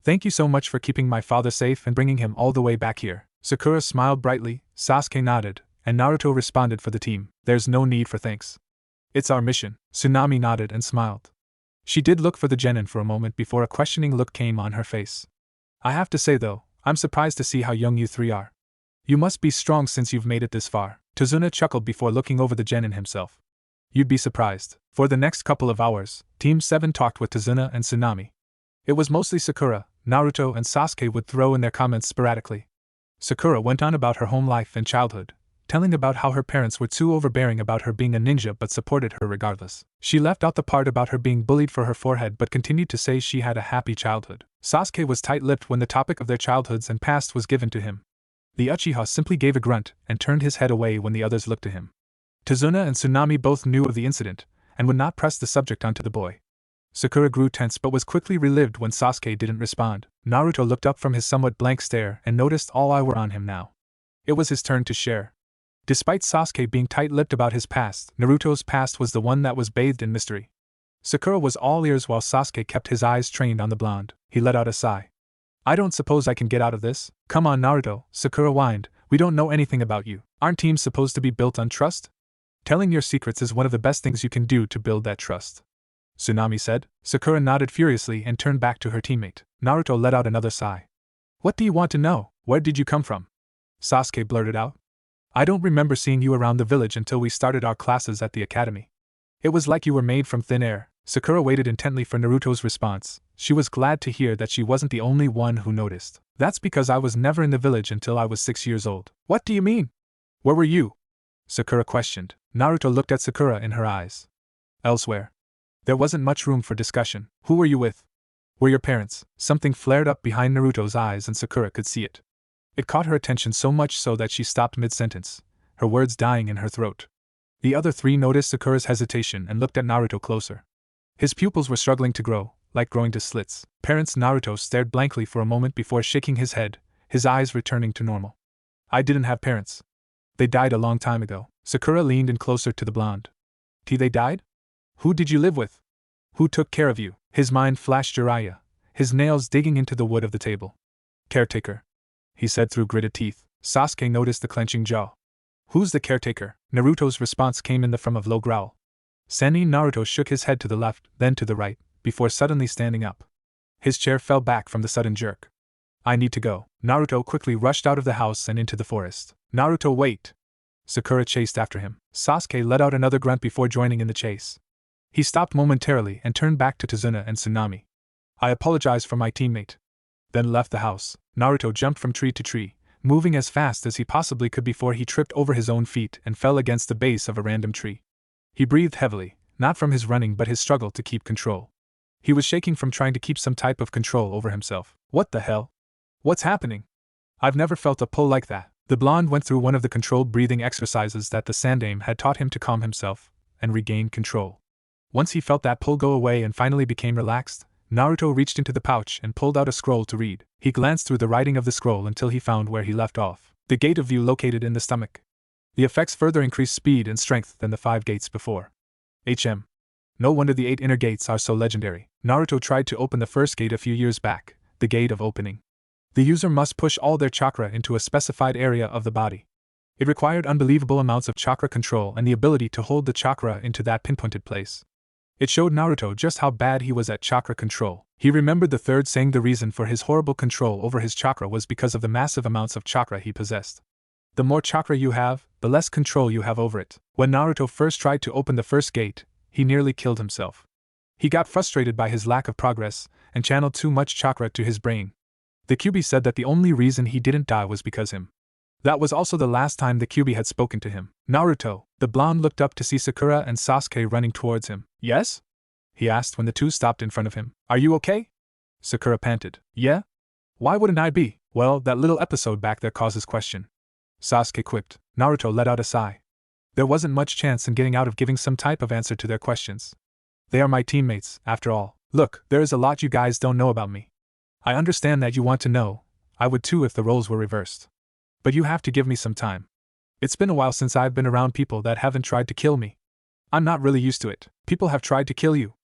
A: Thank you so much for keeping my father safe and bringing him all the way back here. Sakura smiled brightly, Sasuke nodded, and Naruto responded for the team. There's no need for thanks. It's our mission. Tsunami nodded and smiled. She did look for the genin for a moment before a questioning look came on her face. I have to say though, I'm surprised to see how young you three are. You must be strong since you've made it this far. Tazuna chuckled before looking over the genin himself. You'd be surprised. For the next couple of hours, Team 7 talked with Tazuna and Tsunami. It was mostly Sakura, Naruto and Sasuke would throw in their comments sporadically. Sakura went on about her home life and childhood, telling about how her parents were too overbearing about her being a ninja but supported her regardless. She left out the part about her being bullied for her forehead but continued to say she had a happy childhood. Sasuke was tight-lipped when the topic of their childhoods and past was given to him. The Uchiha simply gave a grunt and turned his head away when the others looked to him. Tazuna and Tsunami both knew of the incident and would not press the subject onto the boy. Sakura grew tense but was quickly relieved when Sasuke didn't respond. Naruto looked up from his somewhat blank stare and noticed all eyes were on him now. It was his turn to share. Despite Sasuke being tight-lipped about his past, Naruto's past was the one that was bathed in mystery. Sakura was all ears while Sasuke kept his eyes trained on the blonde. He let out a sigh. I don't suppose I can get out of this? Come on Naruto, Sakura whined, we don't know anything about you. Aren't teams supposed to be built on trust? Telling your secrets is one of the best things you can do to build that trust. Tsunami said. Sakura nodded furiously and turned back to her teammate. Naruto let out another sigh. What do you want to know? Where did you come from? Sasuke blurted out. I don't remember seeing you around the village until we started our classes at the academy. It was like you were made from thin air. Sakura waited intently for Naruto's response. She was glad to hear that she wasn't the only one who noticed. That's because I was never in the village until I was 6 years old. What do you mean? Where were you? Sakura questioned. Naruto looked at Sakura in her eyes. Elsewhere. There wasn't much room for discussion. Who were you with? Were your parents? Something flared up behind Naruto's eyes and Sakura could see it. It caught her attention so much so that she stopped mid-sentence, her words dying in her throat. The other three noticed Sakura's hesitation and looked at Naruto closer. His pupils were struggling to grow, like growing to slits. Parents Naruto stared blankly for a moment before shaking his head, his eyes returning to normal. I didn't have parents. They died a long time ago. Sakura leaned in closer to the blonde. They died? Who did you live with? Who took care of you? His mind flashed Jiraiya, his nails digging into the wood of the table. Caretaker, he said through gritted teeth. Sasuke noticed the clenching jaw. Who's the caretaker? Naruto's response came in the form of low growl. Sannin Naruto shook his head to the left, then to the right, before suddenly standing up. His chair fell back from the sudden jerk. I need to go. Naruto quickly rushed out of the house and into the forest. Naruto, wait! Sakura chased after him. Sasuke let out another grunt before joining in the chase. He stopped momentarily and turned back to Tazuna and Tsunami. I apologize for my teammate. Then left the house. Naruto jumped from tree to tree, moving as fast as he possibly could before he tripped over his own feet and fell against the base of a random tree. He breathed heavily, not from his running but his struggle to keep control. He was shaking from trying to keep some type of control over himself. What the hell? What's happening? I've never felt a pull like that. The blonde went through one of the controlled breathing exercises that the Sandaime had taught him to calm himself and regain control. Once he felt that pull go away and finally became relaxed, Naruto reached into the pouch and pulled out a scroll to read. He glanced through the writing of the scroll until he found where he left off. The gate of view located in the stomach. The effects further increased speed and strength than the 5 gates before. No wonder the 8 inner gates are so legendary. Naruto tried to open the first gate a few years back, the gate of opening. The user must push all their chakra into a specified area of the body. It required unbelievable amounts of chakra control and the ability to hold the chakra into that pinpointed place. It showed Naruto just how bad he was at chakra control. He remembered the third saying the reason for his horrible control over his chakra was because of the massive amounts of chakra he possessed. The more chakra you have, the less control you have over it. When Naruto first tried to open the first gate, he nearly killed himself. He got frustrated by his lack of progress and channeled too much chakra to his brain. The Kyuubi said that the only reason he didn't die was because him. That was also the last time the Kyuubi had spoken to him. Naruto, the blonde looked up to see Sakura and Sasuke running towards him. Yes? He asked when the two stopped in front of him. Are you okay? Sakura panted. Yeah? Why wouldn't I be? Well, that little episode back there causes question. Sasuke quipped. Naruto let out a sigh. There wasn't much chance in getting out of giving some type of answer to their questions. They are my teammates, after all. Look, there is a lot you guys don't know about me. I understand that you want to know. I would too if the roles were reversed. But you have to give me some time. It's been a while since I've been around people that haven't tried to kill me. I'm not really used to it. People have tried to kill you.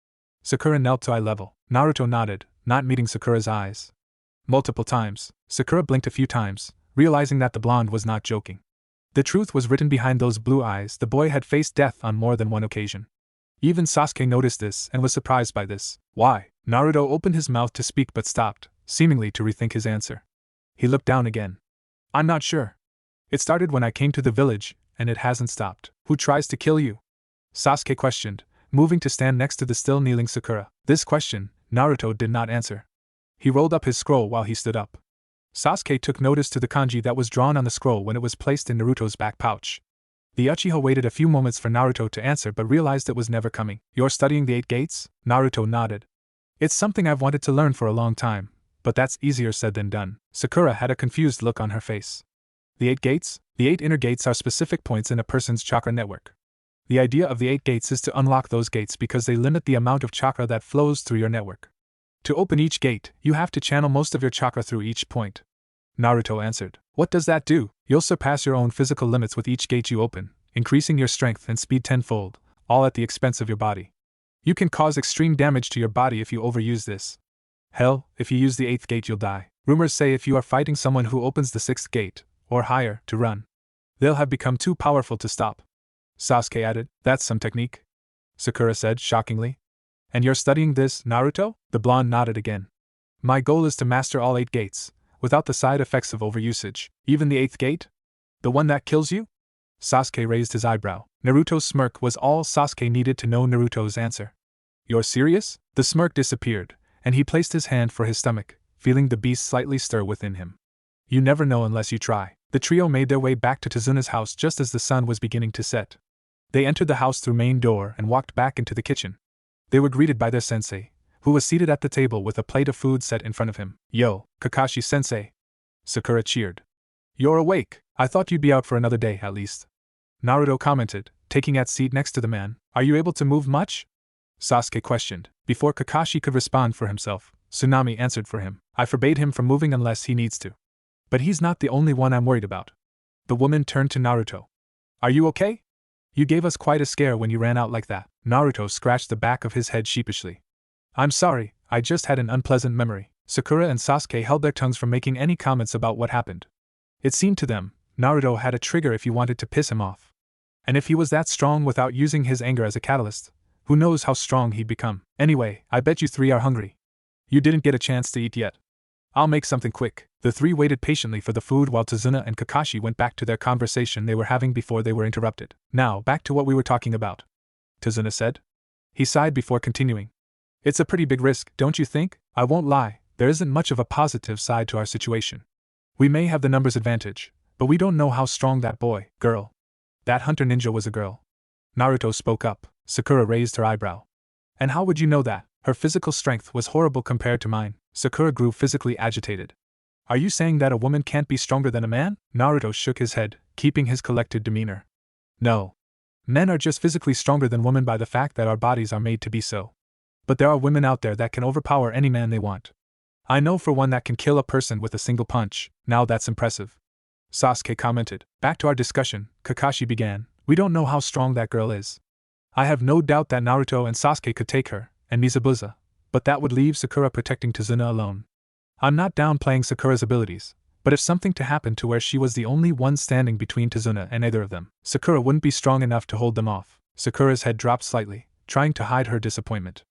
A: Sakura knelt to eye level. Naruto nodded, not meeting Sakura's eyes. Multiple times, Sakura blinked a few times, realizing that the blonde was not joking. The truth was written behind those blue eyes. The boy had faced death on more than one occasion. Even Sasuke noticed this and was surprised by this. Why? Naruto opened his mouth to speak but stopped, seemingly to rethink his answer. He looked down again. I'm not sure. It started when I came to the village, and it hasn't stopped. Who tries to kill you? Sasuke questioned, moving to stand next to the still kneeling Sakura. This question, Naruto did not answer. He rolled up his scroll while he stood up. Sasuke took notice to the kanji that was drawn on the scroll when it was placed in Naruto's back pouch. The Uchiha waited a few moments for Naruto to answer but realized it was never coming. You're studying the 8 gates? Naruto nodded. It's something I've wanted to learn for a long time, but that's easier said than done. Sakura had a confused look on her face. The 8 gates? The 8 inner gates are specific points in a person's chakra network. The idea of the 8 gates is to unlock those gates because they limit the amount of chakra that flows through your network. To open each gate, you have to channel most of your chakra through each point. Naruto answered. What does that do? You'll surpass your own physical limits with each gate you open, increasing your strength and speed tenfold, all at the expense of your body. You can cause extreme damage to your body if you overuse this. Hell, if you use the 8th gate you'll die. Rumors say if you are fighting someone who opens the 6th gate, or higher, to run, they'll have become too powerful to stop. Sasuke added. That's some technique? Sakura said shockingly. And you're studying this, Naruto? The blonde nodded again. My goal is to master all 8 gates, without the side effects of overusage. Even the 8th gate? The one that kills you? Sasuke raised his eyebrow. Naruto's smirk was all Sasuke needed to know Naruto's answer. You're serious? The smirk disappeared, and he placed his hand for his stomach, feeling the beast slightly stir within him. You never know unless you try. The trio made their way back to Tazuna's house just as the sun was beginning to set. They entered the house through main door and walked back into the kitchen. They were greeted by their sensei, who was seated at the table with a plate of food set in front of him. Yo, Kakashi-sensei. Sakura cheered. You're awake. I thought you'd be out for another day at least. Naruto commented, taking a seat next to the man. Are you able to move much? Sasuke questioned. Before Kakashi could respond for himself, Tsunami answered for him. I forbade him from moving unless he needs to. But he's not the only one I'm worried about. The woman turned to Naruto. Are you okay? You gave us quite a scare when you ran out like that. Naruto scratched the back of his head sheepishly. I'm sorry, I just had an unpleasant memory. Sakura and Sasuke held their tongues from making any comments about what happened. It seemed to them, Naruto had a trigger if he wanted to piss him off. And if he was that strong without using his anger as a catalyst, who knows how strong he'd become. Anyway, I bet you 3 are hungry. You didn't get a chance to eat yet. I'll make something quick. The 3 waited patiently for the food while Tazuna and Kakashi went back to their conversation they were having before they were interrupted. Now, back to what we were talking about, Tazuna said. He sighed before continuing. It's a pretty big risk, don't you think? I won't lie, there isn't much of a positive side to our situation. We may have the numbers advantage, but we don't know how strong that girl. That hunter ninja was a girl. Naruto spoke up. Sakura raised her eyebrow. And how would you know that? Her physical strength was horrible compared to mine. Sakura grew physically agitated. Are you saying that a woman can't be stronger than a man? Naruto shook his head, keeping his collected demeanor. No. Men are just physically stronger than women by the fact that our bodies are made to be so. But there are women out there that can overpower any man they want. I know for one that can kill a person with a single punch. Now that's impressive. Sasuke commented. Back to our discussion, Kakashi began. We don't know how strong that girl is. I have no doubt that Naruto and Sasuke could take her, and Zabuza, but that would leave Sakura protecting Tazuna alone. I'm not downplaying Sakura's abilities, but if something to happen to where she was the only one standing between Tazuna and either of them, Sakura wouldn't be strong enough to hold them off. Sakura's head dropped slightly, trying to hide her disappointment.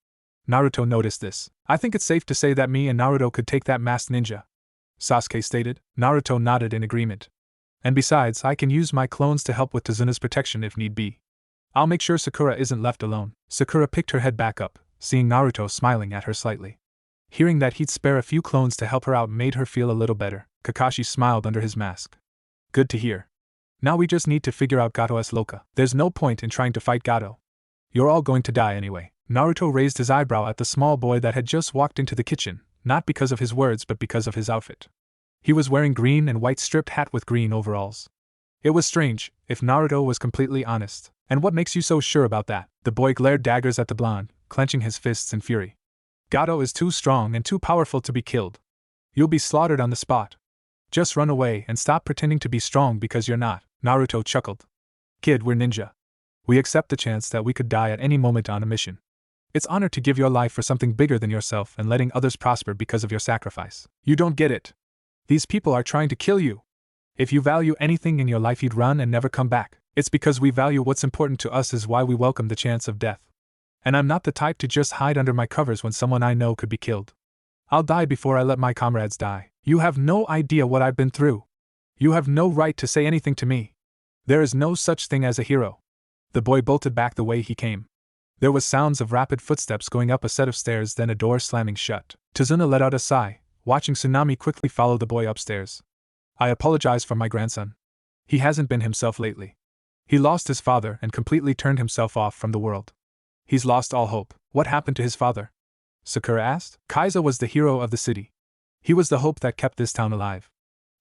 A: Naruto noticed this. I think it's safe to say that me and Naruto could take that masked ninja, Sasuke stated. Naruto nodded in agreement. And besides, I can use my clones to help with Tazuna's protection if need be. I'll make sure Sakura isn't left alone. Sakura picked her head back up, seeing Naruto smiling at her slightly. Hearing that he'd spare a few clones to help her out made her feel a little better. Kakashi smiled under his mask. Good to hear. Now we just need to figure out Gatō's Loka. There's no point in trying to fight Gatō. You're all going to die anyway. Naruto raised his eyebrow at the small boy that had just walked into the kitchen, not because of his words but because of his outfit. He was wearing green and white striped hat with green overalls. It was strange, if Naruto was completely honest. And what makes you so sure about that? The boy glared daggers at the blonde, clenching his fists in fury. Gatō is too strong and too powerful to be killed. You'll be slaughtered on the spot. Just run away and stop pretending to be strong because you're not. Naruto chuckled. Kid, we're ninja. We accept the chance that we could die at any moment on a mission. It's honor to give your life for something bigger than yourself and letting others prosper because of your sacrifice. You don't get it. These people are trying to kill you. If you value anything in your life, you'd run and never come back. It's because we value what's important to us is why we welcome the chance of death. And I'm not the type to just hide under my covers when someone I know could be killed. I'll die before I let my comrades die. You have no idea what I've been through. You have no right to say anything to me. There is no such thing as a hero. The boy bolted back the way he came. There was sounds of rapid footsteps going up a set of stairs, then a door slamming shut. Tazuna let out a sigh, watching Tsunami quickly follow the boy upstairs. I apologize for my grandson. He hasn't been himself lately. He lost his father and completely turned himself off from the world. He's lost all hope. What happened to his father? Sakura asked. Kaiza was the hero of the city. He was the hope that kept this town alive.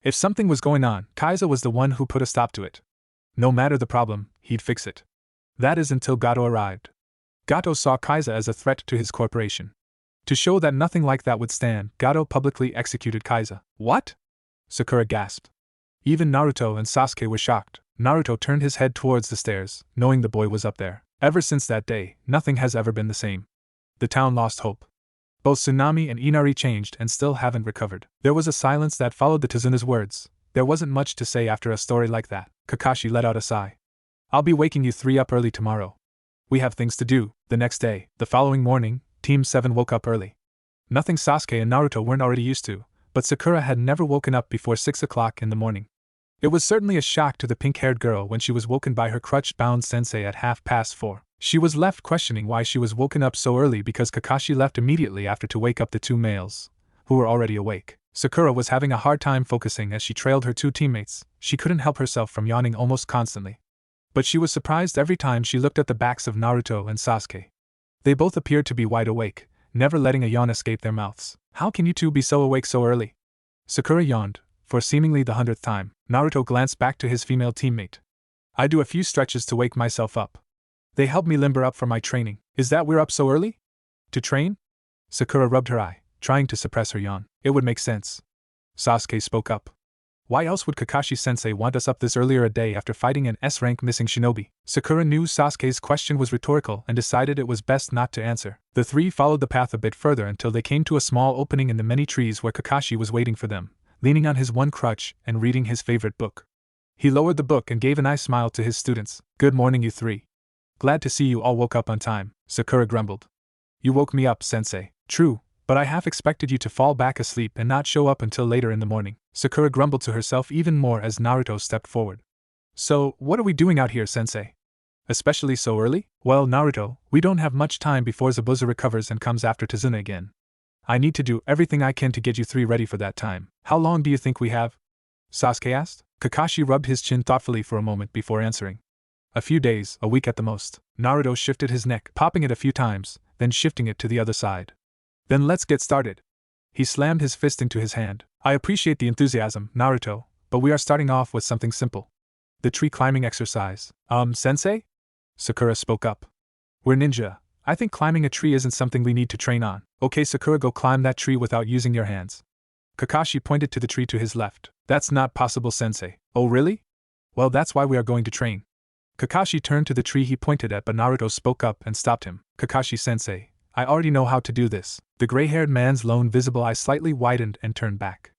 A: If something was going on, Kaiza was the one who put a stop to it. No matter the problem, he'd fix it. That is until Gatō arrived. Gatō saw Kaiza as a threat to his corporation. To show that nothing like that would stand, Gatō publicly executed Kaiza. What? Sakura gasped. Even Naruto and Sasuke were shocked. Naruto turned his head towards the stairs, knowing the boy was up there. Ever since that day, nothing has ever been the same. The town lost hope. Both Tsunami and Inari changed and still haven't recovered. There was a silence that followed the Tazuna's words. There wasn't much to say after a story like that. Kakashi let out a sigh. I'll be waking you 3 up early tomorrow. We have things to do. The next day, the following morning, Team 7 woke up early. Nothing Sasuke and Naruto weren't already used to, but Sakura had never woken up before 6 o'clock in the morning. It was certainly a shock to the pink-haired girl when she was woken by her crutch-bound sensei at 4:30. She was left questioning why she was woken up so early because Kakashi left immediately after to wake up the 2 males, who were already awake. Sakura was having a hard time focusing as she trailed her 2 teammates. She couldn't help herself from yawning almost constantly. But she was surprised every time she looked at the backs of Naruto and Sasuke. They both appeared to be wide awake, never letting a yawn escape their mouths. How can you 2 be so awake so early? Sakura yawned, for seemingly the 100th time. Naruto glanced back to his female teammate. I do a few stretches to wake myself up. They help me limber up for my training. Is that we're up so early? To train? Sakura rubbed her eye, trying to suppress her yawn. It would make sense. Sasuke spoke up. Why else would Kakashi-sensei want us up this earlier a day after fighting an S-rank missing shinobi? Sakura knew Sasuke's question was rhetorical and decided it was best not to answer. The 3 followed the path a bit further until they came to a small opening in the many trees where Kakashi was waiting for them, leaning on his one crutch and reading his favorite book. He lowered the book and gave a nice smile to his students. Good morning, you 3. Glad to see you all woke up on time, Sakura grumbled. You woke me up, sensei. True, but I half expected you to fall back asleep and not show up until later in the morning. Sakura grumbled to herself even more as Naruto stepped forward. So, what are we doing out here, sensei? Especially so early? Well, Naruto, we don't have much time before Zabuza recovers and comes after Tazuna again. I need to do everything I can to get you 3 ready for that time. How long do you think we have? Sasuke asked. Kakashi rubbed his chin thoughtfully for a moment before answering. A few days, a week at the most. Naruto shifted his neck, popping it a few times, then shifting it to the other side. Then let's get started. He slammed his fist into his hand. I appreciate the enthusiasm, Naruto, but we are starting off with something simple. The tree climbing exercise. Sensei? Sakura spoke up. We're ninja. I think climbing a tree isn't something we need to train on. Okay, Sakura, go climb that tree without using your hands. Kakashi pointed to the tree to his left. That's not possible, sensei. Oh really? Well, that's why we are going to train. Kakashi turned to the tree he pointed at, but Naruto spoke up and stopped him. Kakashi-sensei, I already know how to do this. The gray-haired man's lone visible eye slightly widened and turned back.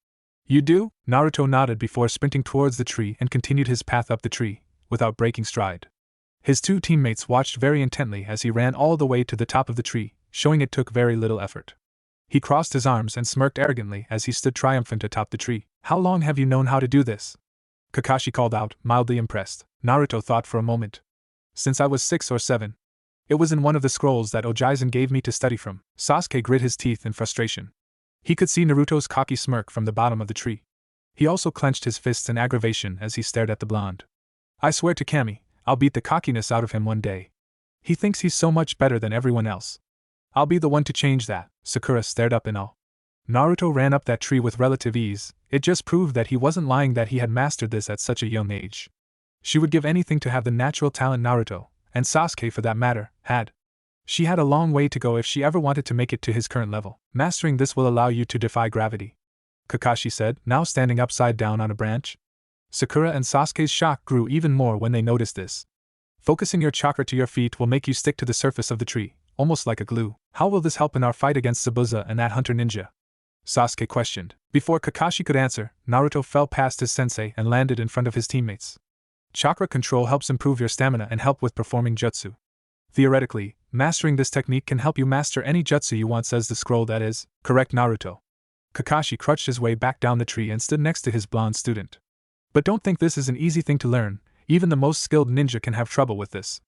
A: You do? Naruto nodded before sprinting towards the tree and continued his path up the tree, without breaking stride. His 2 teammates watched very intently as he ran all the way to the top of the tree, showing it took very little effort. He crossed his arms and smirked arrogantly as he stood triumphant atop the tree. How long have you known how to do this? Kakashi called out, mildly impressed. Naruto thought for a moment. Since I was 6 or 7. It was in one of the scrolls that Ojaizen gave me to study from. Sasuke grit his teeth in frustration. He could see Naruto's cocky smirk from the bottom of the tree. He also clenched his fists in aggravation as he stared at the blonde. I swear to Kami, I'll beat the cockiness out of him one day. He thinks he's so much better than everyone else. I'll be the one to change that. Sakura stared up in awe. Naruto ran up that tree with relative ease. It just proved that he wasn't lying that he had mastered this at such a young age. She would give anything to have the natural talent Naruto, and Sasuke for that matter, had. She had a long way to go if she ever wanted to make it to his current level. Mastering this will allow you to defy gravity. Kakashi said, now standing upside down on a branch. Sakura and Sasuke's shock grew even more when they noticed this. Focusing your chakra to your feet will make you stick to the surface of the tree, almost like a glue. How will this help in our fight against Zabuza and that hunter ninja? Sasuke questioned. Before Kakashi could answer, Naruto fell past his sensei and landed in front of his teammates. Chakra control helps improve your stamina and help with performing jutsu. Theoretically, mastering this technique can help you master any jutsu you want, says the scroll. That is correct, Naruto. Kakashi crouched his way back down the tree and stood next to his blonde student. But don't think this is an easy thing to learn, even the most skilled ninja can have trouble with this.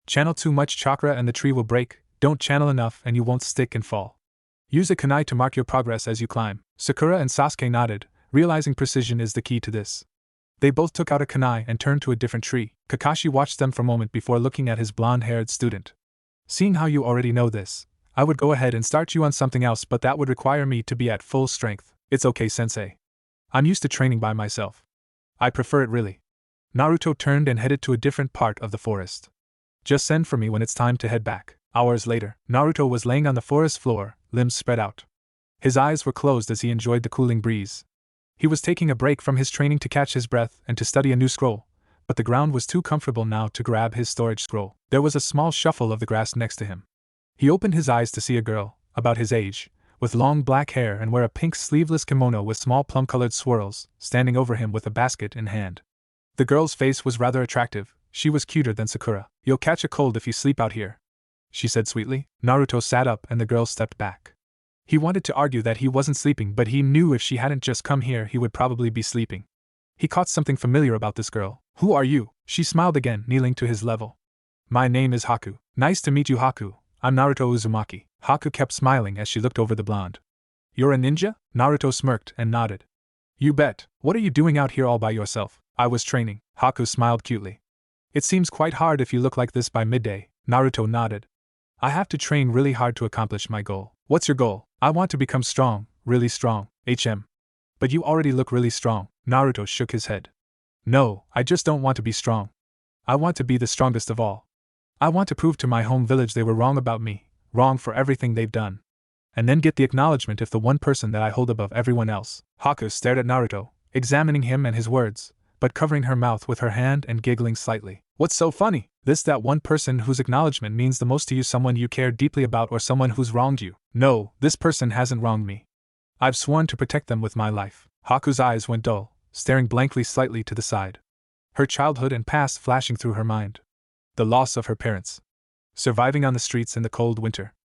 A: Channel too much chakra and the tree will break, don't channel enough and you won't stick and fall. Use a kunai to mark your progress as you climb. Sakura and Sasuke nodded, realizing precision is the key to this. They both took out a kunai and turned to a different tree. Kakashi watched them for a moment before looking at his blonde-haired student. Seeing how you already know this, I would go ahead and start you on something else, but that would require me to be at full strength. It's okay, sensei. I'm used to training by myself. I prefer it really. Naruto turned and headed to a different part of the forest. Just send for me when it's time to head back. Hours later, Naruto was laying on the forest floor, limbs spread out. His eyes were closed as he enjoyed the cooling breeze. He was taking a break from his training to catch his breath and to study a new scroll, but the ground was too comfortable now to grab his storage scroll. There was a small shuffle of the grass next to him. He opened his eyes to see a girl, about his age, with long black hair and wear a pink sleeveless kimono with small plum-colored swirls, standing over him with a basket in hand. The girl's face was rather attractive. She was cuter than Sakura. You'll catch a cold if you sleep out here, she said sweetly. Naruto sat up and the girl stepped back. He wanted to argue that he wasn't sleeping, but he knew if she hadn't just come here he would probably be sleeping. He caught something familiar about this girl. Who are you? She smiled again, kneeling to his level. My name is Haku. Nice to meet you, Haku. I'm Naruto Uzumaki. Haku kept smiling as she looked over the blonde. You're a ninja? Naruto smirked and nodded. You bet. What are you doing out here all by yourself? I was training. Haku smiled cutely. It seems quite hard if you look like this by midday. Naruto nodded. I have to train really hard to accomplish my goal. What's your goal? I want to become strong, really strong. But you already look really strong. Naruto shook his head. No, I just don't want to be strong. I want to be the strongest of all. I want to prove to my home village they were wrong about me, wrong for everything they've done. And then get the acknowledgement if the one person that I hold above everyone else. Haku stared at Naruto, examining him and his words, but covering her mouth with her hand and giggling slightly. What's so funny? That one person whose acknowledgement means the most to you, someone you care deeply about or someone who's wronged you. No, this person hasn't wronged me. I've sworn to protect them with my life. Haku's eyes went dull, staring blankly slightly to the side. Her childhood and past flashing through her mind. The loss of her parents. Surviving on the streets in the cold winter.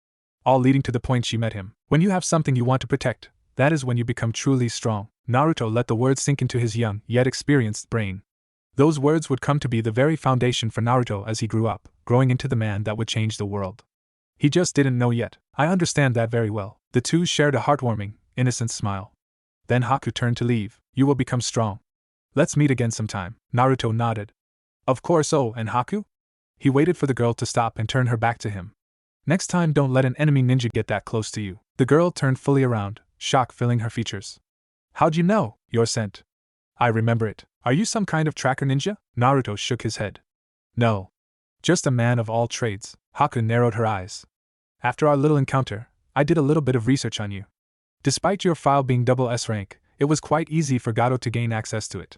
A: All leading to the point she met him. When you have something you want to protect, that is when you become truly strong. Naruto let the words sink into his young, yet experienced brain. Those words would come to be the very foundation for Naruto as he grew up, growing into the man that would change the world. He just didn't know yet. I understand that very well. The two shared a heartwarming, innocent smile. Then Haku turned to leave. You will become strong. Let's meet again sometime. Naruto nodded. Of course. Oh, and Haku? He waited for the girl to stop and turn her back to him. Next time don't let an enemy ninja get that close to you. The girl turned fully around, shock filling her features. How'd you know? Your scent. I remember it. Are you some kind of tracker ninja? Naruto shook his head. No. Just a man of all trades. Haku narrowed her eyes. After our little encounter, I did a little bit of research on you. Despite your file being double S rank, it was quite easy for Gatō to gain access to it.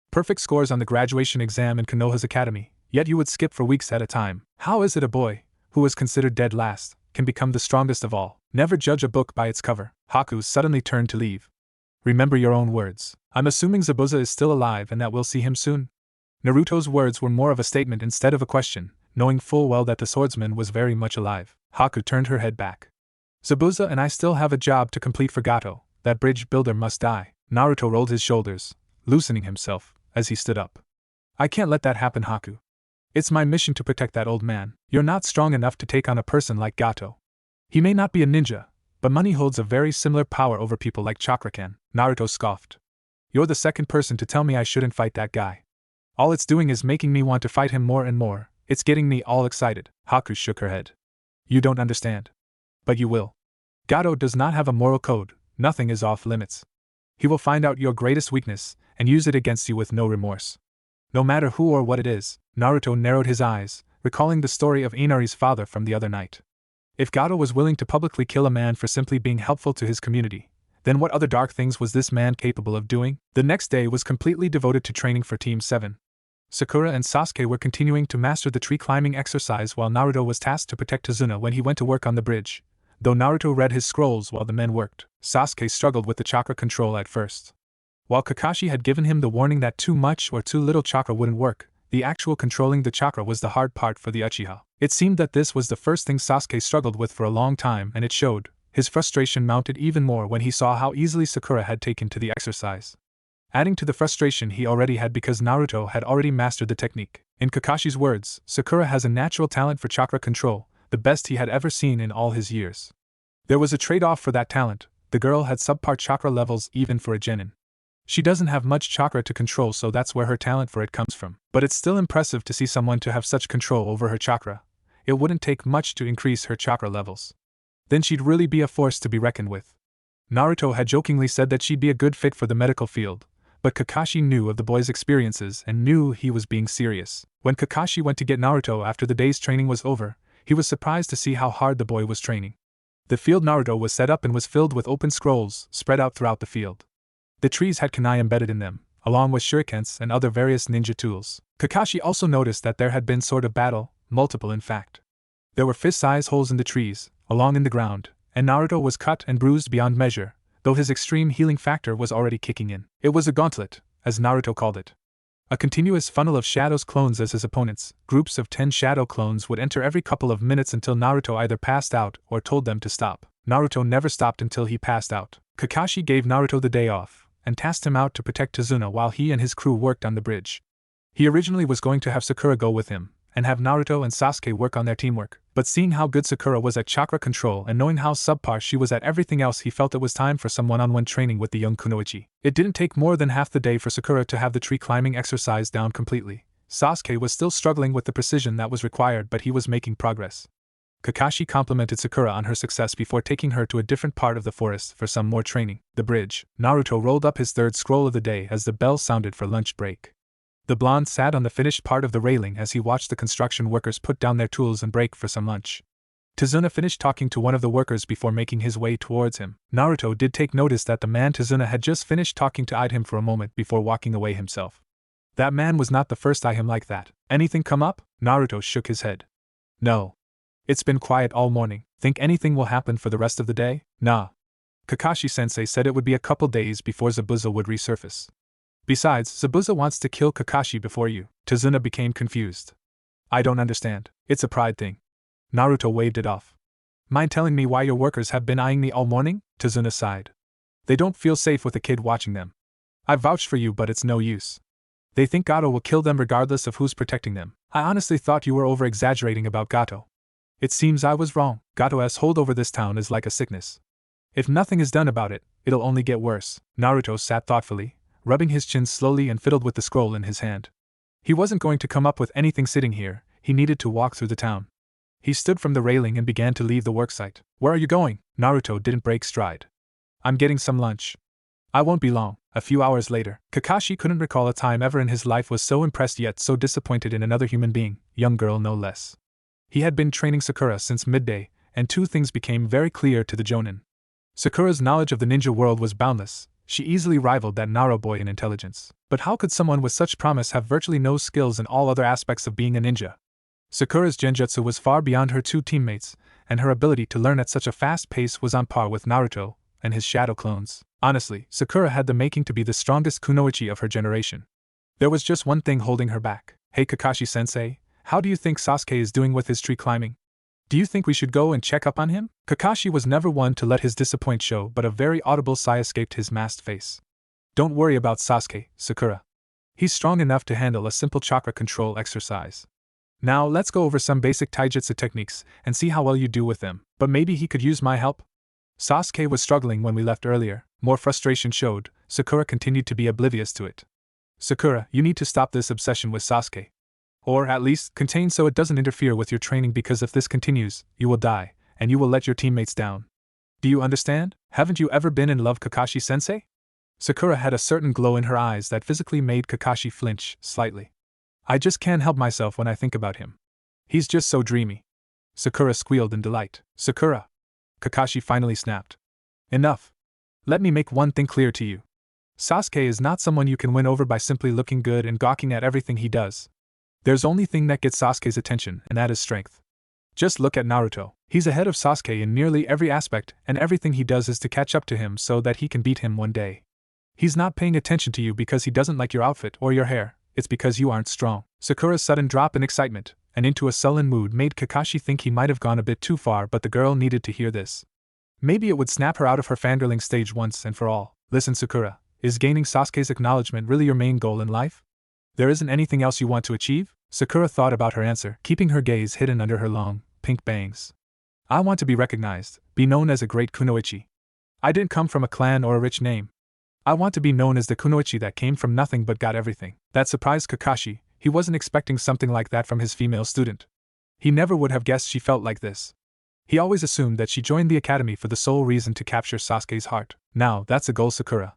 A: Perfect scores on the graduation exam in Konoha's academy, yet you would skip for weeks at a time. How is it a boy, who was considered dead last, can become the strongest of all? Never judge a book by its cover. Haku suddenly turned to leave. Remember your own words. I'm assuming Zabuza is still alive and that we'll see him soon? Naruto's words were more of a statement instead of a question, knowing full well that the swordsman was very much alive. Haku turned her head back. Zabuza and I still have a job to complete for Gatō. That bridge builder must die. Naruto rolled his shoulders, loosening himself, as he stood up. I can't let that happen, Haku. It's my mission to protect that old man. You're not strong enough to take on a person like Gatō. He may not be a ninja, but money holds a very similar power over people like chakra can. Naruto scoffed. You're the second person to tell me I shouldn't fight that guy. All it's doing is making me want to fight him more and more. It's getting me all excited. Haku shook her head. You don't understand. But you will. Gatō does not have a moral code. Nothing is off limits. He will find out your greatest weakness and use it against you with no remorse. No matter who or what it is. Naruto narrowed his eyes, recalling the story of Inari's father from the other night. If Gatō was willing to publicly kill a man for simply being helpful to his community, Then what other dark things was this man capable of doing? The next day was completely devoted to training for Team 7. Sakura and Sasuke were continuing to master the tree climbing exercise while Naruto was tasked to protect Tazuna when he went to work on the bridge. Though Naruto read his scrolls while the men worked, Sasuke struggled with the chakra control at first. While Kakashi had given him the warning that too much or too little chakra wouldn't work, the actual controlling the chakra was the hard part for the Uchiha. It seemed that this was the first thing Sasuke struggled with for a long time, and it showed. His frustration mounted even more when he saw how easily Sakura had taken to the exercise. Adding to the frustration he already had because Naruto had already mastered the technique. In Kakashi's words, Sakura has a natural talent for chakra control, the best he had ever seen in all his years. There was a trade-off for that talent. The girl had subpar chakra levels even for a genin. She doesn't have much chakra to control, so that's where her talent for it comes from. But it's still impressive to see someone to have such control over her chakra. It wouldn't take much to increase her chakra levels. Then she'd really be a force to be reckoned with. Naruto had jokingly said that she'd be a good fit for the medical field, but Kakashi knew of the boy's experiences and knew he was being serious. When Kakashi went to get Naruto after the day's training was over, he was surprised to see how hard the boy was training. The field Naruto was set up and was filled with open scrolls spread out throughout the field. The trees had kunai embedded in them, along with shurikens and other various ninja tools. Kakashi also noticed that there had been sort of battle, multiple in fact. There were fist-sized holes in the trees, along in the ground, and Naruto was cut and bruised beyond measure, though his extreme healing factor was already kicking in. It was a gauntlet, as Naruto called it. A continuous funnel of shadows clones as his opponents. Groups of 10 shadow clones would enter every couple of minutes until Naruto either passed out or told them to stop. Naruto never stopped until he passed out. Kakashi gave Naruto the day off, and tasked him out to protect Tazuna while he and his crew worked on the bridge. He originally was going to have Sakura go with him, and have Naruto and Sasuke work on their teamwork, but seeing how good Sakura was at chakra control and knowing how subpar she was at everything else, he felt it was time for some one-on-one training with the young kunoichi. It didn't take more than half the day for Sakura to have the tree climbing exercise down completely. Sasuke was still struggling with the precision that was required, but he was making progress. Kakashi complimented Sakura on her success before taking her to a different part of the forest for some more training. The bridge. Naruto rolled up his third scroll of the day as the bell sounded for lunch break. The blonde sat on the finished part of the railing as he watched the construction workers put down their tools and break for some lunch. Tazuna finished talking to one of the workers before making his way towards him. Naruto did take notice that the man Tazuna had just finished talking to eyed him for a moment before walking away himself. That man was not the first eye him like that. Anything come up? Naruto shook his head. No. It's been quiet all morning. Think anything will happen for the rest of the day? Nah. Kakashi-sensei said it would be a couple days before Zabuza would resurface. Besides, Zabuza wants to kill Kakashi before you. Tazuna became confused. I don't understand. It's a pride thing. Naruto waved it off. Mind telling me why your workers have been eyeing me all morning? Tazuna sighed. They don't feel safe with a kid watching them. I vouched for you, but it's no use. They think Gatō will kill them regardless of who's protecting them. I honestly thought you were over-exaggerating about Gatō. It seems I was wrong. Gatō's hold over this town is like a sickness. If nothing is done about it, it'll only get worse. Naruto sat thoughtfully, rubbing his chin slowly and fiddled with the scroll in his hand. He wasn't going to come up with anything sitting here, he needed to walk through the town. He stood from the railing and began to leave the worksite. Where are you going? Naruto didn't break stride. I'm getting some lunch. I won't be long. A few hours later, Kakashi couldn't recall a time ever in his life was so impressed yet so disappointed in another human being, young girl no less. He had been training Sakura since midday, and two things became very clear to the Jonin. Sakura's knowledge of the ninja world was boundless. She easily rivaled that Naruto boy in intelligence. But how could someone with such promise have virtually no skills in all other aspects of being a ninja? Sakura's genjutsu was far beyond her two teammates, and her ability to learn at such a fast pace was on par with Naruto and his shadow clones. Honestly, Sakura had the making to be the strongest kunoichi of her generation. There was just one thing holding her back. Hey Kakashi-sensei, how do you think Sasuke is doing with his tree climbing? Do you think we should go and check up on him? Kakashi was never one to let his disappointment show, but a very audible sigh escaped his masked face. Don't worry about Sasuke, Sakura. He's strong enough to handle a simple chakra control exercise. Now let's go over some basic taijutsu techniques and see how well you do with them. But maybe he could use my help? Sasuke was struggling when we left earlier. More frustration showed. Sakura continued to be oblivious to it. Sakura, you need to stop this obsession with Sasuke. Or, at least, contain so it doesn't interfere with your training, because if this continues, you will die, and you will let your teammates down. Do you understand? Haven't you ever been in love, Kakashi-sensei? Sakura had a certain glow in her eyes that physically made Kakashi flinch slightly. I just can't help myself when I think about him. He's just so dreamy. Sakura squealed in delight. Sakura! Kakashi finally snapped. Enough. Let me make one thing clear to you. Sasuke is not someone you can win over by simply looking good and gawking at everything he does. There's only thing that gets Sasuke's attention, and that is strength. Just look at Naruto. He's ahead of Sasuke in nearly every aspect, and everything he does is to catch up to him so that he can beat him one day. He's not paying attention to you because he doesn't like your outfit or your hair, it's because you aren't strong. Sakura's sudden drop in excitement, and into a sullen mood made Kakashi think he might have gone a bit too far, but the girl needed to hear this. Maybe it would snap her out of her fangirling stage once and for all. Listen, Sakura, is gaining Sasuke's acknowledgement really your main goal in life? There isn't anything else you want to achieve? Sakura thought about her answer, keeping her gaze hidden under her long, pink bangs. I want to be recognized, be known as a great kunoichi. I didn't come from a clan or a rich name. I want to be known as the kunoichi that came from nothing but got everything. That surprised Kakashi. He wasn't expecting something like that from his female student. He never would have guessed she felt like this. He always assumed that she joined the academy for the sole reason to capture Sasuke's heart. Now, that's a goal, Sakura.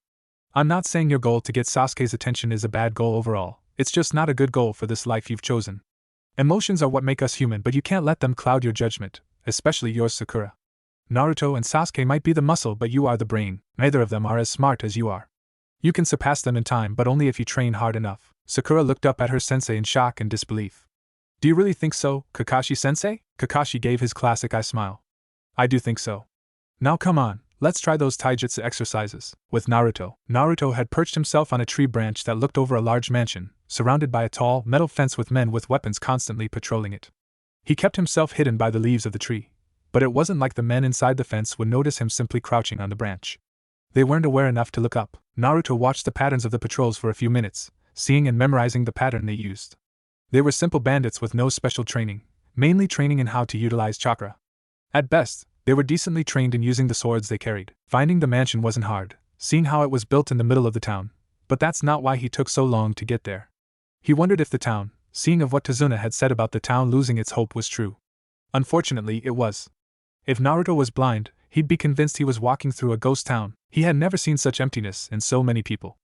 A: I'm not saying your goal to get Sasuke's attention is a bad goal overall, it's just not a good goal for this life you've chosen. Emotions are what make us human, but you can't let them cloud your judgment, especially yours, Sakura. Naruto and Sasuke might be the muscle, but you are the brain. Neither of them are as smart as you are. You can surpass them in time, but only if you train hard enough. Sakura looked up at her sensei in shock and disbelief. Do you really think so, Kakashi-sensei? Kakashi gave his classic eye smile. I do think so. Now come on, let's try those taijutsu exercises. With Naruto. Naruto had perched himself on a tree branch that looked over a large mansion, surrounded by a tall, metal fence with men with weapons constantly patrolling it. He kept himself hidden by the leaves of the tree, but it wasn't like the men inside the fence would notice him simply crouching on the branch. They weren't aware enough to look up. Naruto watched the patterns of the patrols for a few minutes, seeing and memorizing the pattern they used. They were simple bandits with no special training, mainly training in how to utilize chakra. At best, they were decently trained in using the swords they carried. Finding the mansion wasn't hard, seeing how it was built in the middle of the town, but that's not why he took so long to get there. He wondered if the town, seeing of what Tazuna had said about the town losing its hope, was true. Unfortunately, it was. If Naruto was blind, he'd be convinced he was walking through a ghost town. He had never seen such emptiness in so many people.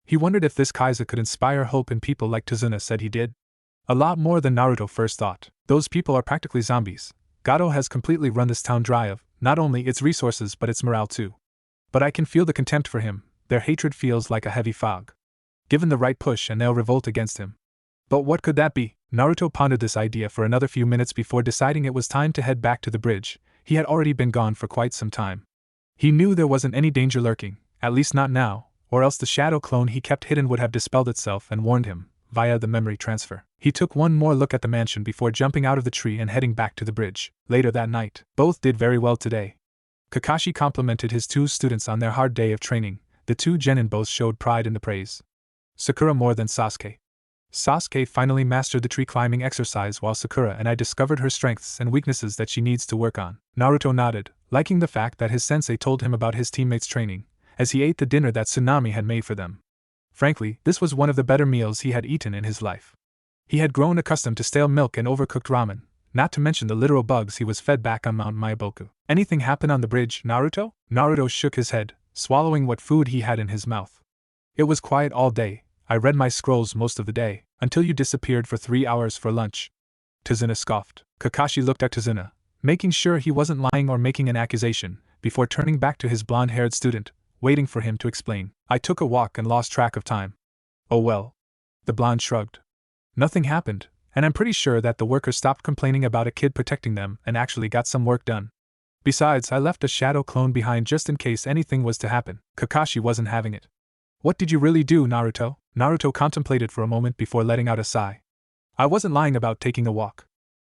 A: He wondered if this Kaiser could inspire hope in people like Tazuna said he did. A lot more than Naruto first thought. Those people are practically zombies. Gatō has completely run this town dry of, not only its resources but its morale too. But I can feel the contempt for him, their hatred feels like a heavy fog. Given the right push and they'll revolt against him. But what could that be? Naruto pondered this idea for another few minutes before deciding it was time to head back to the bridge. He had already been gone for quite some time. He knew there wasn't any danger lurking, at least not now, or else the shadow clone he kept hidden would have dispelled itself and warned him, via the memory transfer. He took one more look at the mansion before jumping out of the tree and heading back to the bridge. Later that night, both did very well today. Kakashi complimented his two students on their hard day of training. The two genin both showed pride in the praise. Sakura more than Sasuke. Sasuke finally mastered the tree climbing exercise while Sakura and I discovered her strengths and weaknesses that she needs to work on. Naruto nodded, liking the fact that his sensei told him about his teammates' training, as he ate the dinner that Tsunami had made for them. Frankly, this was one of the better meals he had eaten in his life. He had grown accustomed to stale milk and overcooked ramen, not to mention the literal bugs he was fed back on Mount Maiboku. Anything happen on the bridge, Naruto? Naruto shook his head, swallowing what food he had in his mouth. It was quiet all day. I read my scrolls most of the day, until you disappeared for 3 hours for lunch. Tazuna scoffed. Kakashi looked at Tazuna, making sure he wasn't lying or making an accusation, before turning back to his blonde-haired student, waiting for him to explain. I took a walk and lost track of time. Oh well. The blonde shrugged. Nothing happened, and I'm pretty sure that the workers stopped complaining about a kid protecting them and actually got some work done. Besides, I left a shadow clone behind just in case anything was to happen. Kakashi wasn't having it. What did you really do, Naruto? Naruto contemplated for a moment before letting out a sigh. I wasn't lying about taking a walk.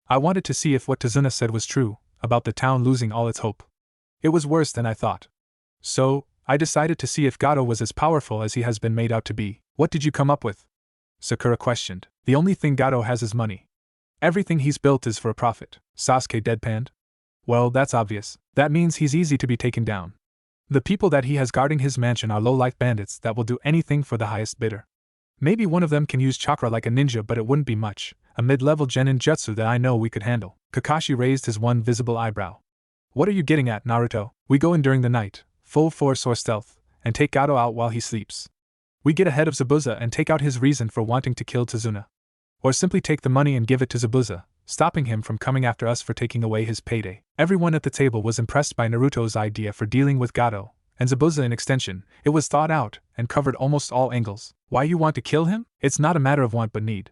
A: I wanted to see if what Tazuna said was true, about the town losing all its hope. It was worse than I thought. So, I decided to see if Gatō was as powerful as he has been made out to be. What did you come up with? Sakura questioned. The only thing Gatō has is money. Everything he's built is for a profit. Sasuke deadpanned. Well, that's obvious. That means he's easy to be taken down. The people that he has guarding his mansion are low-life bandits that will do anything for the highest bidder. Maybe one of them can use chakra like a ninja, but it wouldn't be much. A mid-level genin jutsu that I know we could handle. Kakashi raised his one visible eyebrow. What are you getting at, Naruto? We go in during the night, full force or stealth, and take Gatō out while he sleeps. We get ahead of Zabuza and take out his reason for wanting to kill Tazuna. Or simply take the money and give it to Zabuza, stopping him from coming after us for taking away his payday. Everyone at the table was impressed by Naruto's idea for dealing with Gatō, and Zabuza in extension. It was thought out, and covered almost all angles. Why you want to kill him? It's not a matter of want but need.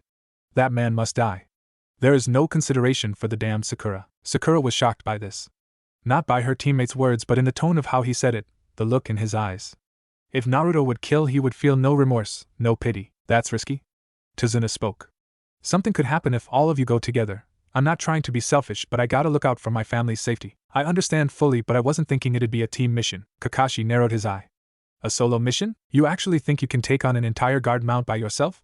A: That man must die. There is no consideration for the damned Sakura. Sakura was shocked by this. Not by her teammate's words but in the tone of how he said it, the look in his eyes. If Naruto would kill he would feel no remorse, no pity. That's risky. Tazuna spoke. Something could happen if all of you go together. I'm not trying to be selfish but I gotta look out for my family's safety. I understand fully but I wasn't thinking it'd be a team mission. Kakashi narrowed his eye. A solo mission? You actually think you can take on an entire guard mount by yourself?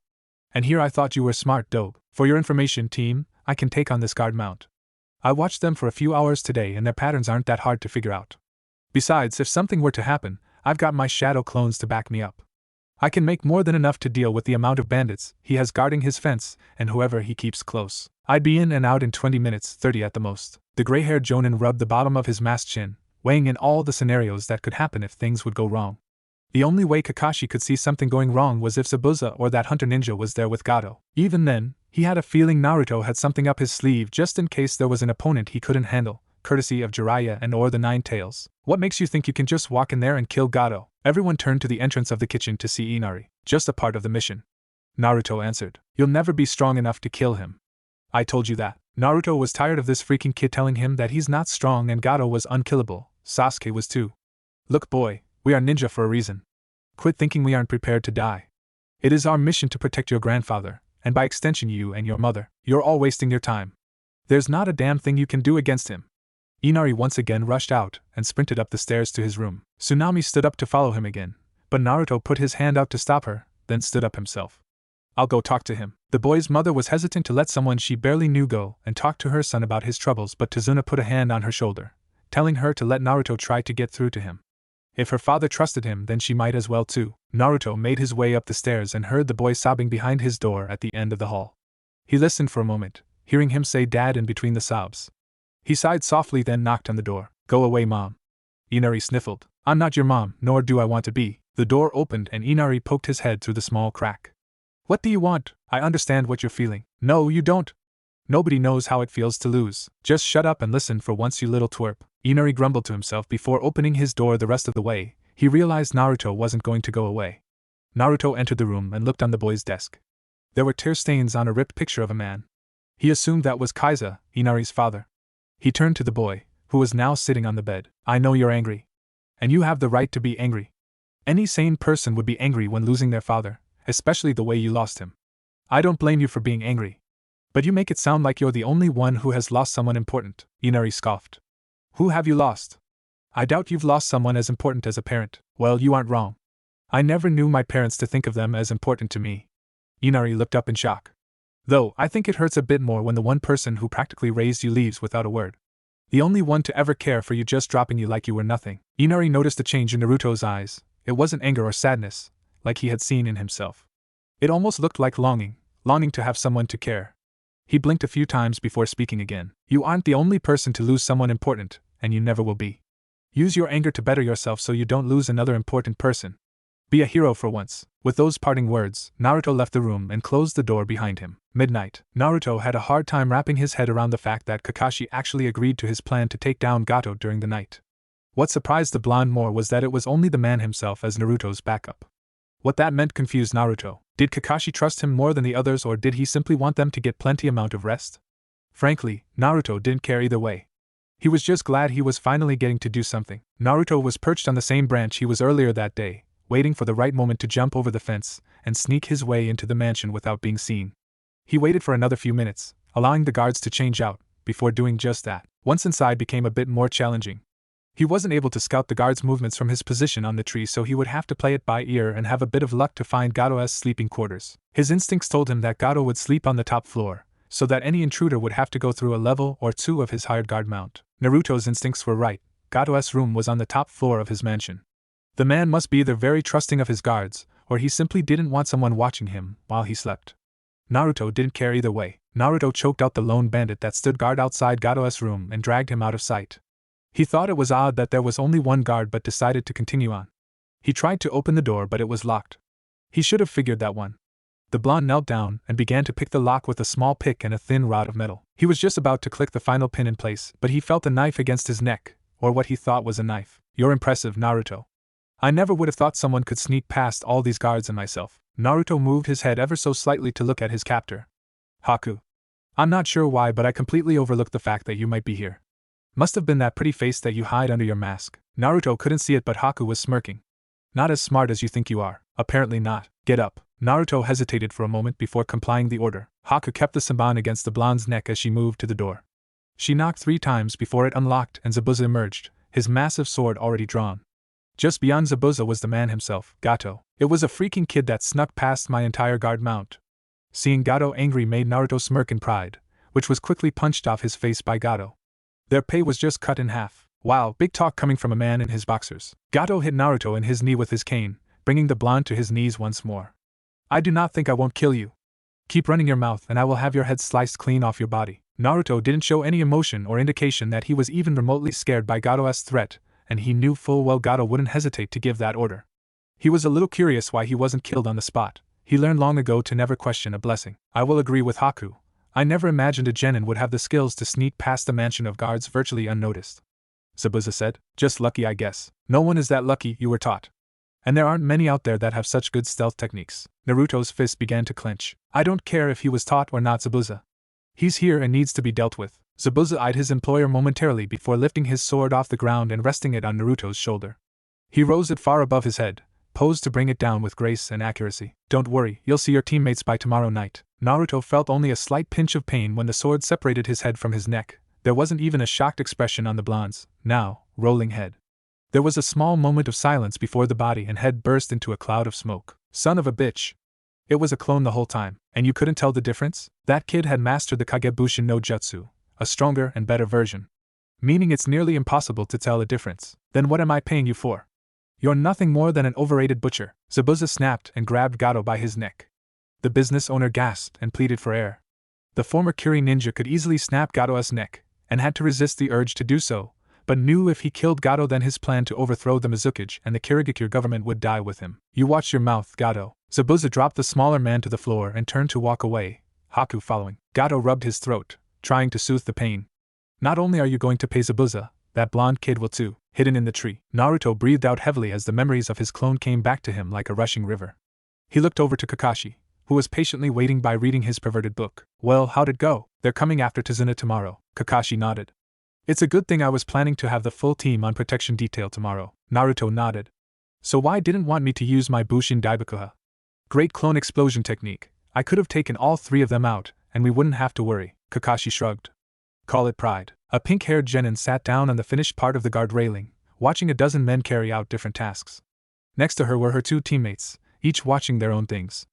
A: And here I thought you were smart, Dobe. For your information, team, I can take on this guard mount. I watched them for a few hours today and their patterns aren't that hard to figure out. Besides, if something were to happen, I've got my shadow clones to back me up. I can make more than enough to deal with the amount of bandits he has guarding his fence and whoever he keeps close. I'd be in and out in 20 minutes, 30 at the most. The gray-haired Jonin rubbed the bottom of his masked chin, weighing in all the scenarios that could happen if things would go wrong. The only way Kakashi could see something going wrong was if Zabuza or that hunter ninja was there with Gatō. Even then, he had a feeling Naruto had something up his sleeve just in case there was an opponent he couldn't handle, courtesy of Jiraiya and or the Nine Tails. What makes you think you can just walk in there and kill Gatō? Everyone turned to the entrance of the kitchen to see Inari. Just a part of the mission. Naruto answered. You'll never be strong enough to kill him. I told you that. Naruto was tired of this freaking kid telling him that he's not strong and Gatō was unkillable. Sasuke was too. Look boy, we are ninja for a reason. Quit thinking we aren't prepared to die. It is our mission to protect your grandfather, and by extension you and your mother. You're all wasting your time. There's not a damn thing you can do against him. Inari once again rushed out and sprinted up the stairs to his room. Tsunami stood up to follow him again, but Naruto put his hand out to stop her, then stood up himself. I'll go talk to him. The boy's mother was hesitant to let someone she barely knew go and talk to her son about his troubles, but Tazuna put a hand on her shoulder, telling her to let Naruto try to get through to him. If her father trusted him, then she might as well too. Naruto made his way up the stairs and heard the boy sobbing behind his door at the end of the hall. He listened for a moment, hearing him say dad in between the sobs. He sighed softly, then knocked on the door. Go away, Mom. Inari sniffled. I'm not your mom, nor do I want to be. The door opened and Inari poked his head through the small crack. What do you want? I understand what you're feeling. No, you don't. Nobody knows how it feels to lose. Just shut up and listen for once, you little twerp. Inari grumbled to himself before opening his door the rest of the way. He realized Naruto wasn't going to go away. Naruto entered the room and looked on the boy's desk. There were tear stains on a ripped picture of a man. He assumed that was Kaiza, Inari's father. He turned to the boy, who was now sitting on the bed. I know you're angry. And you have the right to be angry. Any sane person would be angry when losing their father, especially the way you lost him. I don't blame you for being angry. But you make it sound like you're the only one who has lost someone important, Inari scoffed. Who have you lost? I doubt you've lost someone as important as a parent. Well, you aren't wrong. I never knew my parents to think of them as important to me. Inari looked up in shock. Though, I think it hurts a bit more when the one person who practically raised you leaves without a word. The only one to ever care for you just dropping you like you were nothing. Inari noticed a change in Naruto's eyes. It wasn't anger or sadness, like he had seen in himself. It almost looked like longing to have someone to care. He blinked a few times before speaking again. You aren't the only person to lose someone important, and you never will be. Use your anger to better yourself so you don't lose another important person. Be a hero for once. With those parting words, Naruto left the room and closed the door behind him. Midnight. Naruto had a hard time wrapping his head around the fact that Kakashi actually agreed to his plan to take down Gatō during the night. What surprised the blonde more was that it was only the man himself as Naruto's backup. What that meant confused Naruto. Did Kakashi trust him more than the others, or did he simply want them to get plenty amount of rest? Frankly, Naruto didn't care either way. He was just glad he was finally getting to do something. Naruto was perched on the same branch he was earlier that day, waiting for the right moment to jump over the fence and sneak his way into the mansion without being seen. He waited for another few minutes, allowing the guards to change out, before doing just that. Once inside became a bit more challenging. He wasn't able to scout the guards' movements from his position on the tree, so he would have to play it by ear and have a bit of luck to find Gatō's sleeping quarters. His instincts told him that Gatō would sleep on the top floor, so that any intruder would have to go through a level or two of his hired guard mount. Naruto's instincts were right. Gatō's room was on the top floor of his mansion. The man must be either very trusting of his guards, or he simply didn't want someone watching him while he slept. Naruto didn't care either way. Naruto choked out the lone bandit that stood guard outside Gatō's room and dragged him out of sight. He thought it was odd that there was only one guard, but decided to continue on. He tried to open the door, but it was locked. He should have figured that one. The blonde knelt down and began to pick the lock with a small pick and a thin rod of metal. He was just about to click the final pin in place, but he felt a knife against his neck, or what he thought was a knife. You're impressive, Naruto. I never would have thought someone could sneak past all these guards and myself. Naruto moved his head ever so slightly to look at his captor. Haku. I'm not sure why, but I completely overlooked the fact that you might be here. Must have been that pretty face that you hide under your mask. Naruto couldn't see it, but Haku was smirking. Not as smart as you think you are. Apparently not. Get up. Naruto hesitated for a moment before complying the order. Haku kept the senbon against the blonde's neck as she moved to the door. She knocked 3 times before it unlocked and Zabuza emerged, his massive sword already drawn. Just beyond Zabuza was the man himself, Gatō. It was a freaking kid that snuck past my entire guard mount. Seeing Gatō angry made Naruto smirk in pride, which was quickly punched off his face by Gatō. Their pay was just cut in half. Wow, big talk coming from a man in his boxers. Gatō hit Naruto in his knee with his cane, bringing the blonde to his knees once more. I do not think I won't kill you. Keep running your mouth and I will have your head sliced clean off your body. Naruto didn't show any emotion or indication that he was even remotely scared by Gatō's threat, and he knew full well Gatō wouldn't hesitate to give that order. He was a little curious why he wasn't killed on the spot. He learned long ago to never question a blessing. I will agree with Haku. I never imagined a genin would have the skills to sneak past the mansion of guards virtually unnoticed. Zabuza said, just lucky I guess. No one is that lucky, you were taught. And there aren't many out there that have such good stealth techniques. Naruto's fist began to clench. I don't care if he was taught or not, Zabuza. He's here and needs to be dealt with. Zabuza eyed his employer momentarily before lifting his sword off the ground and resting it on Naruto's shoulder. He rose it far above his head, posed to bring it down with grace and accuracy. Don't worry, you'll see your teammates by tomorrow night. Naruto felt only a slight pinch of pain when the sword separated his head from his neck. There wasn't even a shocked expression on the blonde's, now, rolling head. There was a small moment of silence before the body and head burst into a cloud of smoke. Son of a bitch. It was a clone the whole time, and you couldn't tell the difference? That kid had mastered the Kagebushin no Jutsu, a stronger and better version. Meaning it's nearly impossible to tell a difference. Then what am I paying you for? You're nothing more than an overrated butcher. Zabuza snapped and grabbed Gatō by his neck. The business owner gasped and pleaded for air. The former Kiri ninja could easily snap Gatō's neck, and had to resist the urge to do so, but knew if he killed Gatō then his plan to overthrow the Mizukage and the Kirigakure government would die with him. You watch your mouth, Gatō. Zabuza dropped the smaller man to the floor and turned to walk away, Haku following. Gatō rubbed his throat, trying to soothe the pain. Not only are you going to pay Zabuza, that blonde kid will too. Hidden in the tree. Naruto breathed out heavily as the memories of his clone came back to him like a rushing river. He looked over to Kakashi, who was patiently waiting by reading his perverted book. Well, how'd it go? They're coming after Tazuna tomorrow. Kakashi nodded. It's a good thing I was planning to have the full team on protection detail tomorrow. Naruto nodded. So why didn't want me to use my Bushin Daibakuha? Great clone explosion technique. I could have taken all 3 of them out, and we wouldn't have to worry. Kakashi shrugged. Call it pride. A pink-haired genin sat down on the finished part of the guard railing, watching a dozen men carry out different tasks. Next to her were her 2 teammates, each watching their own things.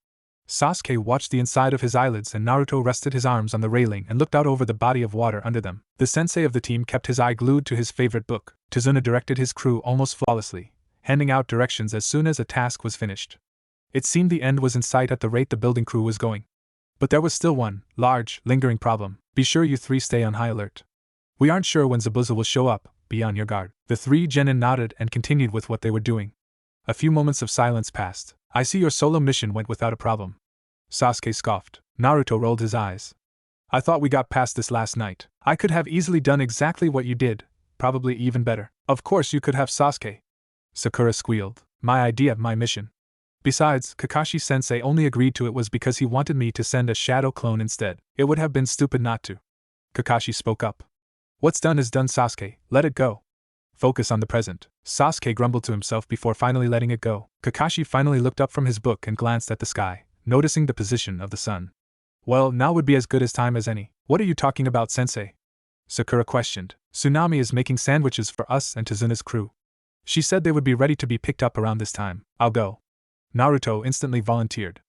A: Sasuke watched the inside of his eyelids and Naruto rested his arms on the railing and looked out over the body of water under them. The sensei of the team kept his eye glued to his favorite book. Tazuna directed his crew almost flawlessly, handing out directions as soon as a task was finished. It seemed the end was in sight at the rate the building crew was going. But there was still one, large, lingering problem. Be sure you 3 stay on high alert. We aren't sure when Zabuza will show up, be on your guard. The 3 genin nodded and continued with what they were doing. A few moments of silence passed. I see your solo mission went without a problem. Sasuke scoffed. Naruto rolled his eyes. I thought we got past this last night. I could have easily done exactly what you did, probably even better. Of course you could have, Sasuke. Sakura squealed. My idea, my mission. Besides, Kakashi-sensei only agreed to it was because he wanted me to send a shadow clone instead. It would have been stupid not to. Kakashi spoke up. What's done is done, Sasuke. Let it go. Focus on the present. Sasuke grumbled to himself before finally letting it go. Kakashi finally looked up from his book and glanced at the sky, noticing the position of the sun. Well, now would be as good as time as any. What are you talking about, sensei? Sakura questioned. Tsunami is making sandwiches for us and Tazuna's crew. She said they would be ready to be picked up around this time. I'll go. Naruto instantly volunteered.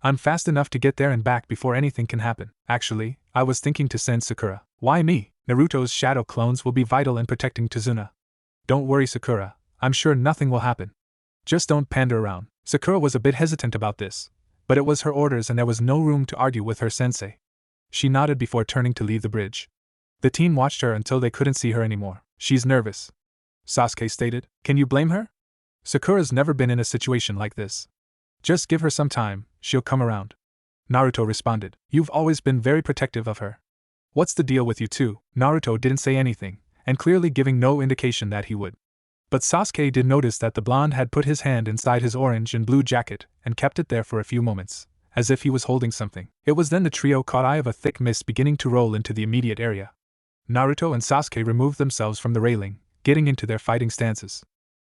A: I'm fast enough to get there and back before anything can happen. Actually, I was thinking to send Sakura. Why me? Naruto's shadow clones will be vital in protecting Tazuna. Don't worry, Sakura. I'm sure nothing will happen. Just don't pander around. Sakura was a bit hesitant about this, but it was her orders and there was no room to argue with her sensei. She nodded before turning to leave the bridge. The team watched her until they couldn't see her anymore. She's nervous, Sasuke stated. Can you blame her? Sakura's never been in a situation like this. Just give her some time, she'll come around. Naruto responded. You've always been very protective of her. What's the deal with you two? Naruto didn't say anything, and clearly giving no indication that he would. But Sasuke did notice that the blonde had put his hand inside his orange and blue jacket and kept it there for a few moments, as if he was holding something. It was then the trio caught eye of a thick mist beginning to roll into the immediate area. Naruto and Sasuke removed themselves from the railing, getting into their fighting stances.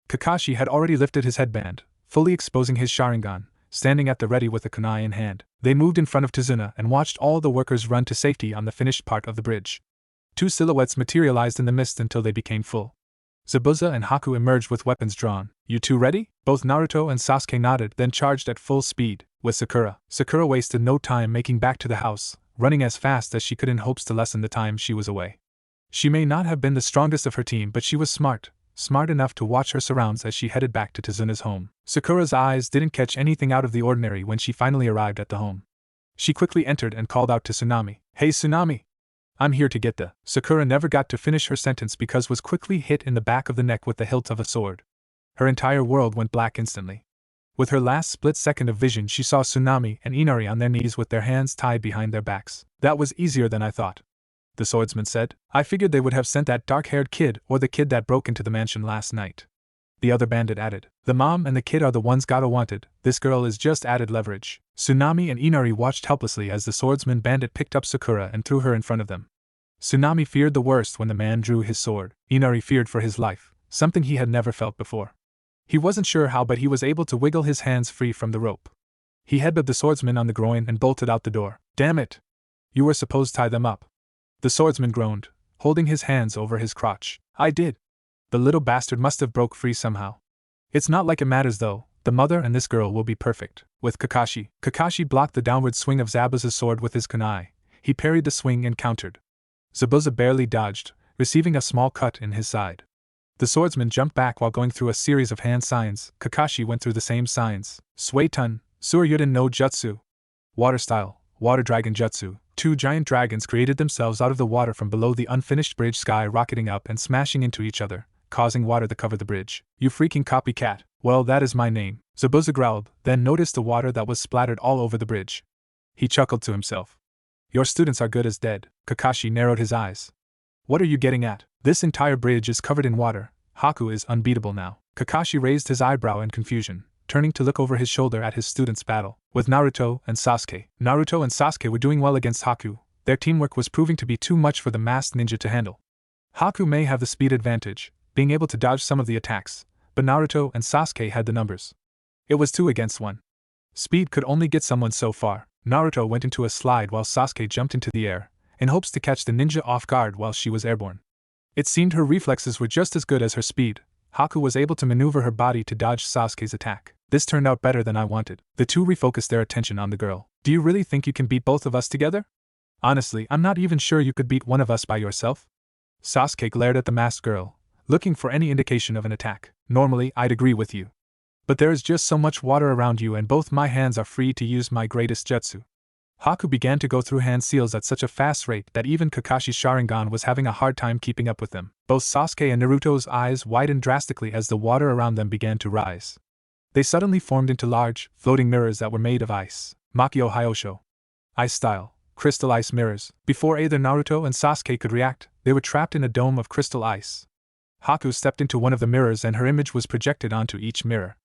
A: Kakashi had already lifted his headband, fully exposing his Sharingan, standing at the ready with a kunai in hand. They moved in front of Tazuna and watched all the workers run to safety on the finished part of the bridge. Two silhouettes materialized in the mist until they became full. Zabuza and Haku emerged with weapons drawn. You two ready? Both Naruto and Sasuke nodded, then charged at full speed, with Sakura. Sakura wasted no time making back to the house, running as fast as she could in hopes to lessen the time she was away. She may not have been the strongest of her team, but she was smart enough to watch her surrounds as she headed back to Tazuna's home. Sakura's eyes didn't catch anything out of the ordinary when she finally arrived at the home. She quickly entered and called out to Tsunami. Hey Tsunami! I'm here to get the… Sakura never got to finish her sentence because was quickly hit in the back of the neck with the hilt of a sword. Her entire world went black instantly. With her last split second of vision, she saw Tsunami and Inari on their knees with their hands tied behind their backs. That was easier than I thought, the swordsman said. I figured they would have sent that dark-haired kid or the kid that broke into the mansion last night. The other bandit added. The mom and the kid are the ones Gatō wanted. This girl is just added leverage. Tsunami and Inari watched helplessly as the swordsman bandit picked up Sakura and threw her in front of them. Tsunami feared the worst when the man drew his sword. Inari feared for his life, something he had never felt before. He wasn't sure how, but he was able to wiggle his hands free from the rope. He headbutted the swordsman on the groin and bolted out the door. Damn it! You were supposed to tie them up. The swordsman groaned, holding his hands over his crotch. I did. The little bastard must have broke free somehow. It's not like it matters though, the mother and this girl will be perfect. With Kakashi. Kakashi blocked the downward swing of Zabuza's sword with his kunai. He parried the swing and countered. Zabuza barely dodged, receiving a small cut in his side. The swordsman jumped back while going through a series of hand signs. Kakashi went through the same signs. Suetun, Suryuden no Jutsu. Water style, Water Dragon Jutsu. Two giant dragons created themselves out of the water from below the unfinished bridge, sky rocketing up and smashing into each other, causing water to cover the bridge. You freaking copycat. Well, that is my name, Zabuza growled, then noticed the water that was splattered all over the bridge. He chuckled to himself. Your students are good as dead. Kakashi narrowed his eyes. What are you getting at? This entire bridge is covered in water. Haku is unbeatable now. Kakashi raised his eyebrow in confusion, turning to look over his shoulder at his students' battle with Naruto and Sasuke. Naruto and Sasuke were doing well against Haku. Their teamwork was proving to be too much for the masked ninja to handle. Haku may have the speed advantage, being able to dodge some of the attacks, but Naruto and Sasuke had the numbers. It was 2 against 1. Speed could only get someone so far. Naruto went into a slide while Sasuke jumped into the air, in hopes to catch the ninja off guard while she was airborne. It seemed her reflexes were just as good as her speed. Haku was able to maneuver her body to dodge Sasuke's attack. This turned out better than I wanted. The two refocused their attention on the girl. Do you really think you can beat both of us together? Honestly, I'm not even sure you could beat one of us by yourself. Sasuke glared at the masked girl, looking for any indication of an attack. Normally, I'd agree with you. But there is just so much water around you and both my hands are free to use my greatest jutsu. Haku began to go through hand seals at such a fast rate that even Kakashi's Sharingan was having a hard time keeping up with them. Both Sasuke and Naruto's eyes widened drastically as the water around them began to rise. They suddenly formed into large, floating mirrors that were made of ice. Makio Hyosho. Ice style, crystal ice mirrors. Before either Naruto and Sasuke could react, they were trapped in a dome of crystal ice. Haku stepped into one of the mirrors and her image was projected onto each mirror.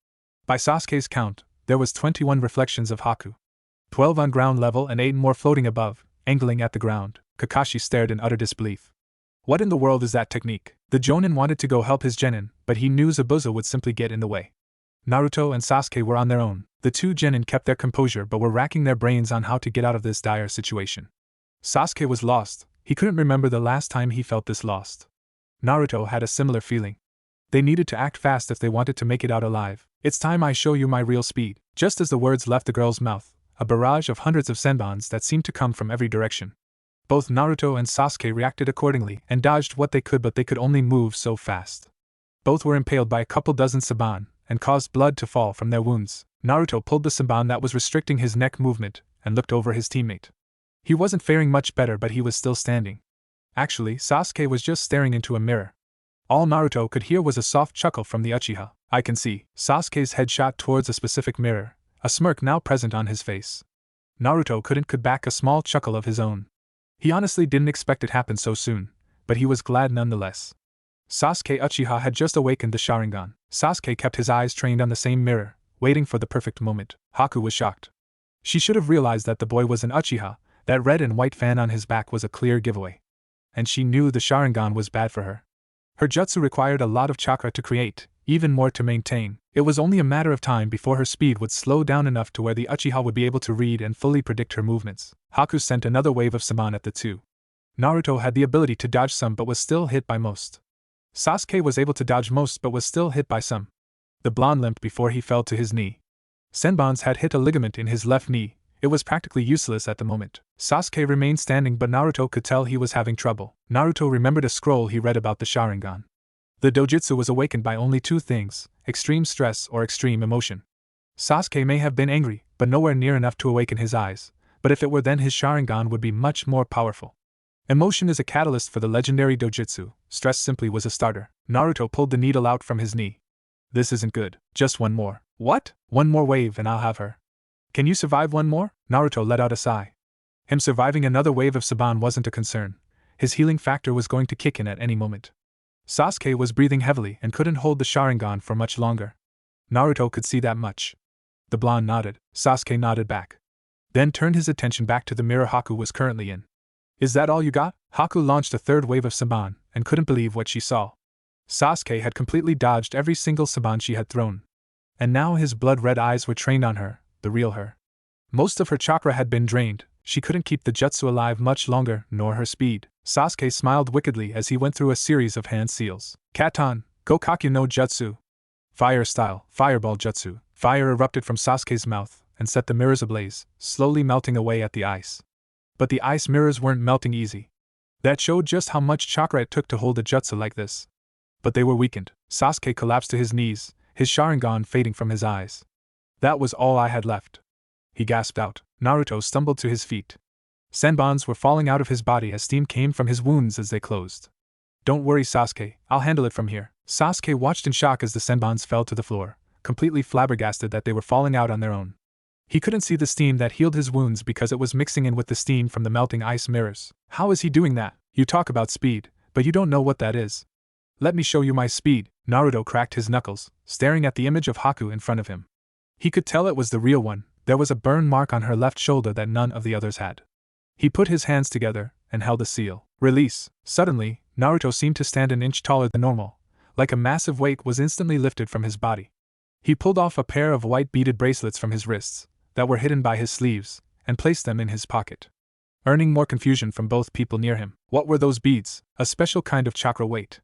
A: By Sasuke's count, there was 21 reflections of Haku. 12 on ground level and 8 more floating above, angling at the ground. Kakashi stared in utter disbelief. What in the world is that technique? The Jonin wanted to go help his genin, but he knew Zabuza would simply get in the way. Naruto and Sasuke were on their own. The two genin kept their composure but were racking their brains on how to get out of this dire situation. Sasuke was lost. He couldn't remember the last time he felt this lost. Naruto had a similar feeling. They needed to act fast if they wanted to make it out alive. It's time I show you my real speed. Just as the words left the girl's mouth, a barrage of hundreds of senbons that seemed to come from every direction. Both Naruto and Sasuke reacted accordingly and dodged what they could, but they could only move so fast. Both were impaled by a couple dozen senbon and caused blood to fall from their wounds. Naruto pulled the senbon that was restricting his neck movement and looked over his teammate. He wasn't faring much better, but he was still standing. Actually, Sasuke was just staring into a mirror. All Naruto could hear was a soft chuckle from the Uchiha. I can see. Sasuke's head shot towards a specific mirror, a smirk now present on his face. Naruto could back a small chuckle of his own. He honestly didn't expect it happen so soon, but he was glad nonetheless. Sasuke Uchiha had just awakened the Sharingan. Sasuke kept his eyes trained on the same mirror, waiting for the perfect moment. Haku was shocked. She should have realized that the boy was an Uchiha. That red and white fan on his back was a clear giveaway. And she knew the Sharingan was bad for her. Her jutsu required a lot of chakra to create, even more to maintain. It was only a matter of time before her speed would slow down enough to where the Uchiha would be able to read and fully predict her movements. Haku sent another wave of Saban at the two. Naruto had the ability to dodge some but was still hit by most. Sasuke was able to dodge most but was still hit by some. The blonde limped before he fell to his knee. Senbon's had hit a ligament in his left knee. It was practically useless at the moment. Sasuke remained standing but Naruto could tell he was having trouble. Naruto remembered a scroll he read about the Sharingan. The dojutsu was awakened by only two things: extreme stress or extreme emotion. Sasuke may have been angry, but nowhere near enough to awaken his eyes, but if it were then his Sharingan would be much more powerful. Emotion is a catalyst for the legendary dojutsu, stress simply was a starter. Naruto pulled the needle out from his knee. This isn't good, just one more. What? One more wave and I'll have her. Can you survive one more? Naruto let out a sigh. Him surviving another wave of Saban wasn't a concern. His healing factor was going to kick in at any moment. Sasuke was breathing heavily and couldn't hold the Sharingan for much longer. Naruto could see that much. The blonde nodded. Sasuke nodded back. Then turned his attention back to the mirror Haku was currently in. Is that all you got? Haku launched a third wave of Saban and couldn't believe what she saw. Sasuke had completely dodged every single Saban she had thrown. And now his blood-red eyes were trained on her, the real her. Most of her chakra had been drained. She couldn't keep the jutsu alive much longer, nor her speed. Sasuke smiled wickedly as he went through a series of hand seals. Katan, Gokakyu no Jutsu. Fire style, fireball jutsu. Fire erupted from Sasuke's mouth and set the mirrors ablaze, slowly melting away at the ice. But the ice mirrors weren't melting easy. That showed just how much chakra it took to hold a jutsu like this. But they were weakened. Sasuke collapsed to his knees, his Sharingan fading from his eyes. That was all I had left. He gasped out. Naruto stumbled to his feet. Senbons were falling out of his body as steam came from his wounds as they closed. Don't worry, Sasuke, I'll handle it from here. Sasuke watched in shock as the Senbons fell to the floor, completely flabbergasted that they were falling out on their own. He couldn't see the steam that healed his wounds because it was mixing in with the steam from the melting ice mirrors. How is he doing that? You talk about speed, but you don't know what that is. Let me show you my speed. Naruto cracked his knuckles, staring at the image of Haku in front of him. He could tell it was the real one. There was a burn mark on her left shoulder that none of the others had. He put his hands together and held a seal. Release. Suddenly, Naruto seemed to stand an inch taller than normal, like a massive weight was instantly lifted from his body. He pulled off a pair of white beaded bracelets from his wrists, that were hidden by his sleeves, and placed them in his pocket, earning more confusion from both people near him. What were those beads? A special kind of chakra weight.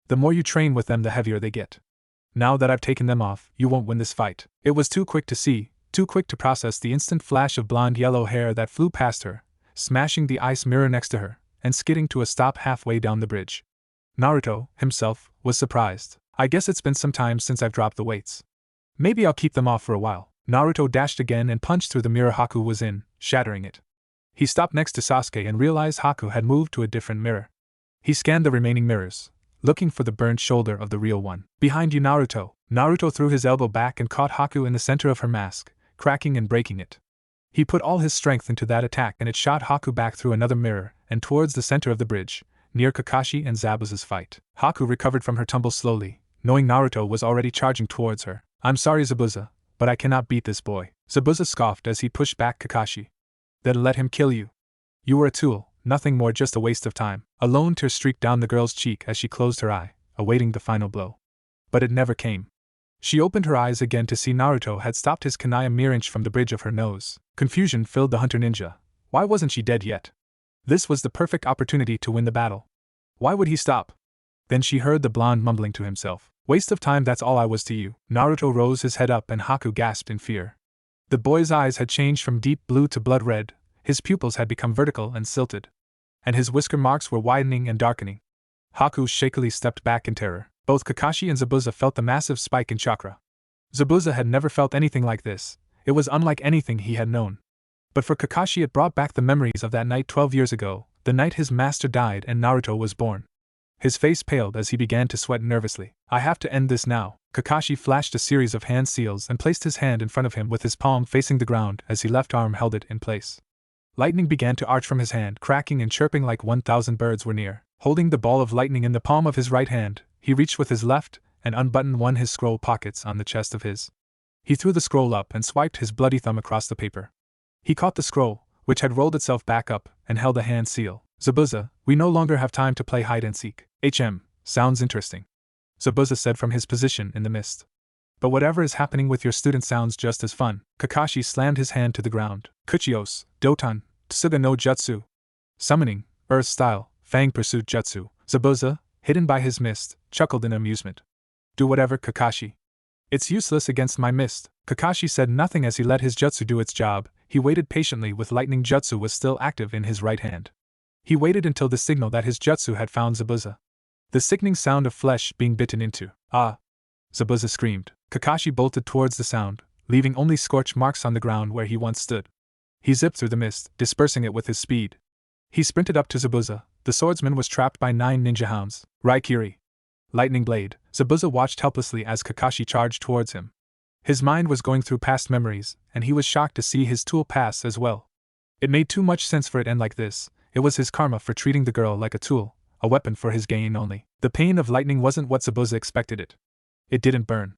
A: The more you train with them, the heavier they get. Now that I've taken them off, you won't win this fight. It was too quick to see, too quick to process the instant flash of blonde yellow hair that flew past her, smashing the ice mirror next to her, and skidding to a stop halfway down the bridge. Naruto, himself, was surprised. I guess it's been some time since I've dropped the weights. Maybe I'll keep them off for a while. Naruto dashed again and punched through the mirror Haku was in, shattering it. He stopped next to Sasuke and realized Haku had moved to a different mirror. He scanned the remaining mirrors, looking for the burned shoulder of the real one. Behind you, Naruto. Naruto threw his elbow back and caught Haku in the center of her mask, cracking and breaking it. He put all his strength into that attack and it shot Haku back through another mirror and towards the center of the bridge, near Kakashi and Zabuza's fight. Haku recovered from her tumble slowly, knowing Naruto was already charging towards her. I'm sorry, Zabuza, but I cannot beat this boy. Zabuza scoffed as he pushed back Kakashi. Then let him kill you. You were a tool, nothing more, just a waste of time. A lone tear streaked down the girl's cheek as she closed her eye, awaiting the final blow. But it never came. She opened her eyes again to see Naruto had stopped his kunai a mere inch from the bridge of her nose. Confusion filled the hunter ninja. Why wasn't she dead yet? This was the perfect opportunity to win the battle. Why would he stop? Then she heard the blonde mumbling to himself. Waste of time, that's all I was to you. Naruto rose his head up and Haku gasped in fear. The boy's eyes had changed from deep blue to blood red, his pupils had become vertical and silted, and his whisker marks were widening and darkening. Haku shakily stepped back in terror. Both Kakashi and Zabuza felt the massive spike in chakra. Zabuza had never felt anything like this. It was unlike anything he had known. But for Kakashi it brought back the memories of that night 12 years ago, the night his master died and Naruto was born. His face paled as he began to sweat nervously. I have to end this now. Kakashi flashed a series of hand seals and placed his hand in front of him with his palm facing the ground as his left arm held it in place. Lightning began to arch from his hand, cracking and chirping like 1,000 birds were near. Holding the ball of lightning in the palm of his right hand, He reached with his left and unbuttoned one of his scroll pockets on the chest of his. He threw the scroll up and swiped his bloody thumb across the paper. He caught the scroll, which had rolled itself back up, and held a hand seal. Zabuza, we no longer have time to play hide and seek. Sounds interesting. Zabuza said from his position in the mist. But whatever is happening with your student sounds just as fun. Kakashi slammed his hand to the ground. Kuchios, Dotan, Tsuga no Jutsu. Summoning, Earth style, Fang pursuit jutsu. Zabuza, hidden by his mist, chuckled in amusement. Do whatever, Kakashi. It's useless against my mist. Kakashi said nothing as he let his jutsu do its job. He waited patiently with lightning jutsu was still active in his right hand. He waited until the signal that his jutsu had found Zabuza. The sickening sound of flesh being bitten into. Ah! Zabuza screamed. Kakashi bolted towards the sound, leaving only scorch marks on the ground where he once stood. He zipped through the mist, dispersing it with his speed. He sprinted up to Zabuza. The swordsman was trapped by 9 ninja hounds. Raikiri. Lightning blade. Zabuza watched helplessly as Kakashi charged towards him. His mind was going through past memories, and he was shocked to see his tool pass as well. It made too much sense for it to end like this. It was his karma for treating the girl like a tool, a weapon for his gain only. The pain of lightning wasn't what Zabuza expected it. It didn't burn.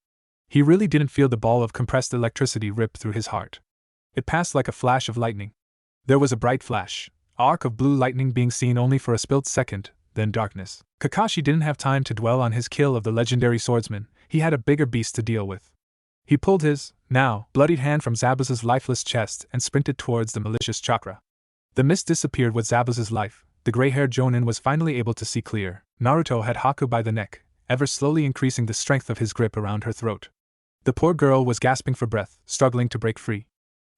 A: He really didn't feel the ball of compressed electricity rip through his heart. It passed like a flash of lightning. There was a bright flash, an arc of blue lightning being seen only for a split second, then darkness. Kakashi didn't have time to dwell on his kill of the legendary swordsman. He had a bigger beast to deal with. He pulled his, now, bloodied hand from Zabuza's lifeless chest and sprinted towards the malicious chakra. The mist disappeared with Zabuza's life. The gray-haired Jonin was finally able to see clear. Naruto had Haku by the neck, ever slowly increasing the strength of his grip around her throat. The poor girl was gasping for breath, struggling to break free.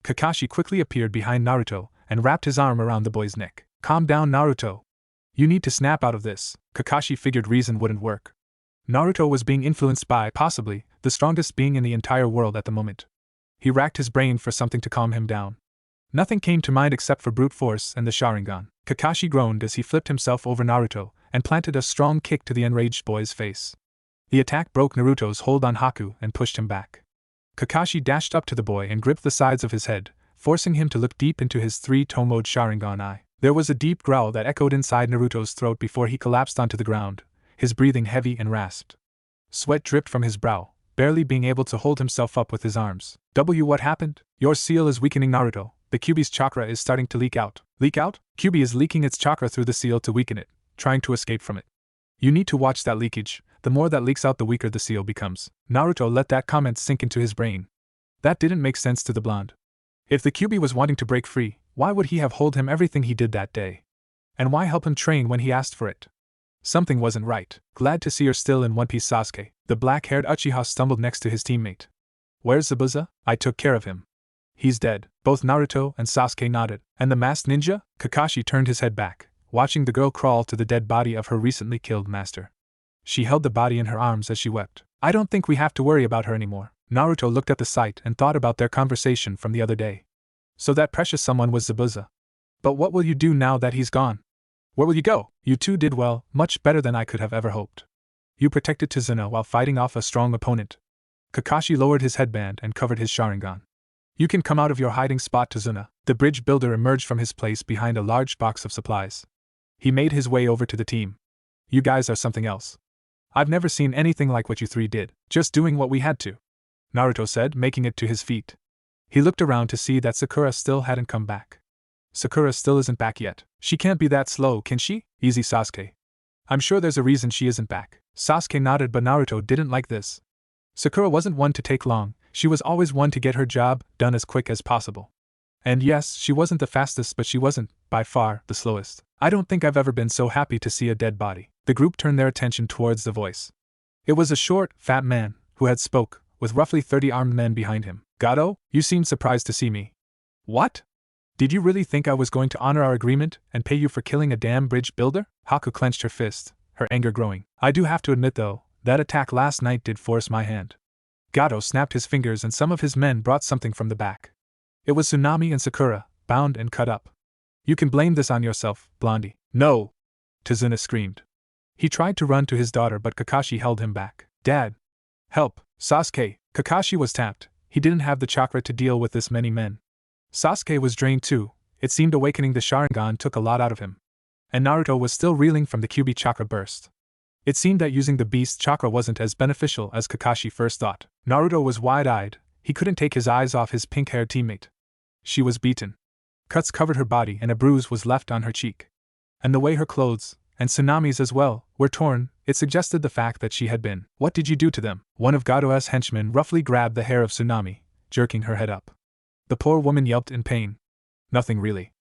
A: Kakashi quickly appeared behind Naruto and wrapped his arm around the boy's neck. Calm down, Naruto. You need to snap out of this. Kakashi figured reason wouldn't work. Naruto was being influenced by, possibly, the strongest being in the entire world at the moment. He racked his brain for something to calm him down. Nothing came to mind except for brute force and the Sharingan. Kakashi groaned as he flipped himself over Naruto and planted a strong kick to the enraged boy's face. The attack broke Naruto's hold on Haku and pushed him back. Kakashi dashed up to the boy and gripped the sides of his head, forcing him to look deep into his 3-toed Sharingan eye. There was a deep growl that echoed inside Naruto's throat before he collapsed onto the ground, his breathing heavy and rasped. Sweat dripped from his brow, barely being able to hold himself up with his arms. What happened? Your seal is weakening, Naruto. The Kyuubi's chakra is starting to leak out. Leak out? Kyuubi is leaking its chakra through the seal to weaken it, trying to escape from it. You need to watch that leakage. The more that leaks out, the weaker the seal becomes. Naruto let that comment sink into his brain. That didn't make sense to the blonde. If the Kyuubi was wanting to break free, why would he have told him everything he did that day? And why help him train when he asked for it? Something wasn't right. Glad to see you're still in one piece, Sasuke. The black-haired Uchiha stumbled next to his teammate. Where's Zabuza? I took care of him. He's dead. Both Naruto and Sasuke nodded. And the masked ninja? Kakashi turned his head back, watching the girl crawl to the dead body of her recently killed master. She held the body in her arms as she wept. I don't think we have to worry about her anymore. Naruto looked at the sight and thought about their conversation from the other day. So that precious someone was Zabuza. But what will you do now that he's gone? Where will you go? You two did well, much better than I could have ever hoped. You protected Tizuna while fighting off a strong opponent. Kakashi lowered his headband and covered his Sharingan. You can come out of your hiding spot, Tizuna. The bridge builder emerged from his place behind a large box of supplies. He made his way over to the team. You guys are something else. I've never seen anything like what you three did, just doing what we had to. Naruto said, making it to his feet. He looked around to see that Sakura still hadn't come back. Sakura still isn't back yet. She can't be that slow, can she? Easy, Sasuke. I'm sure there's a reason she isn't back. Sasuke nodded, but Naruto didn't like this. Sakura wasn't one to take long. She was always one to get her job done as quick as possible. And yes, she wasn't the fastest, but she wasn't, by far, the slowest. I don't think I've ever been so happy to see a dead body. The group turned their attention towards the voice. It was a short, fat man who had spoke, with roughly 30 armed men behind him. Gatō, you seem surprised to see me. What? Did you really think I was going to honor our agreement and pay you for killing a damn bridge builder? Haku clenched her fist, her anger growing. I do have to admit though, that attack last night did force my hand. Gatō snapped his fingers and some of his men brought something from the back. It was Tsunami and Sakura, bound and cut up. You can blame this on yourself, Blondie. No! Tizuna screamed. He tried to run to his daughter but Kakashi held him back. Dad! Help! Sasuke! Kakashi was tapped. He didn't have the chakra to deal with this many men. Sasuke was drained too. It seemed awakening the Sharingan took a lot out of him. And Naruto was still reeling from the Kyuubi chakra burst. It seemed that using the beast chakra wasn't as beneficial as Kakashi first thought. Naruto was wide-eyed. He couldn't take his eyes off his pink-haired teammate. She was beaten. Cuts covered her body and a bruise was left on her cheek. And the way her clothes, and Tsunami's as well, were torn, it suggested the fact that she had been. What did you do to them? One of Gatō's henchmen roughly grabbed the hair of Tsunami, jerking her head up. The poor woman yelped in pain. Nothing really.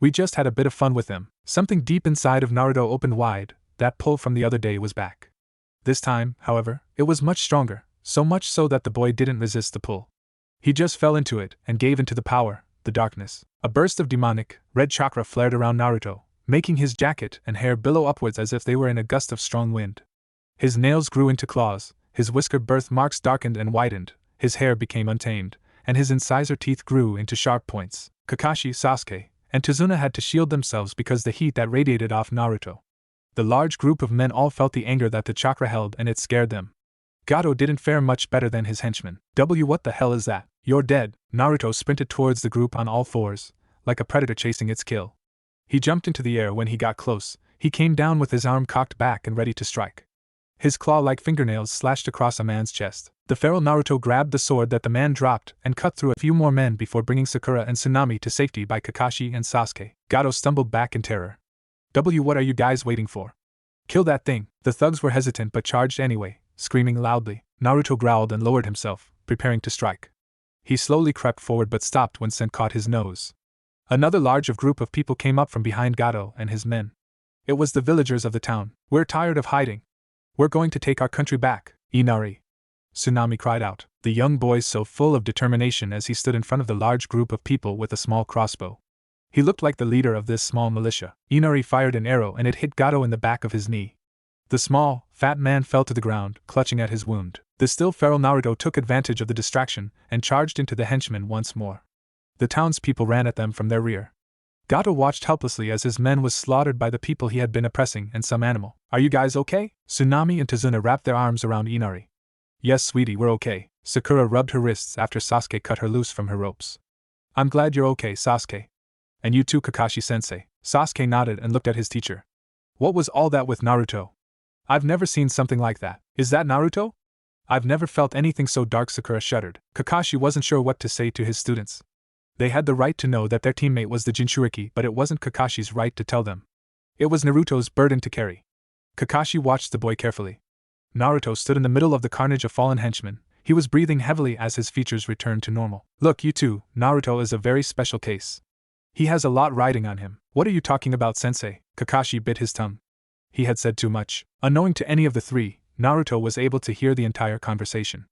A: We just had a bit of fun with them. Something deep inside of Naruto opened wide. That pull from the other day was back. This time, however, it was much stronger, so much so that the boy didn't resist the pull. He just fell into it and gave into the power, the darkness. A burst of demonic, red chakra flared around Naruto, making his jacket and hair billow upwards as if they were in a gust of strong wind. His nails grew into claws, his whiskered birthmarks darkened and widened, his hair became untamed, and his incisor teeth grew into sharp points. Kakashi, Sasuke, and Tazuna had to shield themselves because the heat that radiated off Naruto. The large group of men all felt the anger that the chakra held and it scared them. Gatō didn't fare much better than his henchmen. What the hell is that? You're dead. Naruto sprinted towards the group on all fours, like a predator chasing its kill. He jumped into the air when he got close. He came down with his arm cocked back and ready to strike. His claw-like fingernails slashed across a man's chest. The feral Naruto grabbed the sword that the man dropped and cut through a few more men before bringing Sakura and Tsunami to safety by Kakashi and Sasuke. Gatō stumbled back in terror. What are you guys waiting for? Kill that thing. The thugs were hesitant but charged anyway, screaming loudly. Naruto growled and lowered himself, preparing to strike. He slowly crept forward but stopped when scent caught his nose. Another large group of people came up from behind Gatō and his men. It was the villagers of the town. We're tired of hiding. We're going to take our country back, Inari. Tsunami cried out, the young boy so full of determination as he stood in front of the large group of people with a small crossbow. He looked like the leader of this small militia. Inari fired an arrow and it hit Gatō in the back of his knee. The small, fat man fell to the ground, clutching at his wound. The still feral Naruto took advantage of the distraction and charged into the henchmen once more. The townspeople ran at them from their rear. Gatō watched helplessly as his men was slaughtered by the people he had been oppressing and some animal. Are you guys okay? Tsunami and Tazuna wrapped their arms around Inari. Yes, sweetie, we're okay. Sakura rubbed her wrists after Sasuke cut her loose from her ropes. I'm glad you're okay, Sasuke. And you too, Kakashi-sensei. Sasuke nodded and looked at his teacher. What was all that with Naruto? I've never seen something like that. Is that Naruto? I've never felt anything so dark. Sakura shuddered. Kakashi wasn't sure what to say to his students. They had the right to know that their teammate was the Jinchuriki, but it wasn't Kakashi's right to tell them. It was Naruto's burden to carry. Kakashi watched the boy carefully. Naruto stood in the middle of the carnage of fallen henchmen. He was breathing heavily as his features returned to normal. Look, you two, Naruto is a very special case. He has a lot riding on him. What are you talking about, sensei? Kakashi bit his tongue. He had said too much. Unknowing to any of the three, Naruto was able to hear the entire conversation.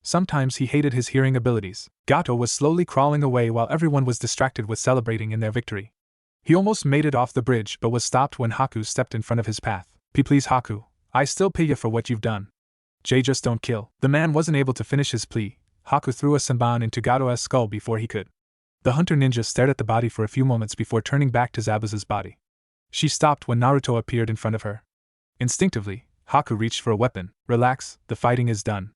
A: Sometimes he hated his hearing abilities. Gatō was slowly crawling away while everyone was distracted with celebrating in their victory. He almost made it off the bridge but was stopped when Haku stepped in front of his path. Please Haku, I still pay you for what you've done. Just don't kill. The man wasn't able to finish his plea. Haku threw a senbon into Gatō's skull before he could. The hunter ninja stared at the body for a few moments before turning back to Zabuza's body. She stopped when Naruto appeared in front of her. Instinctively, Haku reached for a weapon. Relax, the fighting is done.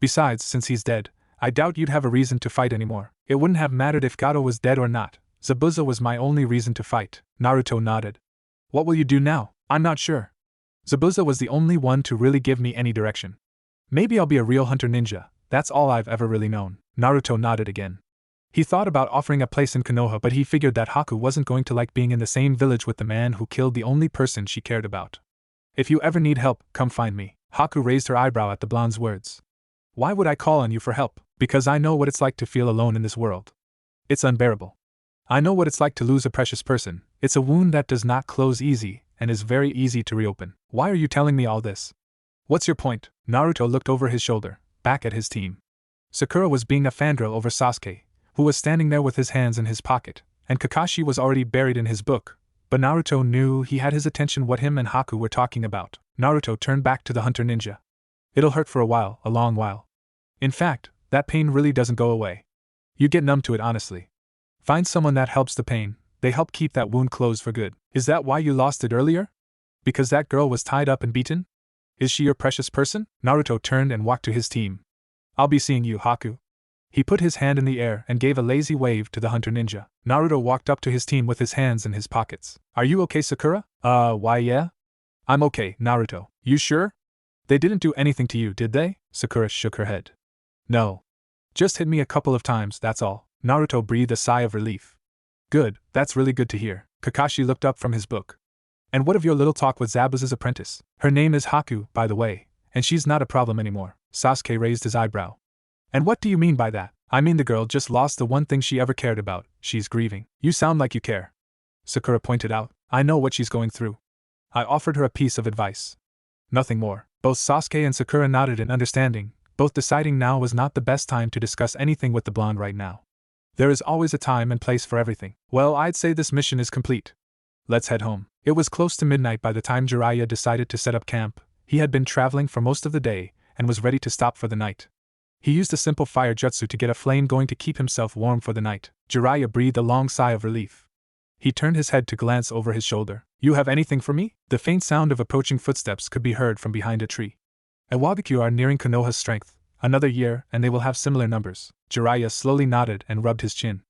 A: Besides, since he's dead, I doubt you'd have a reason to fight anymore. It wouldn't have mattered if Gatō was dead or not. Zabuza was my only reason to fight. Naruto nodded. What will you do now? I'm not sure. Zabuza was the only one to really give me any direction. Maybe I'll be a real hunter ninja. That's all I've ever really known. Naruto nodded again. He thought about offering a place in Konoha, but he figured that Haku wasn't going to like being in the same village with the man who killed the only person she cared about. If you ever need help, come find me. Haku raised her eyebrow at the blonde's words. Why would I call on you for help? Because I know what it's like to feel alone in this world. It's unbearable. I know what it's like to lose a precious person. It's a wound that does not close easy and is very easy to reopen. Why are you telling me all this? What's your point? Naruto looked over his shoulder, back at his team. Sakura was being a fangirl over Sasuke, who was standing there with his hands in his pocket, and Kakashi was already buried in his book, but Naruto knew he had his attention what him and Haku were talking about. Naruto turned back to the hunter ninja. It'll hurt for a while, a long while. In fact, that pain really doesn't go away. You get numb to it honestly. Find someone that helps the pain, they help keep that wound closed for good. Is that why you lost it earlier? Because that girl was tied up and beaten? Is she your precious person? Naruto turned and walked to his team. I'll be seeing you, Haku. He put his hand in the air and gave a lazy wave to the hunter ninja. Naruto walked up to his team with his hands in his pockets. Are you okay, Sakura? Why yeah? I'm okay, Naruto. You sure? They didn't do anything to you, did they? Sakura shook her head. No. Just hit me a couple of times, that's all. Naruto breathed a sigh of relief. Good, that's really good to hear. Kakashi looked up from his book. And what of your little talk with Zabuza's apprentice? Her name is Haku, by the way, and she's not a problem anymore. Sasuke raised his eyebrow. And what do you mean by that? I mean the girl just lost the one thing she ever cared about, she's grieving. You sound like you care. Sakura pointed out. I know what she's going through. I offered her a piece of advice. Nothing more. Both Sasuke and Sakura nodded in understanding, both deciding now was not the best time to discuss anything with the blonde right now. There is always a time and place for everything. Well, I'd say this mission is complete. Let's head home. It was close to midnight by the time Jiraiya decided to set up camp. He had been traveling for most of the day, and was ready to stop for the night. He used a simple fire jutsu to get a flame going to keep himself warm for the night. Jiraiya breathed a long sigh of relief. He turned his head to glance over his shoulder. You have anything for me? The faint sound of approaching footsteps could be heard from behind a tree. Iwagakure are nearing Konoha's strength. Another year, and they will have similar numbers. Jiraiya slowly nodded and rubbed his chin.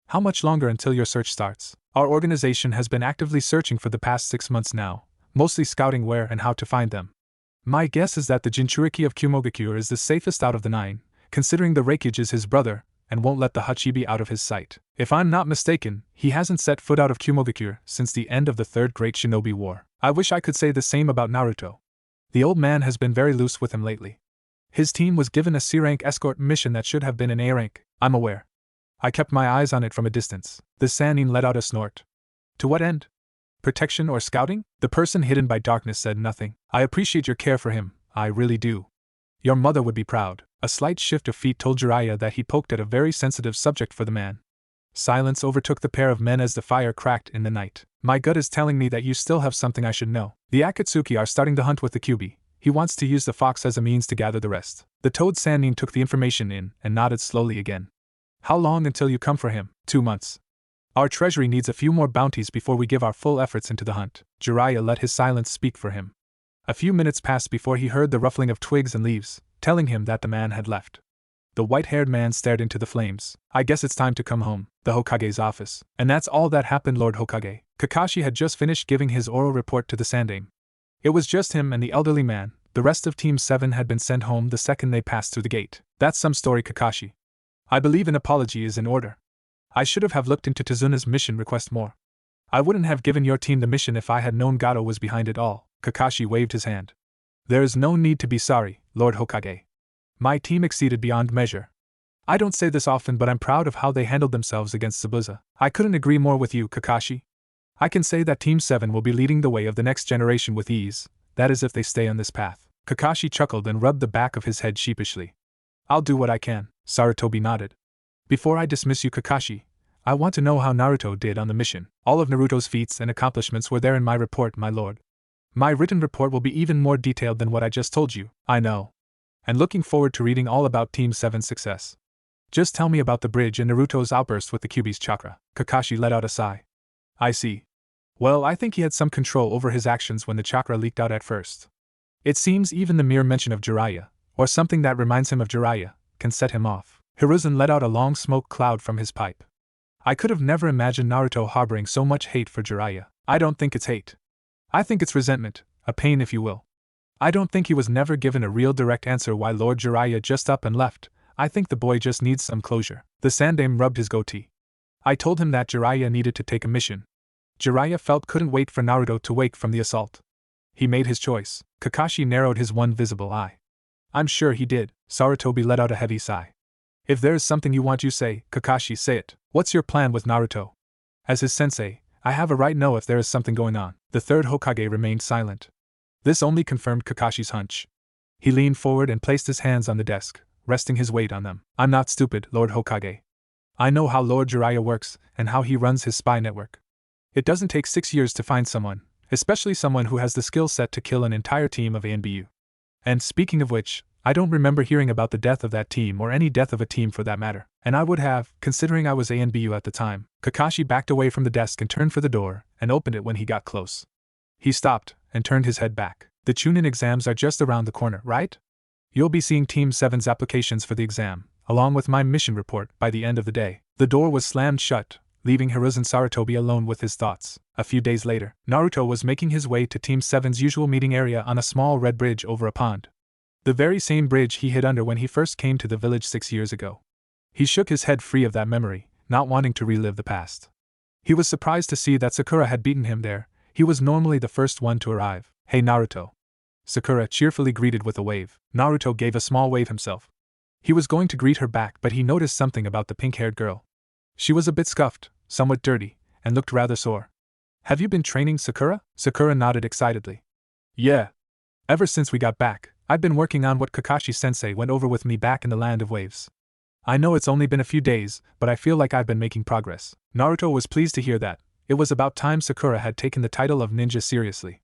A: How much longer until your search starts? Our organization has been actively searching for the past 6 months now, mostly scouting where and how to find them. My guess is that the Jinchuriki of Kumogakure is the safest out of the 9, considering the Reikage is his brother, and won't let the Hachibi out of his sight. If I'm not mistaken, he hasn't set foot out of Kumogakure since the end of the Third Great Shinobi War. I wish I could say the same about Naruto. The old man has been very loose with him lately. His team was given a C-rank escort mission that should have been an A-rank, I'm aware. I kept my eyes on it from a distance. The Sannin let out a snort. To what end? Protection or scouting? The person hidden by darkness said nothing. I appreciate your care for him, I really do. Your mother would be proud. A slight shift of feet told Jiraiya that he poked at a very sensitive subject for the man. Silence overtook the pair of men as the fire cracked in the night. My gut is telling me that you still have something I should know. The Akatsuki are starting to hunt with the Kyuubi. He wants to use the fox as a means to gather the rest. The Toad Sannin took the information in and nodded slowly again. How long until you come for him? 2 months. Our treasury needs a few more bounties before we give our full efforts into the hunt. Jiraiya let his silence speak for him. A few minutes passed before he heard the ruffling of twigs and leaves, telling him that the man had left. The white-haired man stared into the flames. I guess it's time to come home. The Hokage's office. And that's all that happened, Lord Hokage. Kakashi had just finished giving his oral report to the Sandaime. It was just him and the elderly man. The rest of Team 7 had been sent home the second they passed through the gate. That's some story, Kakashi. I believe an apology is in order. I should have looked into Tezuna's mission request more. I wouldn't have given your team the mission if I had known Gatō was behind it all. Kakashi waved his hand. There is no need to be sorry, Lord Hokage. My team exceeded beyond measure. I don't say this often, but I'm proud of how they handled themselves against Zabuza. I couldn't agree more with you, Kakashi. I can say that Team 7 will be leading the way of the next generation with ease, that is if they stay on this path. Kakashi chuckled and rubbed the back of his head sheepishly. I'll do what I can, Sarutobi nodded. Before I dismiss you, Kakashi, I want to know how Naruto did on the mission. All of Naruto's feats and accomplishments were there in my report, my lord. My written report will be even more detailed than what I just told you, I know. And looking forward to reading all about Team 7's success. Just tell me about the bridge and Naruto's outburst with the Kyuubi's chakra. Kakashi let out a sigh. I see. Well, I think he had some control over his actions when the chakra leaked out at first. It seems even the mere mention of Jiraiya, or something that reminds him of Jiraiya, can set him off. Hiruzen let out a long smoke cloud from his pipe. I could have never imagined Naruto harboring so much hate for Jiraiya. I don't think it's hate. I think it's resentment, a pain if you will. I don't think he was never given a real direct answer why Lord Jiraiya just up and left. I think the boy just needs some closure. The Sandaime rubbed his goatee. I told him that Jiraiya needed to take a mission. Jiraiya felt couldn't wait for Naruto to wake from the assault. He made his choice. Kakashi narrowed his one visible eye. I'm sure he did. Sarutobi let out a heavy sigh. If there is something you want, you say, Kakashi, say it. What's your plan with Naruto? As his sensei, I have a right to know if there is something going on. The third Hokage remained silent. This only confirmed Kakashi's hunch. He leaned forward and placed his hands on the desk, resting his weight on them. I'm not stupid, Lord Hokage. I know how Lord Jiraiya works and how he runs his spy network. It doesn't take 6 years to find someone, especially someone who has the skill set to kill an entire team of ANBU. And speaking of which, I don't remember hearing about the death of that team or any death of a team for that matter. And I would have, considering I was ANBU at the time. Kakashi backed away from the desk and turned for the door, and opened it when he got close. He stopped, and turned his head back. The Chunin exams are just around the corner, right? You'll be seeing Team 7's applications for the exam, along with my mission report, by the end of the day. The door was slammed shut, leaving Hiruzen Sarutobi alone with his thoughts. A few days later, Naruto was making his way to Team 7's usual meeting area on a small red bridge over a pond. The very same bridge he hid under when he first came to the village 6 years ago. He shook his head free of that memory, not wanting to relive the past. He was surprised to see that Sakura had beaten him there. He was normally the first one to arrive. "Hey Naruto." Sakura cheerfully greeted with a wave. Naruto gave a small wave himself. He was going to greet her back, but he noticed something about the pink-haired girl. She was a bit scuffed, somewhat dirty, and looked rather sore. "Have you been training, Sakura?" Sakura nodded excitedly. "Yeah. Ever since we got back, I've been working on what Kakashi-sensei went over with me back in the Land of Waves. I know it's only been a few days, but I feel like I've been making progress." Naruto was pleased to hear that. It was about time Sakura had taken the title of ninja seriously.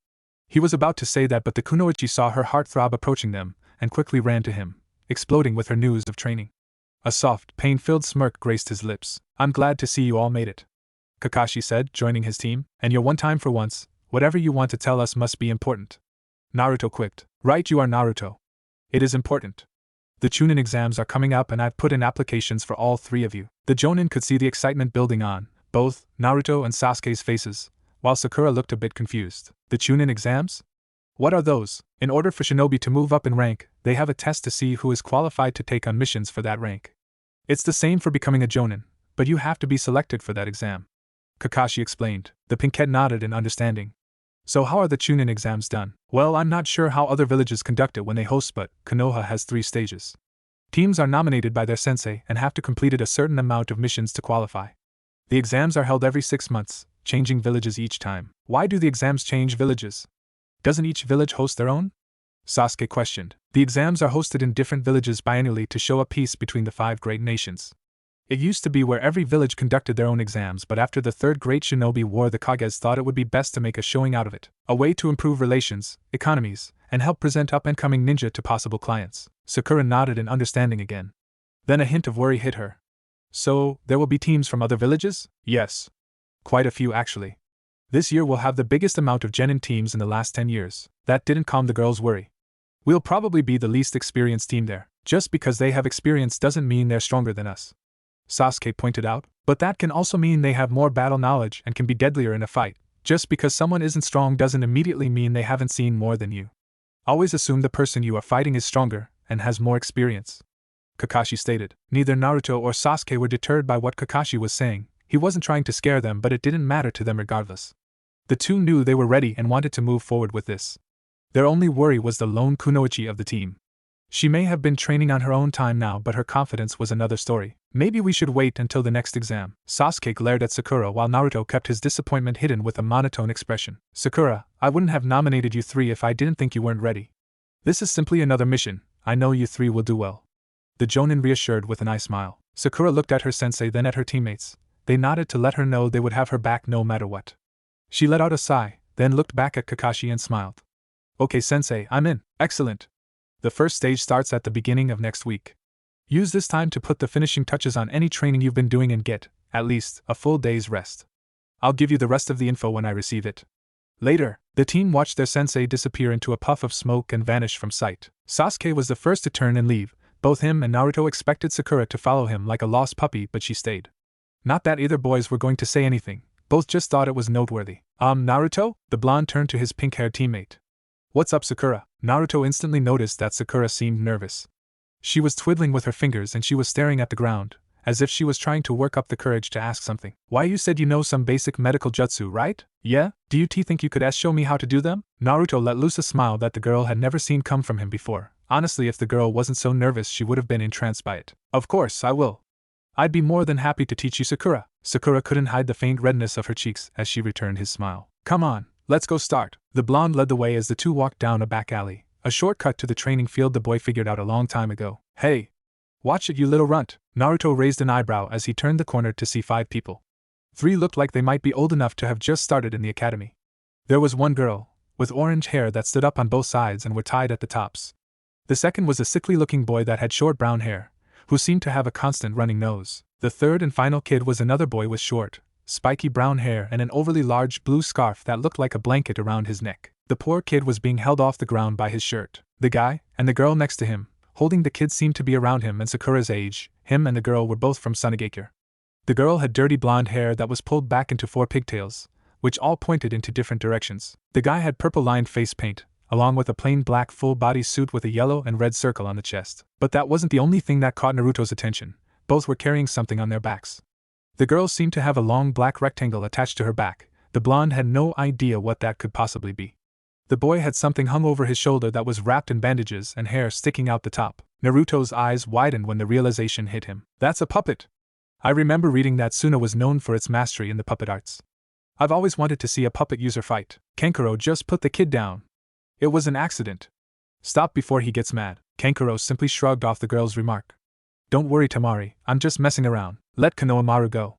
A: He was about to say that, but the kunoichi saw her heartthrob approaching them, and quickly ran to him, exploding with her news of training. A soft, pain-filled smirk graced his lips. "I'm glad to see you all made it," Kakashi said, joining his team. "And you're one time for once. Whatever you want to tell us must be important." Naruto quipped. "Right you are, Naruto. It is important. The Chunin exams are coming up and I've put in applications for all 3 of you." The Jonin could see the excitement building on both Naruto and Sasuke's faces, while Sakura looked a bit confused. "The Chunin exams? What are those?" "In order for shinobi to move up in rank, they have a test to see who is qualified to take on missions for that rank. It's the same for becoming a Jonin, but you have to be selected for that exam," Kakashi explained. The pinkette nodded in understanding. "So how are the Chunin exams done?" "Well, I'm not sure how other villages conduct it when they host, but Konoha has 3 stages. Teams are nominated by their sensei and have to complete a certain amount of missions to qualify. The exams are held every 6 months, changing villages each time." "Why do the exams change villages? Doesn't each village host their own?" Sasuke questioned. "The exams are hosted in different villages biannually to show a peace between the 5 great nations. It used to be where every village conducted their own exams, but after the 3rd Great Shinobi War, the Kages thought it would be best to make a showing out of it, a way to improve relations, economies, and help present up-and-coming ninja to possible clients." Sakura nodded in understanding again. Then a hint of worry hit her. "So, there will be teams from other villages?" "Yes. Quite a few, actually. This year we'll have the biggest amount of genin teams in the last 10 years. That didn't calm the girls' worry. "We'll probably be the least experienced team there. Just because they have experience doesn't mean they're stronger than us," Sasuke pointed out. "But that can also mean they have more battle knowledge and can be deadlier in a fight. Just because someone isn't strong doesn't immediately mean they haven't seen more than you. Always assume the person you are fighting is stronger and has more experience," Kakashi stated. Neither Naruto or Sasuke were deterred by what Kakashi was saying. He wasn't trying to scare them, but it didn't matter to them regardless. The 2 knew they were ready and wanted to move forward with this. Their only worry was the lone kunoichi of the team. She may have been training on her own time now, but her confidence was another story. "Maybe we should wait until the next exam." Sasuke glared at Sakura while Naruto kept his disappointment hidden with a monotone expression. "Sakura, I wouldn't have nominated you 3 if I didn't think you weren't ready. This is simply another mission. I know you 3 will do well," the Jonin reassured with an eye smile. Sakura looked at her sensei, then at her teammates. They nodded to let her know they would have her back no matter what. She let out a sigh, then looked back at Kakashi and smiled. "Okay sensei, I'm in." "Excellent. The first stage starts at the beginning of next week. Use this time to put the finishing touches on any training you've been doing and get, at least, a full day's rest. I'll give you the rest of the info when I receive it." Later, the team watched their sensei disappear into a puff of smoke and vanish from sight. Sasuke was the first to turn and leave. Both him and Naruto expected Sakura to follow him like a lost puppy, but she stayed. Not that either boys were going to say anything, both just thought it was noteworthy. Naruto?" The blonde turned to his pink-haired teammate. "What's up, Sakura?" Naruto instantly noticed that Sakura seemed nervous. She was twiddling with her fingers and she was staring at the ground, as if she was trying to work up the courage to ask something. "Why, you said you know some basic medical jutsu, right?" "Yeah? Do you think you could show me how to do them?" Naruto let loose a smile that the girl had never seen come from him before. Honestly, if the girl wasn't so nervous, she would have been entranced by it. "Of course, I will. I'd be more than happy to teach you, Sakura." Sakura couldn't hide the faint redness of her cheeks as she returned his smile. "Come on, let's go start." The blonde led the way as the 2 walked down a back alley, a shortcut to the training field the boy figured out a long time ago. "Hey! Watch it, you little runt." Naruto raised an eyebrow as he turned the corner to see 5 people. 3 looked like they might be old enough to have just started in the academy. There was one girl, with orange hair that stood up on both sides and were tied at the tops. The second was a sickly-looking boy that had short brown hair, who seemed to have a constant running nose. The third and final kid was another boy with short, spiky brown hair and an overly large blue scarf that looked like a blanket around his neck. The poor kid was being held off the ground by his shirt. The guy, and the girl next to him, holding the kid, seemed to be around him and Sakura's age. Him and the girl were both from Sunagakure. The girl had dirty blonde hair that was pulled back into 4 pigtails, which all pointed into different directions. The guy had purple-lined face paint, along with a plain black full-body suit with a yellow and red circle on the chest. But that wasn't the only thing that caught Naruto's attention. Both were carrying something on their backs. The girl seemed to have a long black rectangle attached to her back. The blonde had no idea what that could possibly be. The boy had something hung over his shoulder that was wrapped in bandages and hair sticking out the top. Naruto's eyes widened when the realization hit him. That's a puppet! I remember reading that Suna was known for its mastery in the puppet arts. I've always wanted to see a puppet user fight. Kankuro, just put the kid down. It was an accident. Stop before he gets mad. Kankuro simply shrugged off the girl's remark. Don't worry, Temari, I'm just messing around. Let Konohamaru go.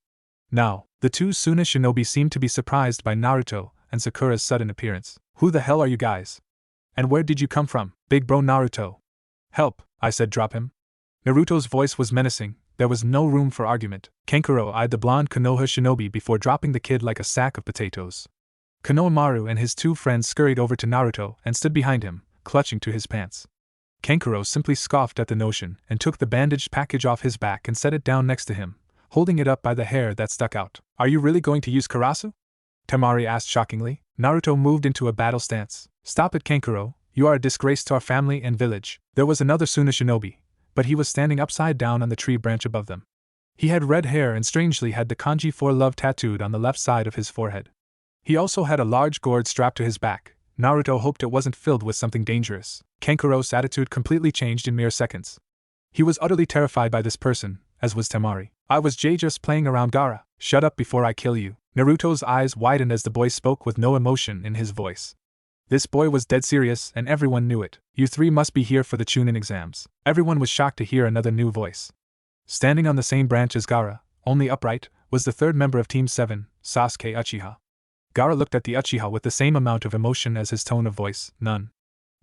A: Now, the 2 Suna shinobi seemed to be surprised by Naruto and Sakura's sudden appearance. Who the hell are you guys? And where did you come from, big bro Naruto? Help, I said, drop him. Naruto's voice was menacing. There was no room for argument. Kankuro eyed the blonde Konoha shinobi before dropping the kid like a sack of potatoes. Konohamaru and his 2 friends scurried over to Naruto and stood behind him, clutching to his pants. Kankuro simply scoffed at the notion and took the bandaged package off his back and set it down next to him, holding it up by the hair that stuck out. Are you really going to use Karasu? Temari asked shockingly. Naruto moved into a battle stance. Stop it, Kankuro, you are a disgrace to our family and village. There was another Suna shinobi, but he was standing upside down on the tree branch above them. He had red hair and strangely had the kanji for love tattooed on the left side of his forehead. He also had a large gourd strapped to his back. Naruto hoped it wasn't filled with something dangerous. Kankuro's attitude completely changed in mere seconds. He was utterly terrified by this person, as was Temari. I was just playing around, Gaara. Shut up before I kill you. Naruto's eyes widened as the boy spoke with no emotion in his voice. This boy was dead serious and everyone knew it. You 3 must be here for the Chunin exams. Everyone was shocked to hear another new voice. Standing on the same branch as Gaara, only upright, was the 3rd member of Team 7, Sasuke Uchiha. Gaara looked at the Uchiha with the same amount of emotion as his tone of voice, none.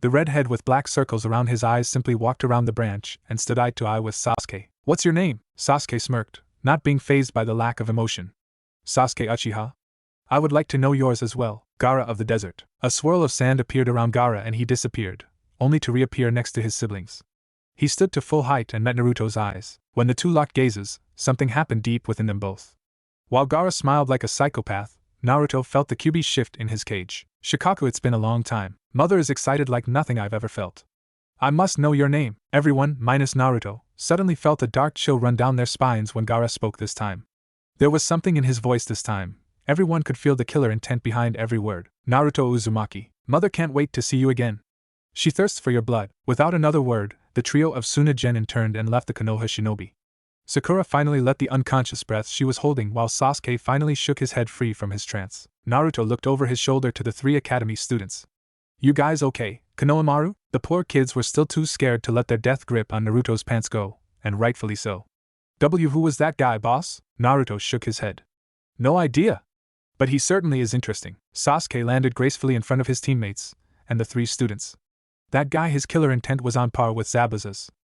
A: The redhead with black circles around his eyes simply walked around the branch and stood eye to eye with Sasuke. What's your name? Sasuke smirked, not being fazed by the lack of emotion. Sasuke Uchiha? I would like to know yours as well. Gaara of the desert. A swirl of sand appeared around Gaara and he disappeared, only to reappear next to his siblings. He stood to full height and met Naruto's eyes. When the 2 locked gazes, something happened deep within them both. While Gaara smiled like a psychopath, Naruto felt the QB shift in his cage. Shikaku, it's been a long time. Mother is excited like nothing I've ever felt. I must know your name. Everyone, minus Naruto, suddenly felt a dark chill run down their spines when Gaara spoke this time. There was something in his voice this time. Everyone could feel the killer intent behind every word. Naruto Uzumaki, mother can't wait to see you again. She thirsts for your blood. Without another word, the trio of Suna Genin turned and left the Konoha shinobi. Sakura finally let the unconscious breath she was holding while Sasuke finally shook his head free from his trance. Naruto looked over his shoulder to the 3 academy students. You guys okay, Konohamaru? The poor kids were still too scared to let their death grip on Naruto's pants go, and rightfully so. Who was that guy, boss? Naruto shook his head. No idea. But he certainly is interesting. Sasuke landed gracefully in front of his teammates, and the 3 students. That guy, his killer intent was on par with Zabuza's.